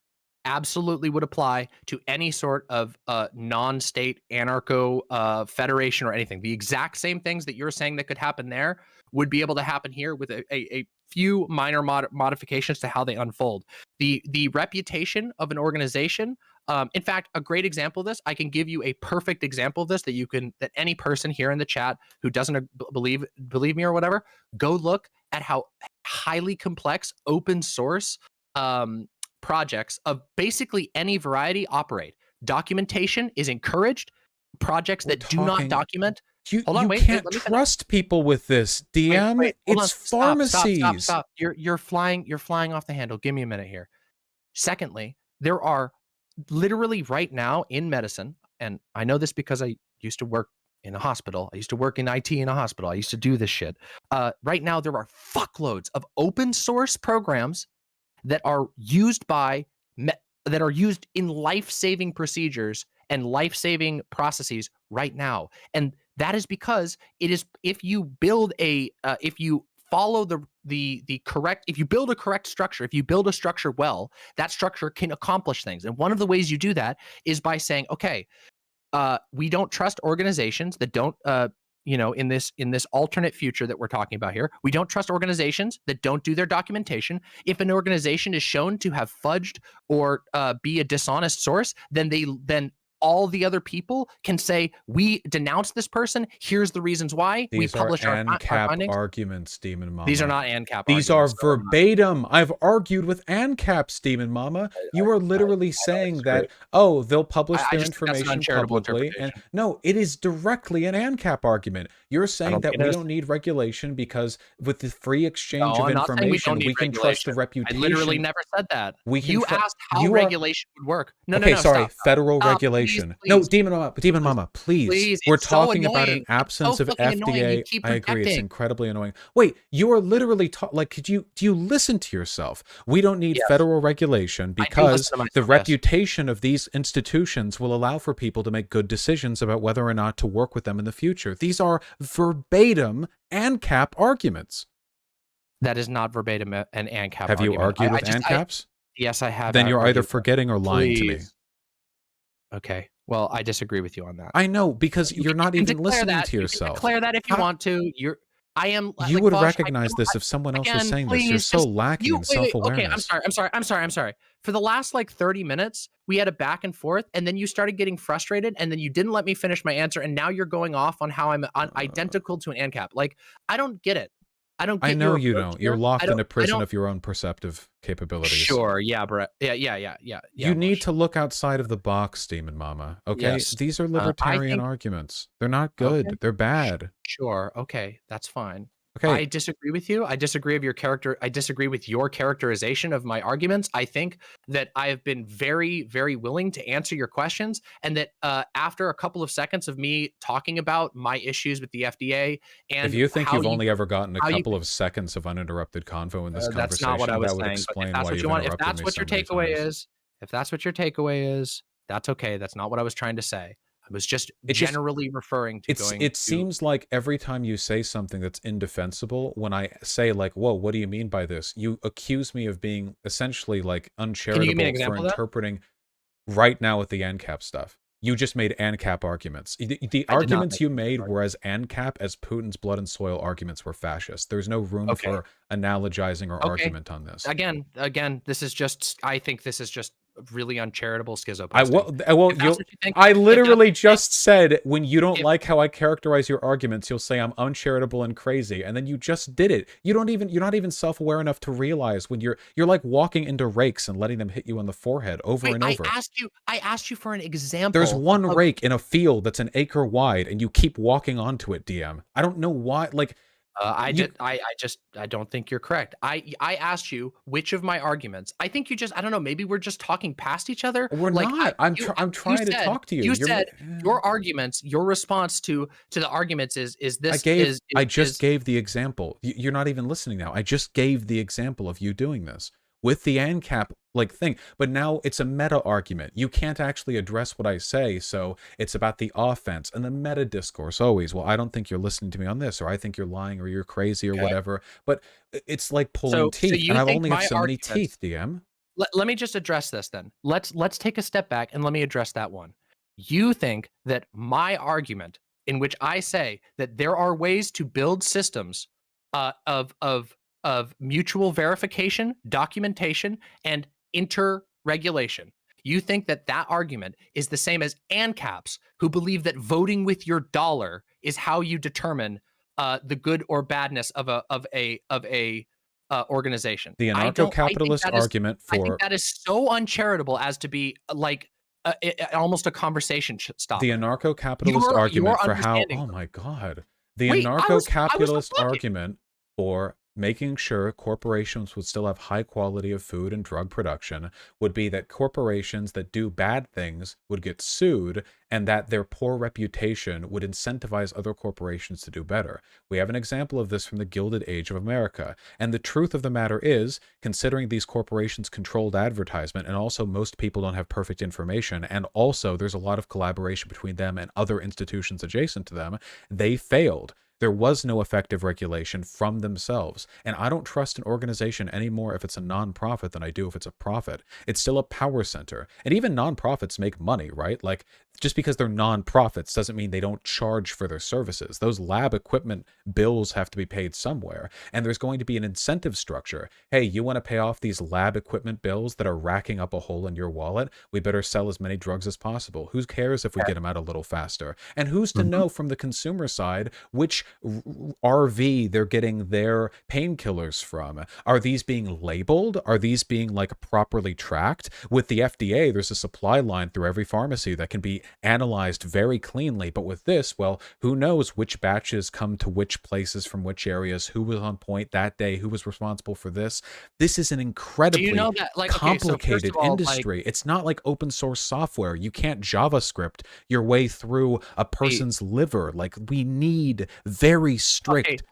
Absolutely would apply to any sort of non-state anarcho federation or anything. The exact same things that you're saying that could happen there would be able to happen here with a few minor modifications to how they unfold. The reputation of an organization. In fact, a great example of this, I can give you a perfect example of this that any person here in the chat who doesn't believe me or whatever, go look at how highly complex open source projects of basically any variety operate. Documentation is encouraged. Projects We're that do not talking. document. You Hold on, you wait, can't let me finish. trust people with this, DM. Wait, hold on. It's Stop, pharmacies. stop. You're flying off the handle. Give me a minute here. Secondly, there are literally right now in medicine, and I know this because I used to work in a hospital. I used to work in IT in a hospital. I used to do this shit. Right now, there are fuckloads of open source programs that are used by that are used in life-saving procedures and life-saving processes right now, and that is because it is, if you build if you follow the correct, if you build a correct structure, if you build a structure well, that structure can accomplish things. And one of the ways you do that is by saying, okay, we don't trust organizations that don't in this alternate future that we're talking about here, we don't trust organizations that don't do their documentation. If an organization is shown to have fudged or be a dishonest source, then all the other people can say, we denounce this person. Here's the reasons why. We These are publish our ANCAP findings. arguments, Demon Mama. These are not ANCAP These are arguments. verbatim. I've argued with ANCAPs, Demon Mama. You are literally saying that, oh, they'll publish their information publicly. And no, it is directly an ANCAP argument. You're saying that we don't need regulation because with the free exchange of information, we can trust the reputation. I literally never said that. You asked how regulation would work. No, okay, no, sorry, stop. federal regulation. Please. No, Demon Mama, please. We're talking about an absence of FDA. I agree, it's incredibly annoying. Wait, you are literally like, do you listen to yourself? We don't need federal regulation because the reputation of these institutions will allow for people to make good decisions about whether or not to work with them in the future. These are verbatim ANCAP arguments. That is not verbatim an ANCAP Have you argued with ANCAPs? Yes, I have. Then you're either forgetting or lying to me. Okay. Well, I disagree with you on that. I know, because you're not even listening to yourself. You can declare that if you want to. You would recognize this if someone else was saying this. You're so lacking in self-awareness. Okay, I'm sorry. For the last 30 minutes, we had a back and forth, and then you started getting frustrated, and then you didn't let me finish my answer, and now you're going off on how I'm identical to an ANCAP. I don't get it. I know you don't. You're locked in a prison of your own perceptive capabilities. Sure, yeah, bro. Yeah. You need to look outside of the box, Demon Mama. Okay? Yes. These are libertarian arguments. They're not good. Okay. They're bad. Sure. Okay, that's fine. Okay. I disagree with you. I disagree with your characterization of my arguments. I think that I have been very, very willing to answer your questions, and that after a couple of seconds of me talking about my issues with the FDA, and if you think you've only ever gotten a couple of seconds of uninterrupted convo in this conversation, that's not what I was that would saying. explain If why you want, if that's what your takeaway is, that's okay. That's not what I was trying to say. I was just generally referring to it seems like every time you say something that's indefensible, when I say whoa, what do you mean by this? You accuse me of being essentially uncharitable for interpreting right now with the ANCAP stuff. You just made ANCAP arguments. The arguments you made were as ANCAP as Putin's blood and soil arguments were fascist. There's no room for analogizing or argument on this. Again, this is just, I think this is just really uncharitable schizo. I literally just said, when you don't like how I characterize your arguments, you'll say I'm uncharitable and crazy, and then you just did it. You're not even self-aware enough to realize when you're like walking into rakes and letting them hit you on the forehead over and over. I asked you for an example. There's one rake in a field that's an acre wide, and you keep walking onto it, DM. I don't know why. I don't think you're correct. I asked you which of my arguments. I think I don't know, maybe we're just talking past each other. We're not. I'm trying to talk to you. You said your arguments, your response to the arguments is this. I just gave the example. You're not even listening now. I just gave the example of you doing this with the ANCAP thing, but now it's a meta argument. You can't actually address what I say, so it's about the offense and the meta discourse always. Well, I don't think you're listening to me on this, or I think you're lying, or you're crazy, or whatever. But it's like pulling teeth, and I only have so many teeth, DM. Let me just address this then. Let's take a step back and let me address that one. You think that my argument, in which I say that there are ways to build systems of mutual verification, documentation, and interregulation. You think that argument is the same as ANCAPs, who believe that voting with your dollar is how you determine the good or badness of a organization. The anarcho-capitalist argument for... I think that is so uncharitable as to be almost a conversation stop. The anarcho-capitalist argument for how... Oh my God. The anarcho-capitalist argument for making sure corporations would still have high quality of food and drug production would be that corporations that do bad things would get sued, and that their poor reputation would incentivize other corporations to do better. We have an example of this from the Gilded Age of America. And the truth of the matter is, considering these corporations controlled advertisement, and also most people don't have perfect information, and also there's a lot of collaboration between them and other institutions adjacent to them, they failed. There was no effective regulation from themselves. And I don't trust an organization anymore if it's a nonprofit than I do if it's a profit. It's still a power center. And even nonprofits make money, right? just because they're nonprofits doesn't mean they don't charge for their services. Those lab equipment bills have to be paid somewhere, and there's going to be an incentive structure. Hey, you want to pay off these lab equipment bills that are racking up a hole in your wallet? We better sell as many drugs as possible. Who cares if we get them out a little faster? And who's to know from the consumer side which RV they're getting their painkillers from? Are these being labeled? Are these being like properly tracked? With the FDA, there's a supply line through every pharmacy that can be analyzed very cleanly. But with this, well, who knows which batches come to which places from which areas, who was on point that day, who was responsible for this. This is an incredibly complicated industry. It's not like open source software. You can't JavaScript your way through a person's liver. Like, we need very strict.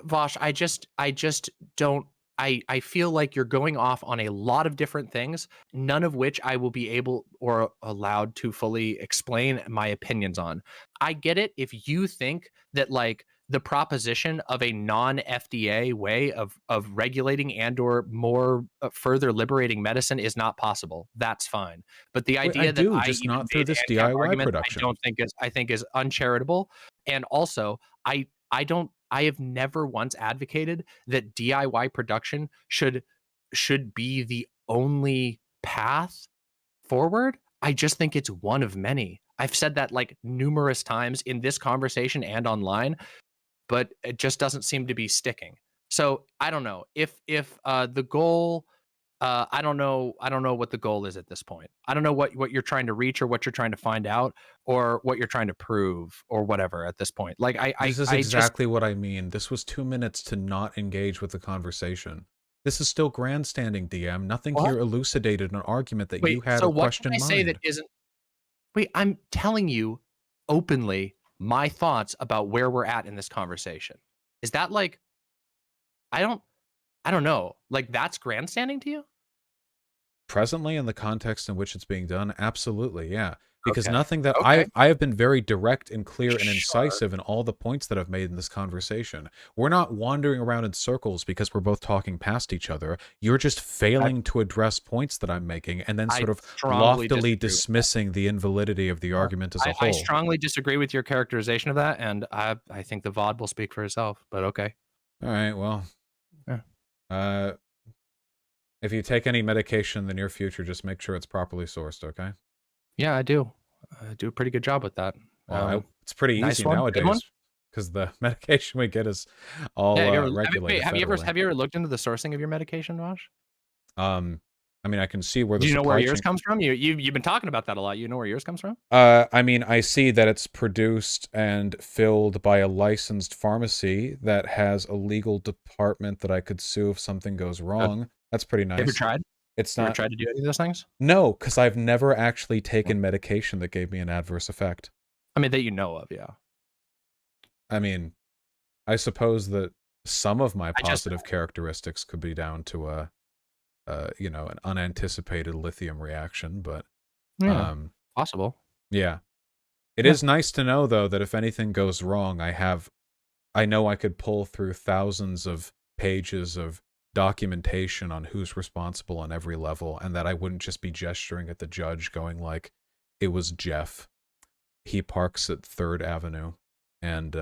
Vaush, I just don't. I feel like you're going off on a lot of different things, none of which I will be able or allowed to fully explain my opinions on. I get it if you think that like the proposition of a non-FDA way of regulating and or more further liberating medicine is not possible. That's fine. But the idea that I just even not through made this ANCAP DIY argument, production. I think is uncharitable. And also, I have never once advocated that DIY production should be the only path forward. I just think it's one of many. I've said that like numerous times in this conversation and online, but it just doesn't seem to be sticking. So I don't know if the goal. I don't know what the goal is at this point. I don't know what you're trying to reach or what you're trying to find out or what you're trying to prove or whatever at this point. Like This is exactly what I mean. This was 2 minutes to not engage with the conversation. This is still grandstanding, DM. Nothing here elucidated an argument that you had or questioned mine. Say that isn't? Wait, I'm telling you openly my thoughts about where we're at in this conversation. Is that like? I don't know. Like that's grandstanding to you? Presently, in the context in which it's being done, absolutely, yeah. Because Okay. nothing that I have been very direct and clear and incisive in all the points that I've made in this conversation. We're not wandering around in circles because we're both talking past each other. You're just failing to address points that I'm making and then sort of loftily dismissing the invalidity of the argument as a whole. I strongly disagree with your characterization of that, and I think the VOD will speak for itself, but okay. All right, well. If you take any medication in the near future, just make sure it's properly sourced, okay? Yeah, I do. I do a pretty good job with that. Well, it's pretty easy nowadays because the medication we get is all regulated. Have you ever looked into the sourcing of your medication, Vaush? I mean, I can see where the Do you know where yours comes from? You've been talking about that a lot. You know where yours comes from? I mean, I see that it's produced and filled by a licensed pharmacy that has a legal department that I could sue if something goes wrong. That's pretty nice. Ever tried? It's not. Ever tried to do any of those things? No, because I've never actually taken medication that gave me an adverse effect. I mean, that you know of, yeah. I mean, I suppose that some of my positive characteristics could be down to an unanticipated lithium reaction, but possible. Yeah. It is nice to know though that if anything goes wrong, I know I could pull through thousands of pages of documentation on who's responsible on every level, and that I wouldn't just be gesturing at the judge going like, it was Jeff. He parks at 3rd Avenue. And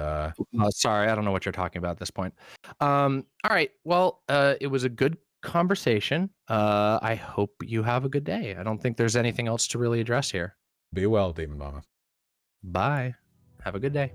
sorry, I don't know what you're talking about at this point. All right. Well, it was a good conversation. I hope you have a good day. I don't think there's anything else to really address here. Be well, Demon Mama. Bye. Have a good day.